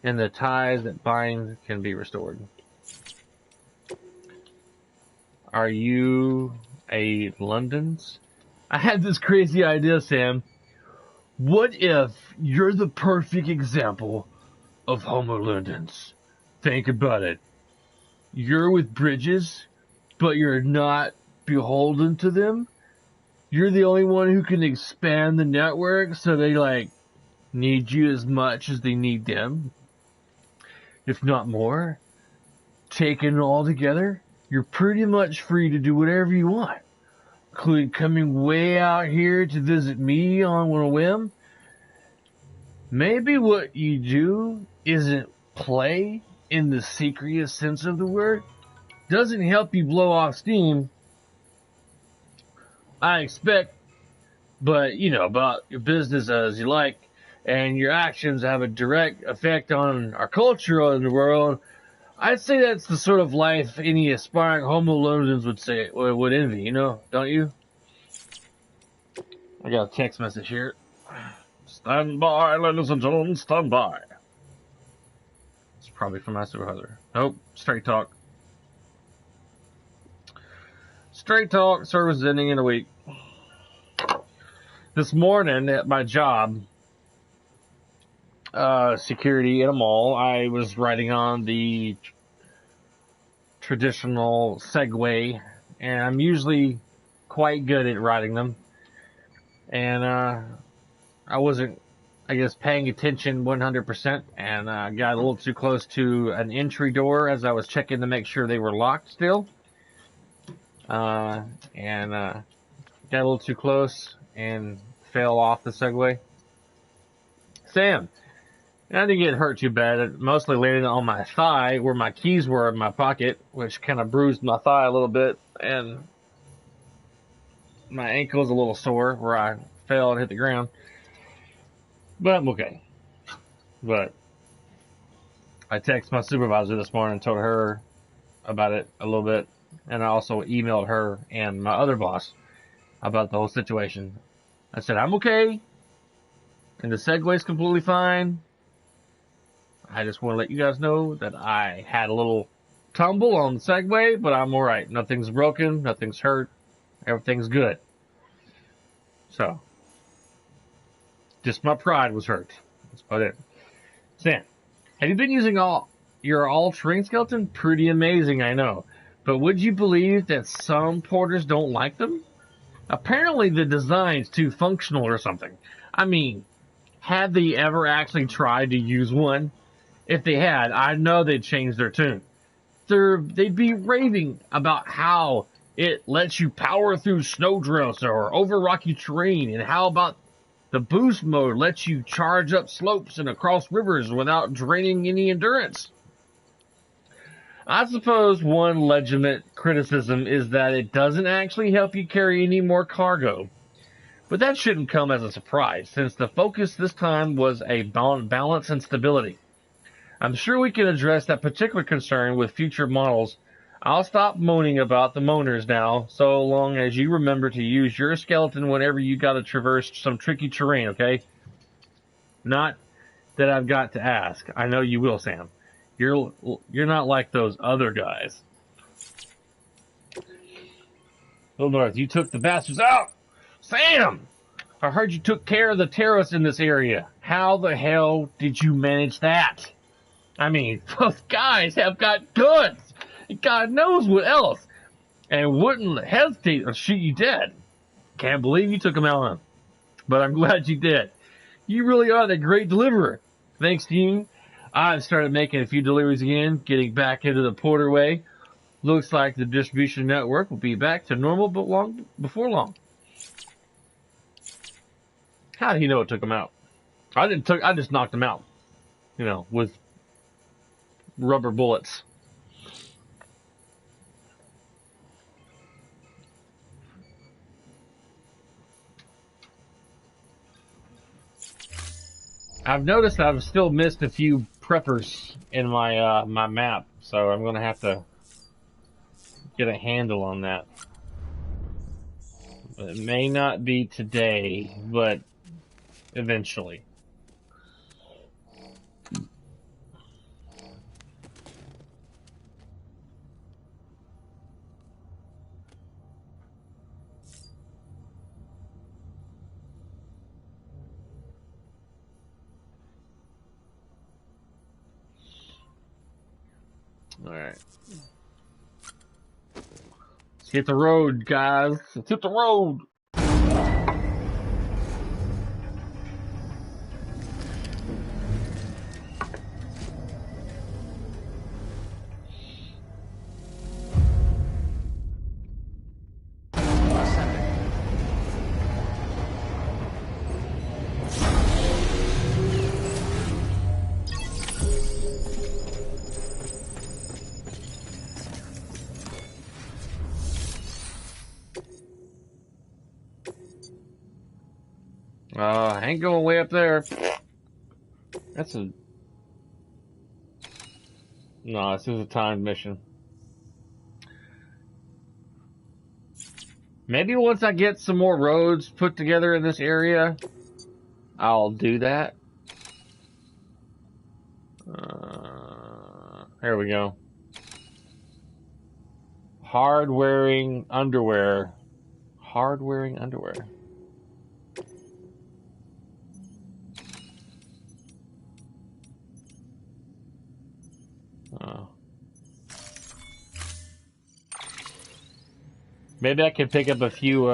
in the ties that bind can be restored. Are you a London's? I had this crazy idea, Sam. What if you're the perfect example of Homo Lundens. Think about it. You're with Bridges, but you're not beholden to them. You're the only one who can expand the network, so they, like, need you as much as they need them. If not more. Taken all together, you're pretty much free to do whatever you want, including coming way out here to visit me on a whim. Maybe what you do isn't play in the secretiest sense of the word. Doesn't help you blow off steam, I expect, but you know, about your business as you like, and your actions have a direct effect on our culture in the world. I'd say that's the sort of life any aspiring Homo Lundens would envy, you know, don't you? I got a text message here. Stand by, ladies and gentlemen, stand by. It's probably from my supervisor. Nope, straight talk. Straight talk, service ending in a week. This morning at my job, security at a mall, I was riding on the traditional Segway, and I'm usually quite good at riding them. And I wasn't, I guess, paying attention 100%, and got a little too close to an entry door as I was checking to make sure they were locked still. And got a little too close and fell off the Segway. Sam, I didn't get hurt too bad. It mostly landed on my thigh where my keys were in my pocket, which kind of bruised my thigh a little bit, and my ankle's a little sore where I fell and hit the ground. But I'm okay. But I texted my supervisor this morning and told her about it a little bit, and I also emailed her and my other boss about the whole situation. I said, I'm okay, and the Segway's completely fine. I just want to let you guys know that I had a little tumble on the Segway, but I'm alright. Nothing's broken, nothing's hurt, everything's good. So, just my pride was hurt. That's about it. Sam, have you been using your all-terrain skeleton? Pretty amazing, I know. But would you believe that some porters don't like them? Apparently the design's too functional or something. I mean, had they ever actually tried to use one? If they had, I know they'd change their tune. They'd be raving about how it lets you power through snowdrifts or over rocky terrain, and how about the boost mode lets you charge up slopes and across rivers without draining any endurance. I suppose one legitimate criticism is that it doesn't actually help you carry any more cargo. But that shouldn't come as a surprise, since the focus this time was a balance and stability. I'm sure we can address that particular concern with future models. I'll stop moaning about the moaners now, so long as you remember to use your skeleton whenever you gotta traverse some tricky terrain, okay? Not that I've got to ask. I know you will, Sam. You're not like those other guys. Little North, you took the bastards out! Sam! I heard you took care of the terrorists in this area. How the hell did you manage that? I mean, those guys have got guns! God knows what else! And wouldn't hesitate to shoot you dead. Can't believe you took them out on. But I'm glad you did. You really are the great deliverer. Thanks to you, I've started making a few deliveries again, getting back into the Porter way. Looks like the distribution network will be back to normal before long. How did he know it took him out? I just knocked him out. You know, with rubber bullets. I've noticed I've still missed a few preppers in my my map, so I'm gonna have to get a handle on that. It may not be today, but eventually. Alright. Let's hit the road, guys. Let's hit the road. I ain't going way up there. That's a... No, this is a timed mission. Maybe once I get some more roads put together in this area, I'll do that. Here we go. Hard-wearing underwear. Hard-wearing underwear. Maybe I can pick up a few,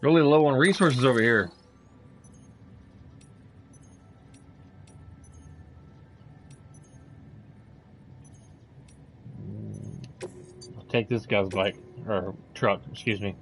really low on resources over here. I'll take this guy's bike, or truck, excuse me.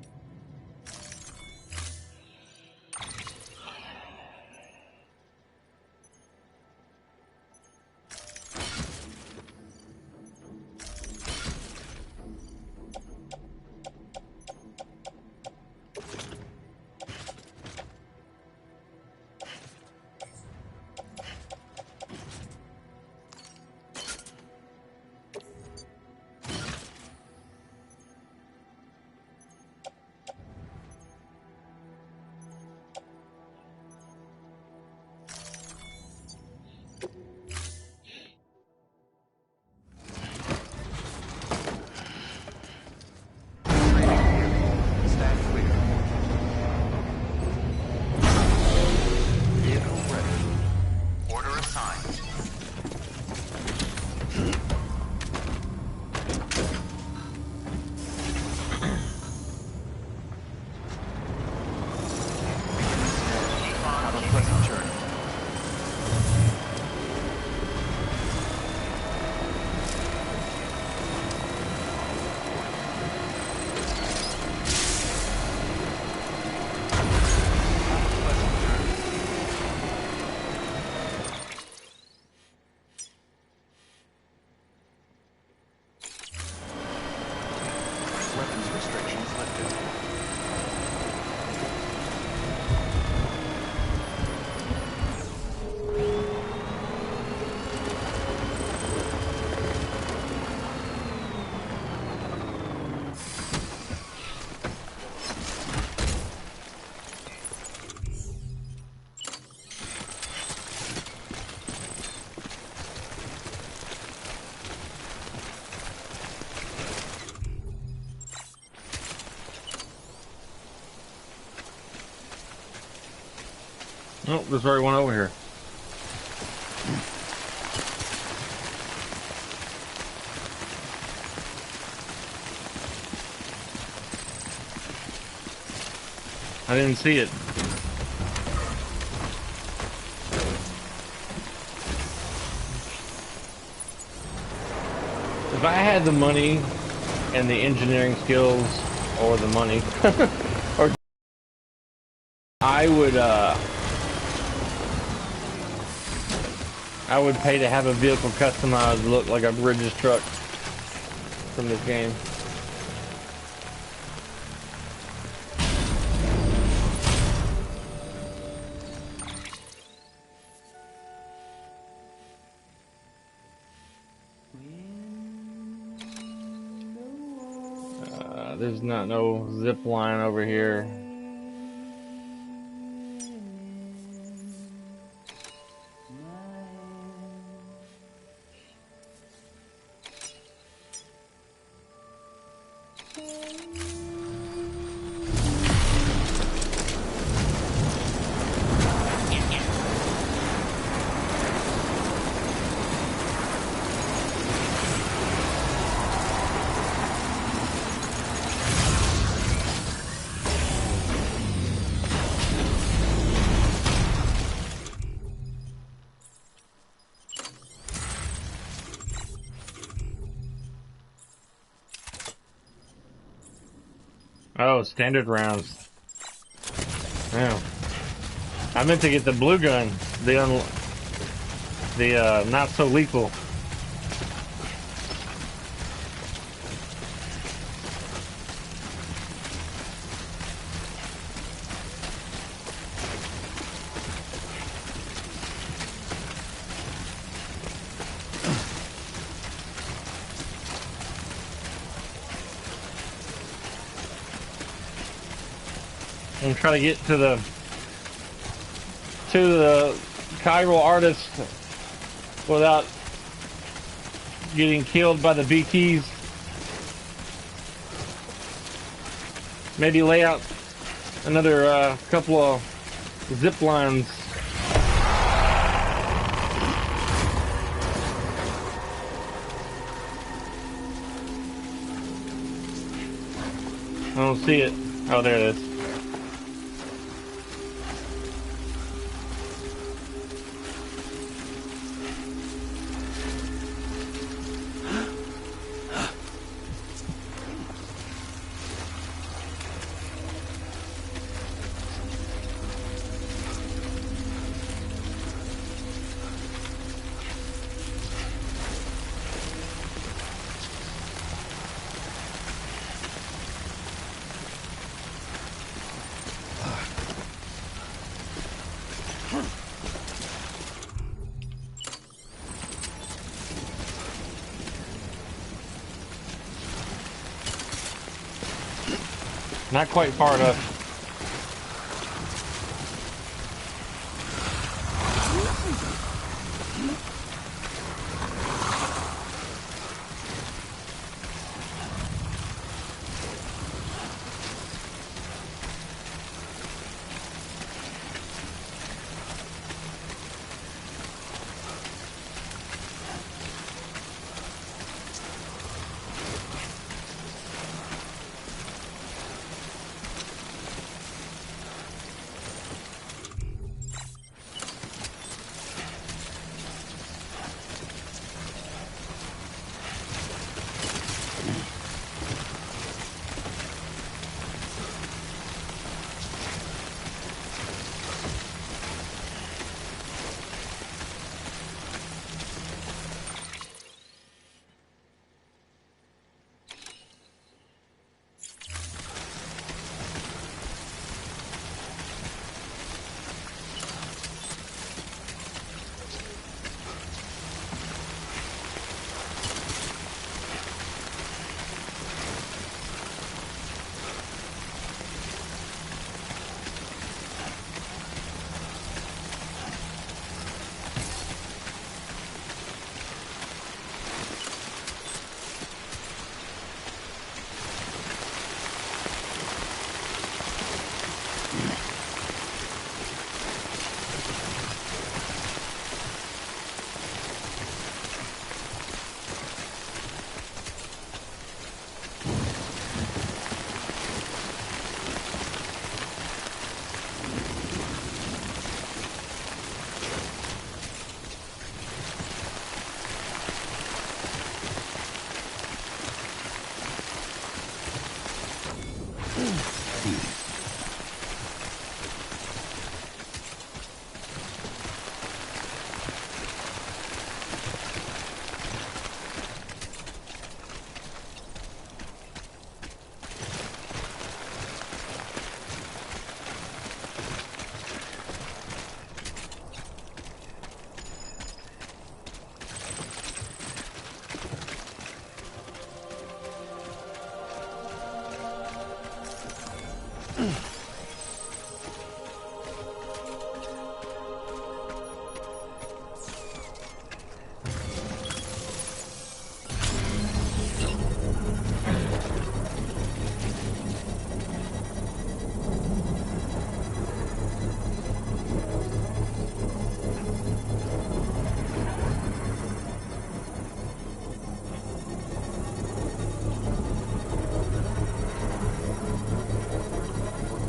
Oh, there's already one over here. I didn't see it. If I had the money and the engineering skills, or the money, or I would pay to have a vehicle customized look like a Bridges truck from this game. There's not no zip line over here. Oh, standard rounds. Yeah. I meant to get the blue gun, the not so lethal. I'm trying to get to the chiral artist without getting killed by the BTs. Maybe lay out another couple of zip lines. I don't see it. Oh, there it is. Not quite far enough.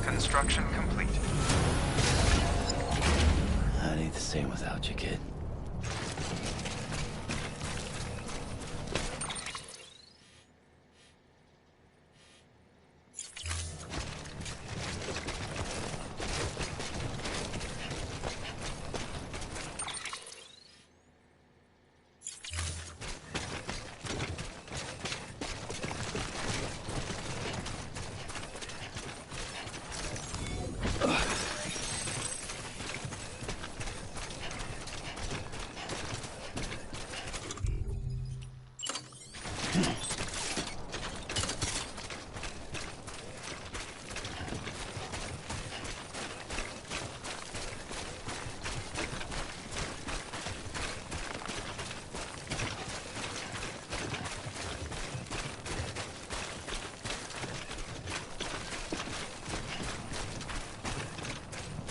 Construction complete. That ain't the same without you, kid.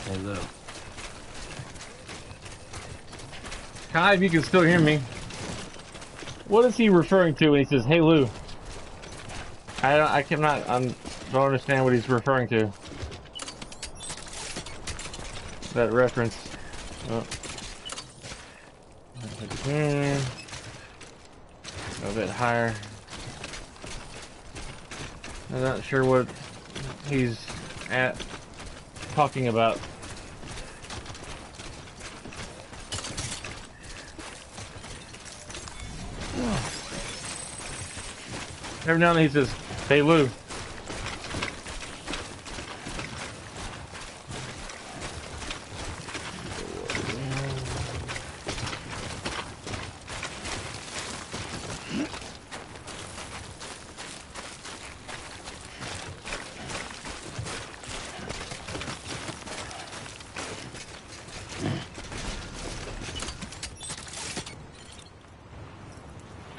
Hey, Lou. Kai, if you can still hear me. What is he referring to when he says, "Hey Lou"? I cannot. Don't understand what he's referring to. That reference. Oh. A bit higher. I'm not sure what he's talking about. Every now and then he says, "Hey Lou."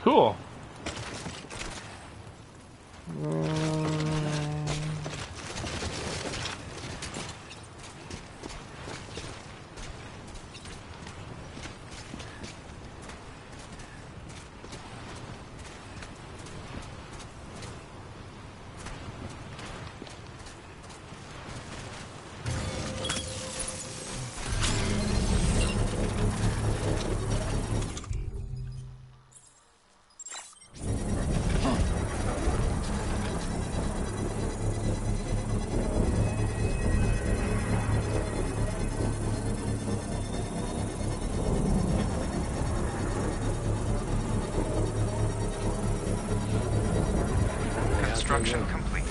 Cool. Construction complete.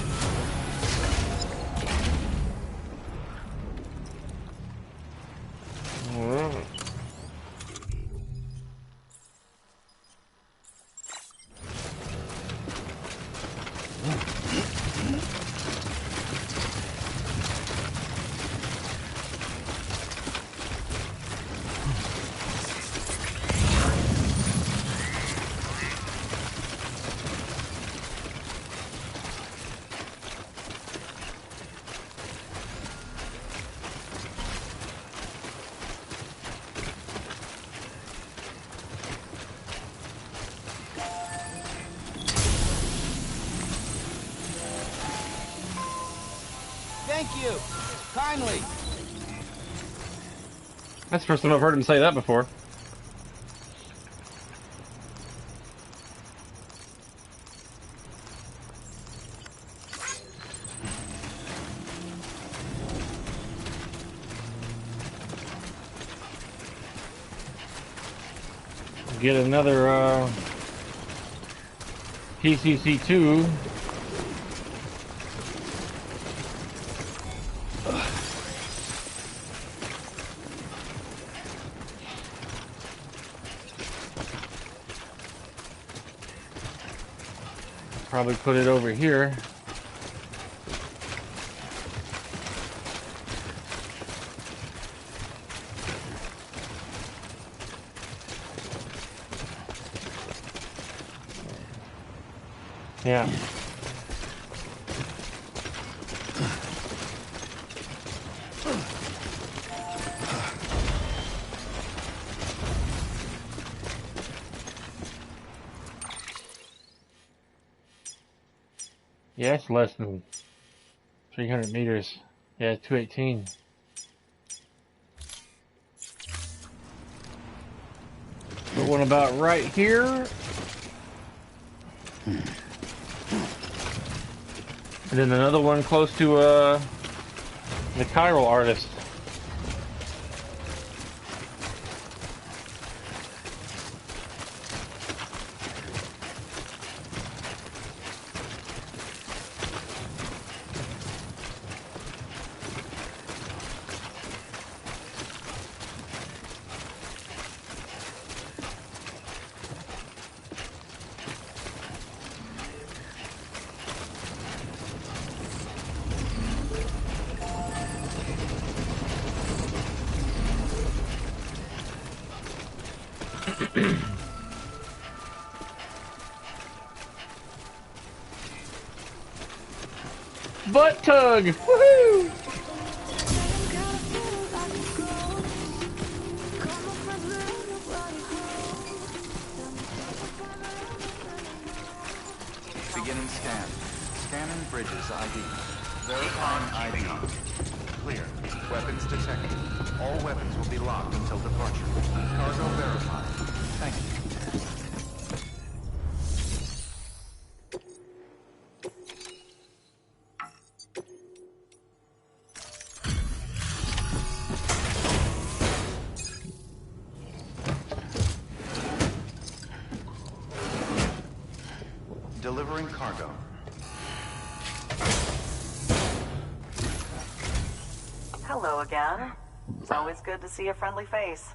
Thank you. Kindly. That's the first time I've heard him say that before. Get another PCC2. Probably put it over here. Yeah. Yeah, it's less than 300 meters. Yeah, 218. Put one about right here. And then another one close to the chiral artist. Butt tug! Woohoo! Beginning scan. Scanning bridges ID. Verifying ID. Clear. Weapons detected. All weapons will be locked until departure. Cargo verified. Thank you. Delivering cargo. Hello again. It's always good to see a friendly face.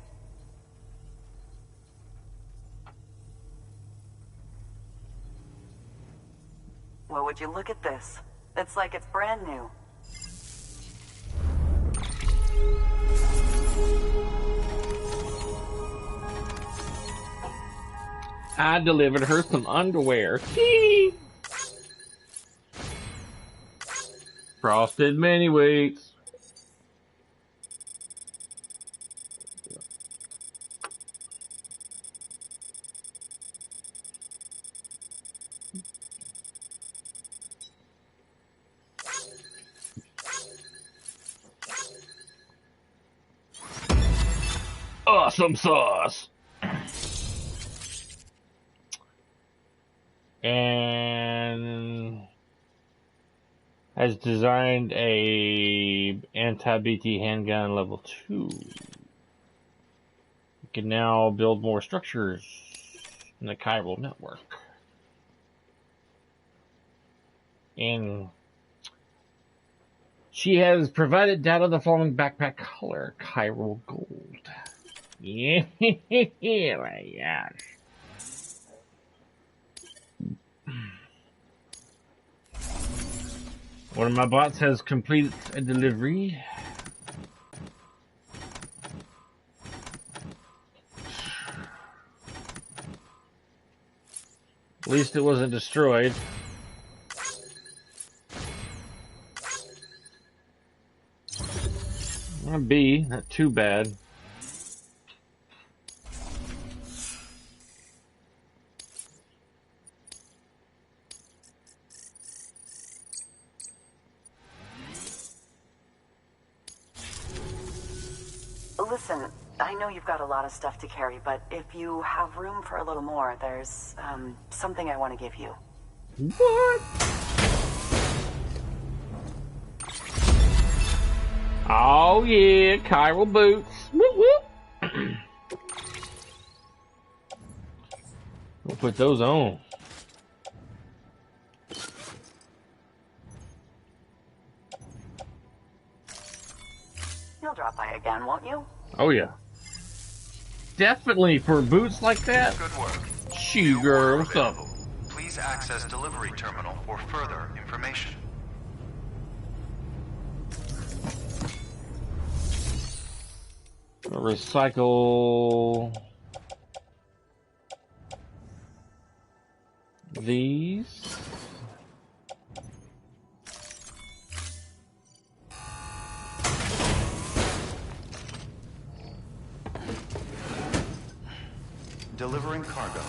Well, would you look at this? It's like it's brand new. I delivered her some underwear. Frosted mini weights. Awesome sauce. And has designed a anti-BT handgun level 2. You can now build more structures in the chiral network. And she has provided data of the following backpack color: chiral gold. Yeah, my gosh. One of my bots has completed a delivery. At least it wasn't destroyed. B, not too bad. Listen, I know you've got a lot of stuff to carry, but if you have room for a little more, there's, something I want to give you. What? Oh yeah, chiral boots. Whoop whoop. We'll put those on. You'll drop by again, won't you? Oh yeah. Definitely for boots like that. Good work. She girl, what's up? Please access delivery terminal for further information. Recycle these. Delivering cargo.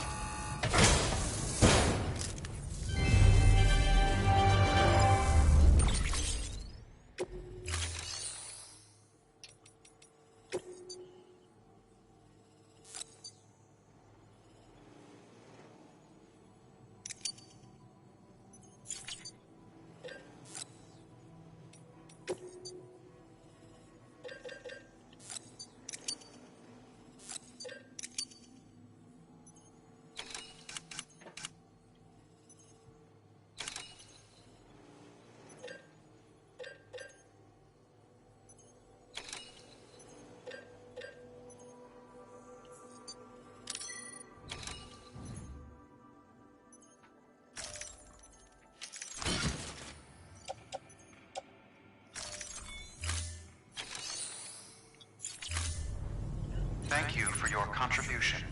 Thank you for your contribution.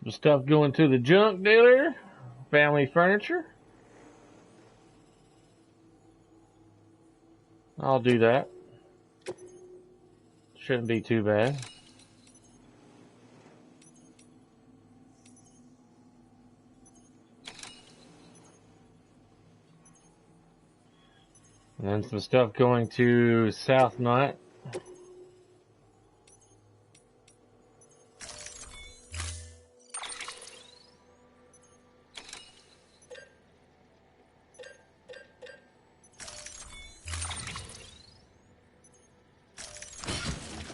Some stuff going to the junk dealer. Family furniture. I'll do that. Shouldn't be too bad. And then some stuff going to South Night.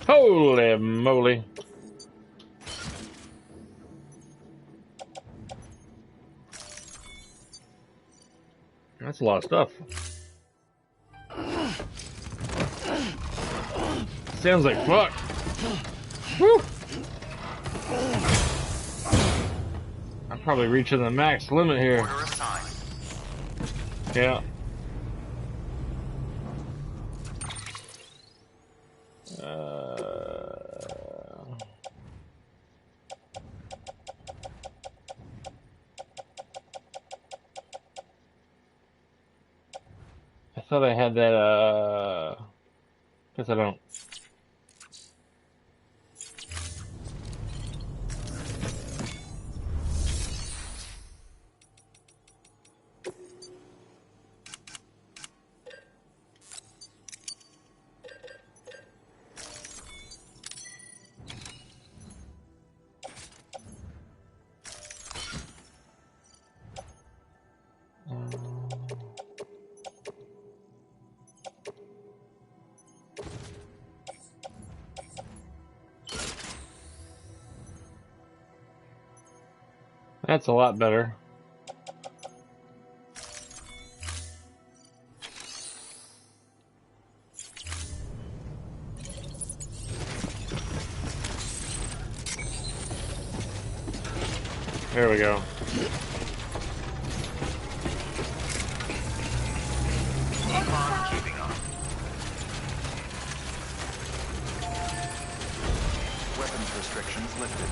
Holy moly. That's a lot of stuff. Sounds like fuck. Woo. I'm probably reaching the max limit here. Order assigned. Yeah. I thought I had that, guess I don't. That's a lot better. There we go. Keep on keeping on. Weapons restrictions lifted.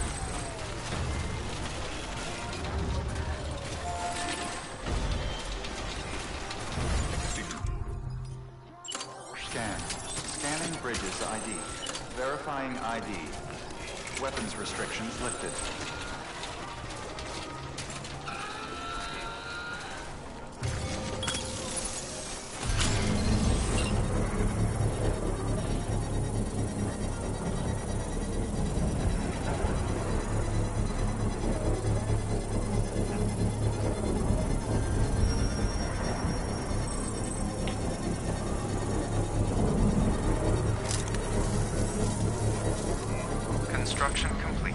Scanning bridges ID. Verifying ID. Weapons restrictions lifted. Construction complete.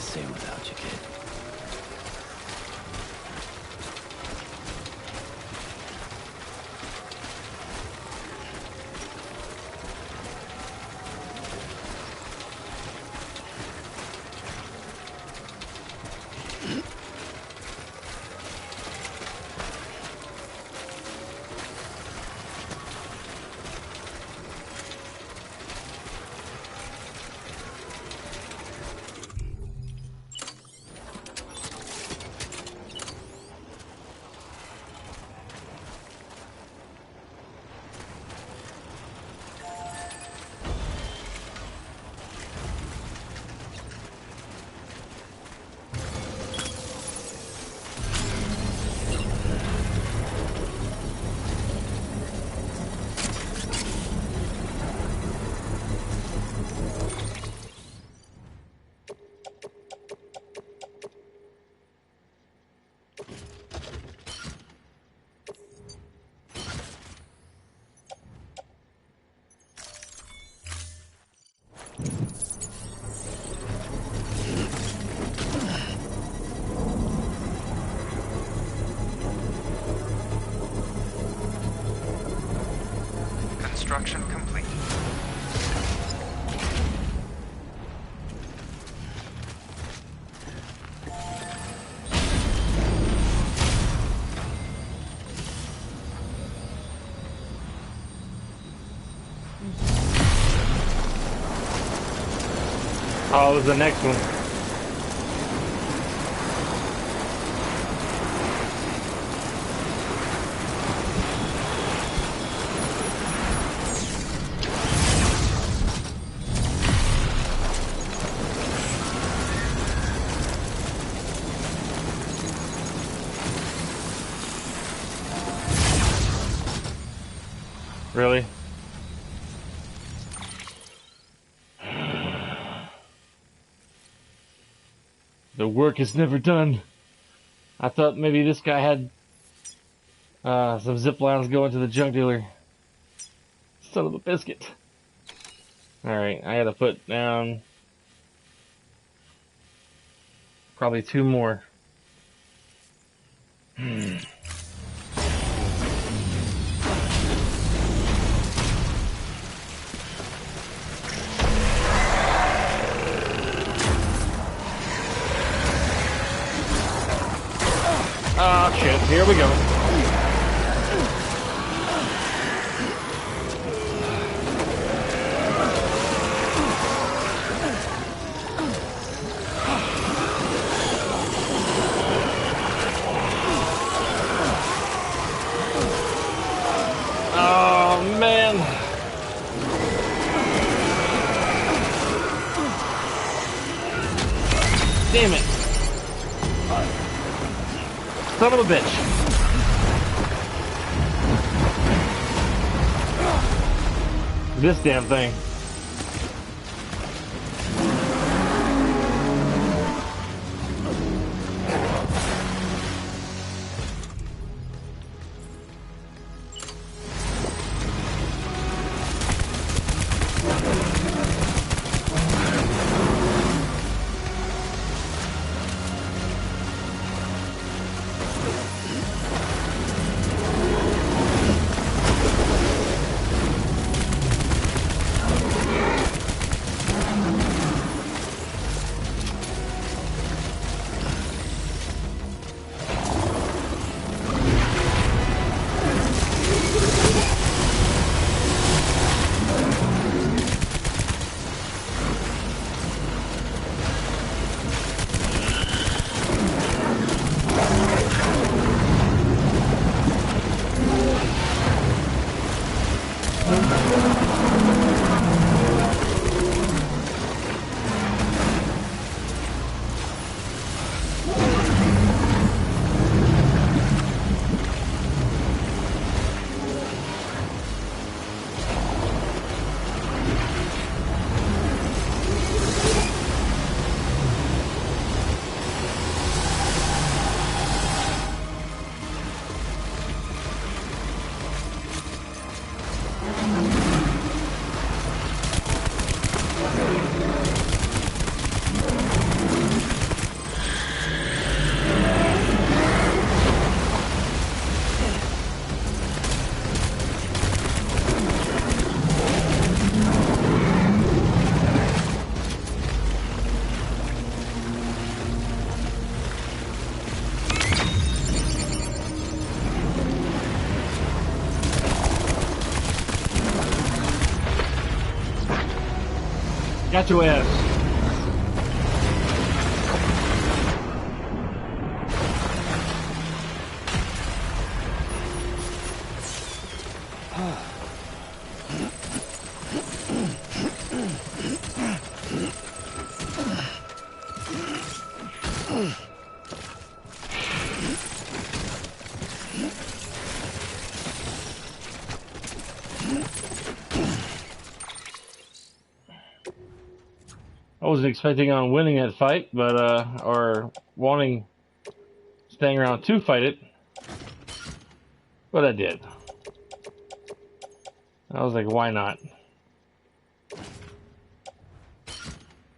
the same without you, kid. Construction complete. Oh, it was the next one. Really? The work is never done. I thought maybe this guy had some zip lines going to the junk dealer. Son of a biscuit. Alright, I gotta put down probably 2 more. Oh shit, here we go. Oh man. Damn it. Son of a bitch. This damn thing. your ass. I wasn't expecting on winning that fight, but or staying around to fight it, but I did. I was like, why not?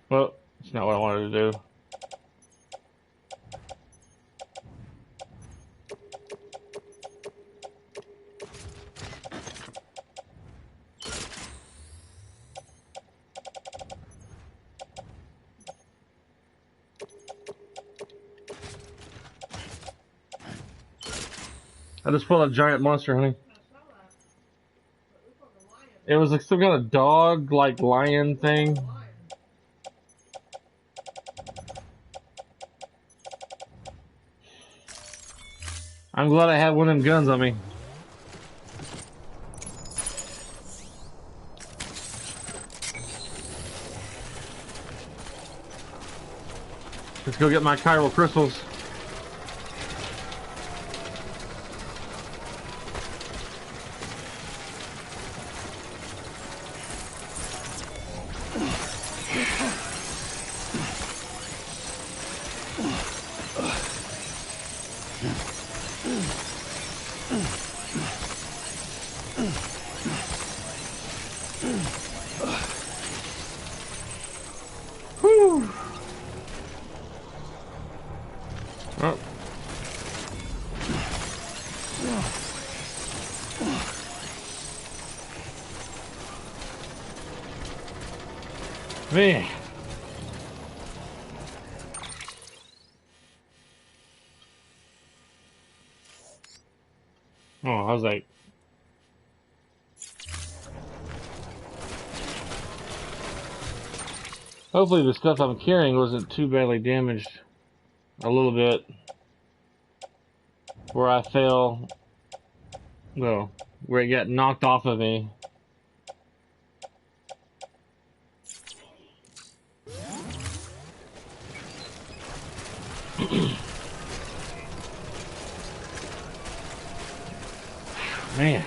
Well, it's not what I wanted to do. I just pulled a giant monster, honey. It was like some kind of dog, like lion thing. I'm glad I had one of them guns on me. Let's go get my chiral crystals. Whew. Oh. Man. Oh, I was like, hopefully the stuff I'm carrying wasn't too badly damaged. A little bit. Where I fell, well, where it got knocked off of me. Man.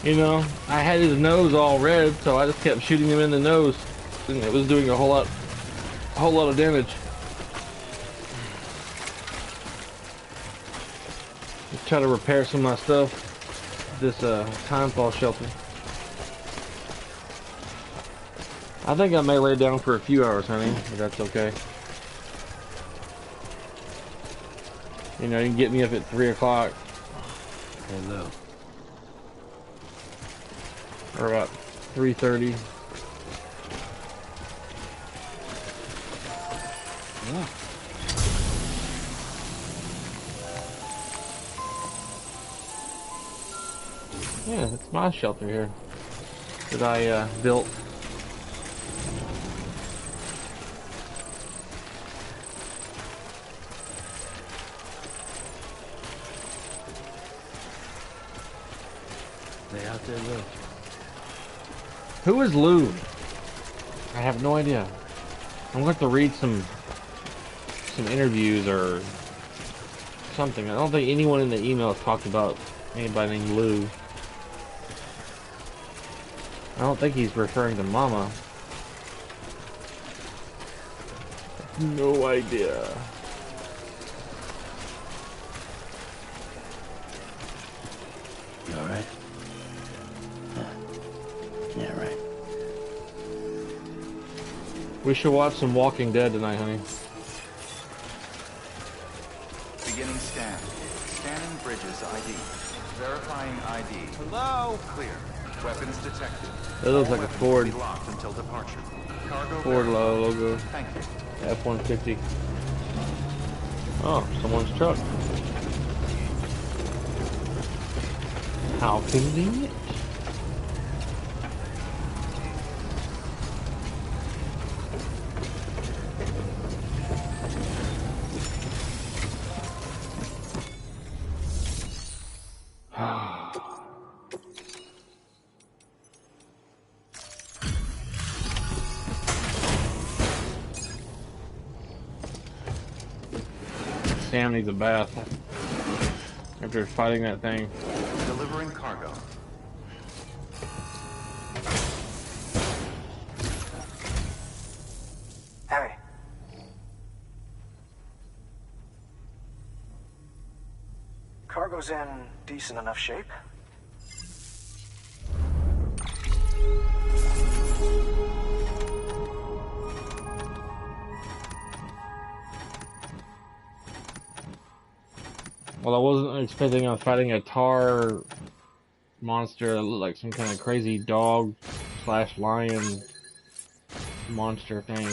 You know, I had his nose all red, so I just kept shooting him in the nose, and it was doing a whole lot of damage. Just try to repair some of my stuff. This timefall shelter. I think I may lay down for a few hours, honey, if that's okay. You know, you can get me up at 3 o'clock. Hello. Or about 3:30. Yeah. Yeah, it's my shelter here that I built. They out there, look. Who is Lou? I have no idea. I'm going to have to read some interviews or something. I don't think anyone in the email talked about anybody named Lou. I don't think he's referring to Mama. No idea. You alright? Yeah, right. We should watch some Walking Dead tonight, honey. Beginning scan. Scanning bridges ID. Verifying ID. Hello? Clear. Weapons detected. That looks All like a weapons Ford. will be locked until departure. Cargo Ford verified. logo. Thank you. F-150. Oh, someone's truck. How convenient. Sam needs a bath after fighting that thing. Delivering cargo. Harry. Cargo's in decent enough shape. Well, I wasn't expecting on fighting a tar monster that looked like some kind of crazy dog / lion monster thing.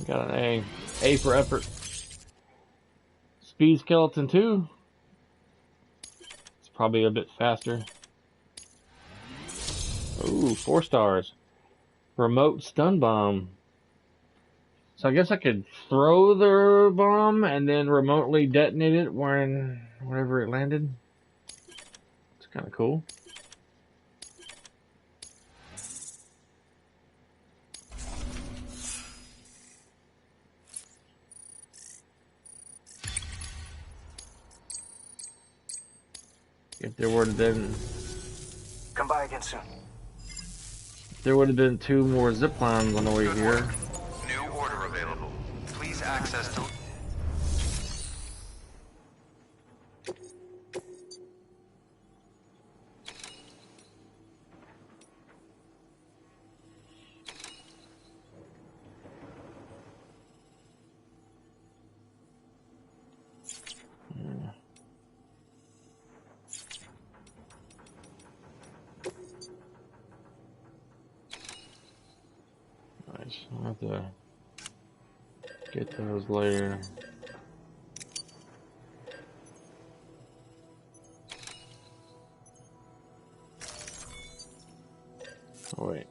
Got an A. A for effort. Speed skeleton 2. It's probably a bit faster. Ooh, 4 stars. Remote stun bomb. So I guess I could throw the bomb and then remotely detonate it wherever it landed. It's kind of cool. If there would have been, Come by again soon. there would have been 2 more zip lines on the way here. New order available. Please access to... Nice. I'll have to get those later. Oh, wait.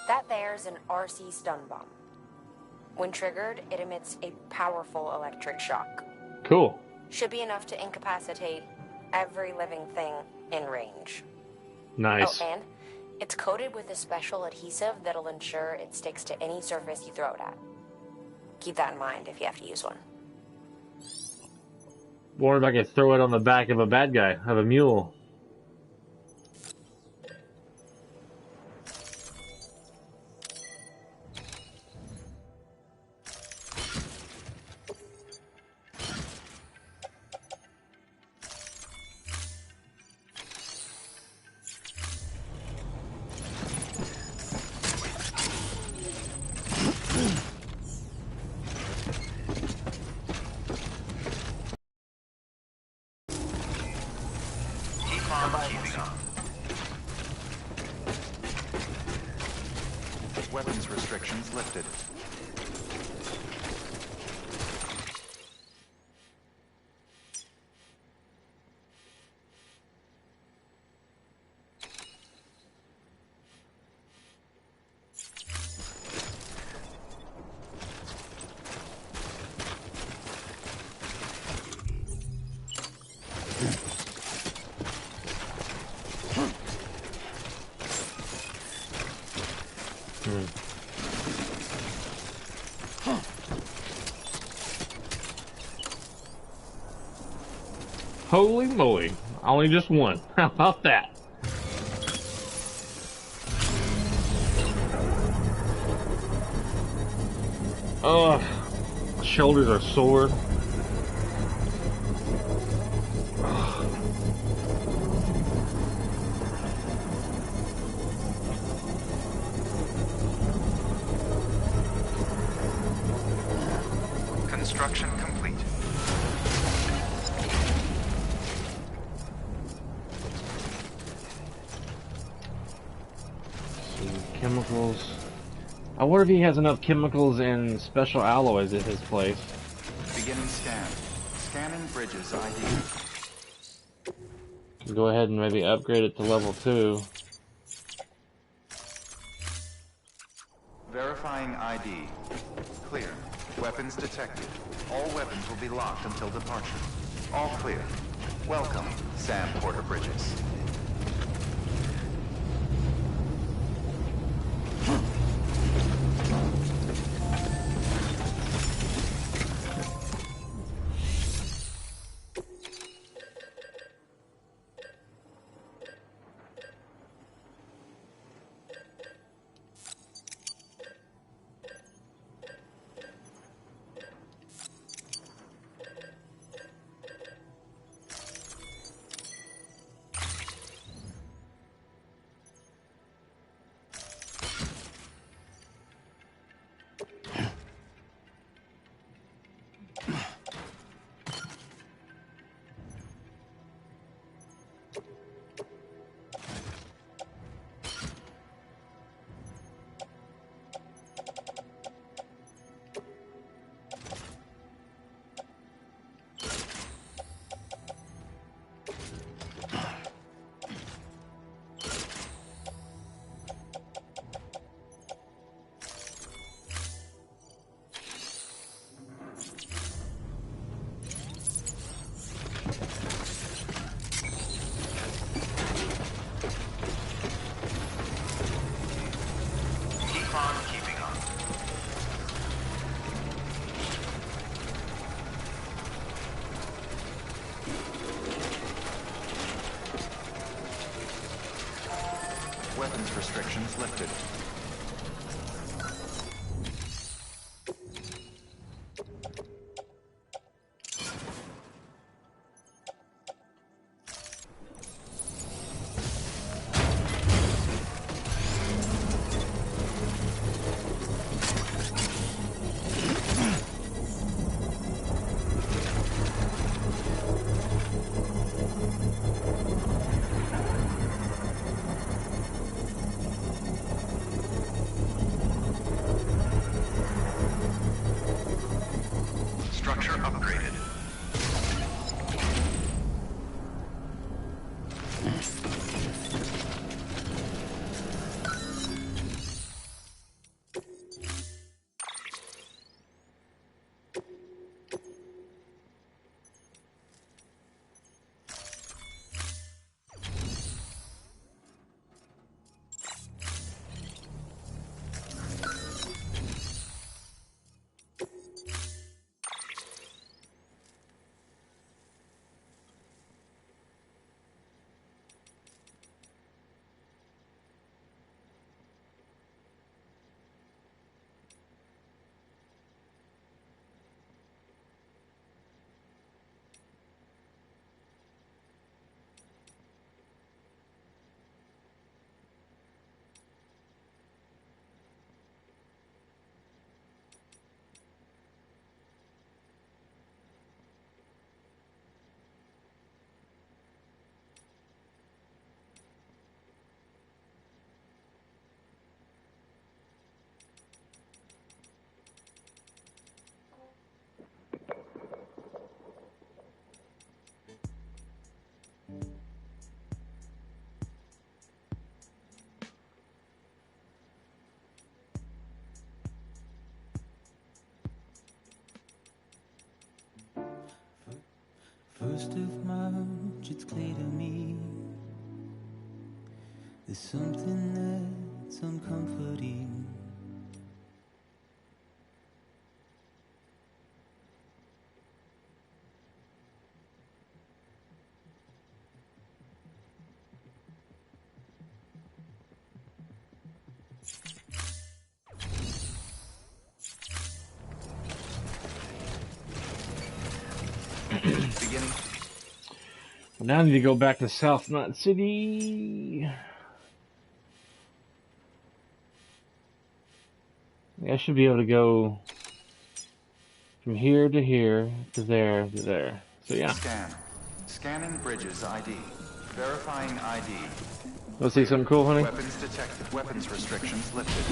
That there's an RC stun bomb. When triggered, it emits a powerful electric shock. Cool. Should be enough to incapacitate every living thing in range. Nice. Oh, and it's coated with a special adhesive that'll ensure it sticks to any surface you throw it at. Keep that in mind if you have to use one. Wonder if I could throw it on the back of a bad guy, of a mule. Weapons restrictions lifted. Holy moly. Only just one. How about that? Ugh. My shoulders are sore. Chemicals. I wonder if he has enough chemicals and special alloys at his place. Beginning scan. Scanning bridges ID. Go ahead and maybe upgrade it to level 2. Verifying ID. Clear. Weapons detected. All weapons will be locked until departure. All clear. Welcome, Sam Porter Bridges. Weapons restrictions lifted. Structure upgraded. First of March, it's clear to me there's something that's uncomforting. Beginning. Now I need to go back to South Knot City. I should be able to go from here to here to there to there. So yeah. Scan. Scanning bridges ID. Verifying ID. Let's see something cool, honey. Weapons detected. Weapons restrictions lifted.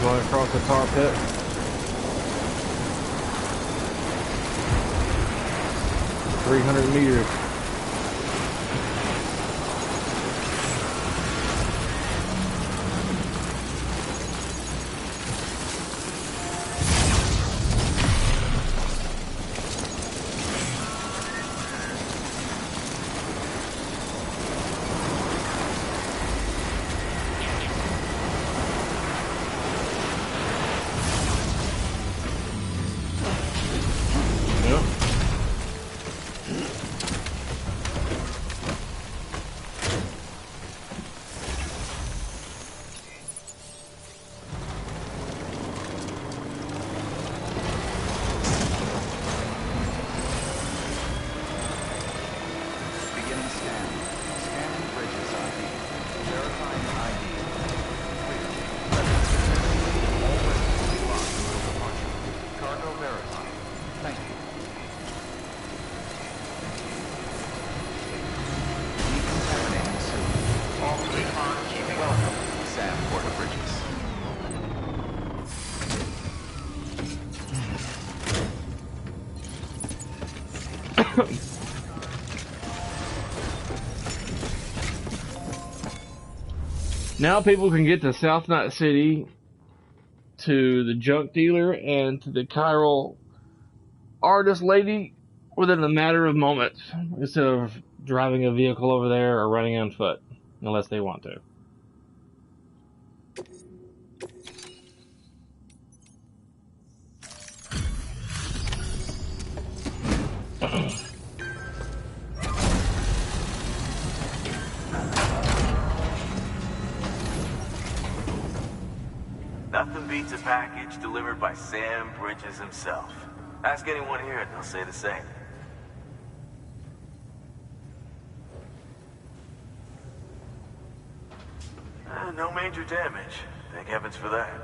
Going across the tar pit. $300 meters. Beginning scan. Scanning bridges ID. Verifying ID. Clear. Weapons detected. All weapons will be locked until departure. Cargo verified. Thank you. Decontaminating soon. All fleet on keeping. Welcome, Sam Porter Bridges. Now people can get to South Night City, to the junk dealer, and to the chiral artist lady within a matter of moments, instead of driving a vehicle over there or running on foot, unless they want to. Nothing beats a package delivered by Sam Bridges himself. Ask anyone here and they'll say the same. No major damage. Thank heavens for that.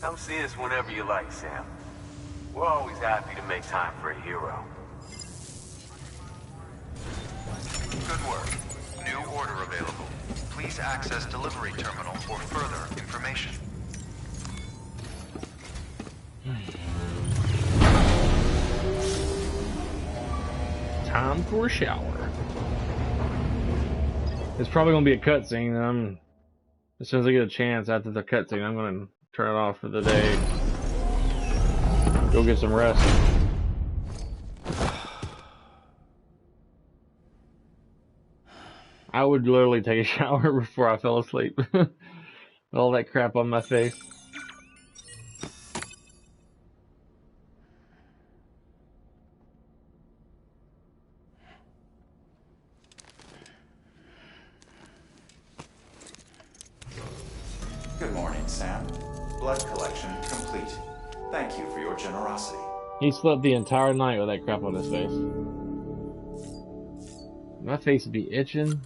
Come see us whenever you like, Sam. We're always happy to make time for a hero. Good work. New order available. Please access delivery terminal for further information. Time for a shower. It's probably gonna be a cutscene. As soon as I get a chance after the cutscene, I'm gonna turn it off for the day. Go get some rest. I would literally take a shower before I fell asleep. All that crap on my face. Sam. Blood collection complete. Thank you for your generosity. He slept the entire night with that crap on his face. My face would be itching.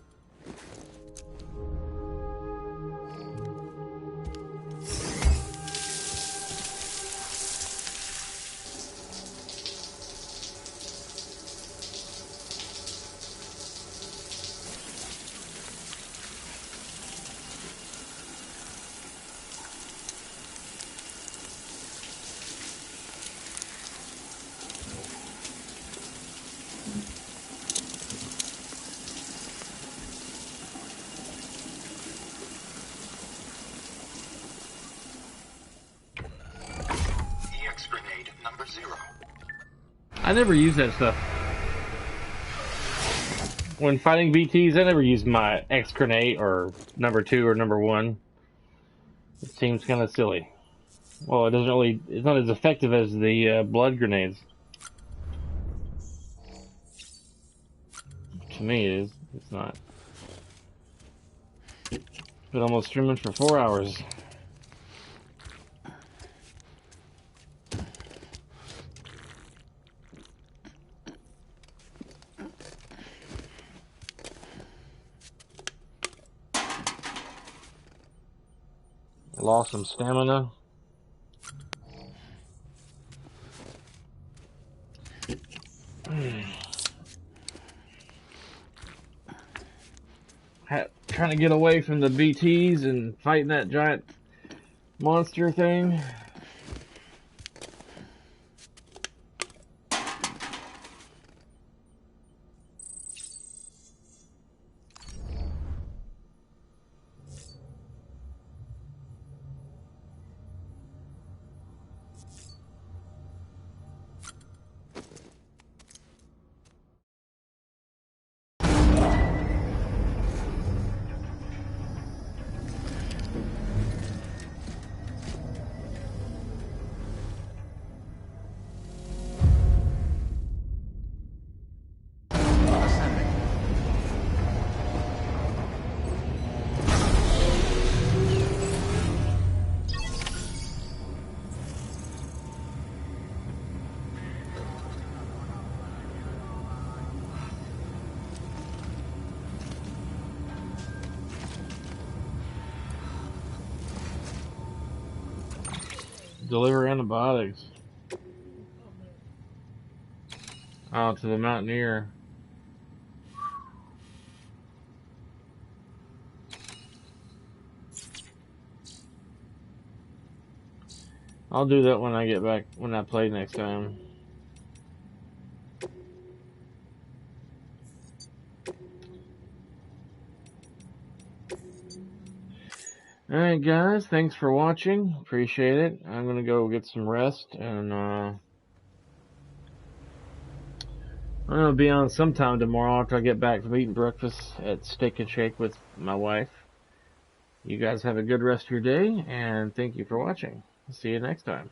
EX grenade number 0. I never use that stuff. When fighting BTs, I never use my X grenade or number 2 or number 1. It seems kind of silly. Well, it's not as effective as the blood grenades. To me, it is. It's not. Been almost streaming for 4 hours. Lost some stamina. Trying to get away from the BTs and fighting that giant monster thing. Deliver antibiotics. Oh, to the Mountaineer. I'll do that when I get back, when I play next time. Alright guys, thanks for watching. Appreciate it. I'm gonna go get some rest, and I'm gonna be on sometime tomorrow after I get back from eating breakfast at Steak and Shake with my wife. You guys have a good rest of your day, and thank you for watching. See you next time.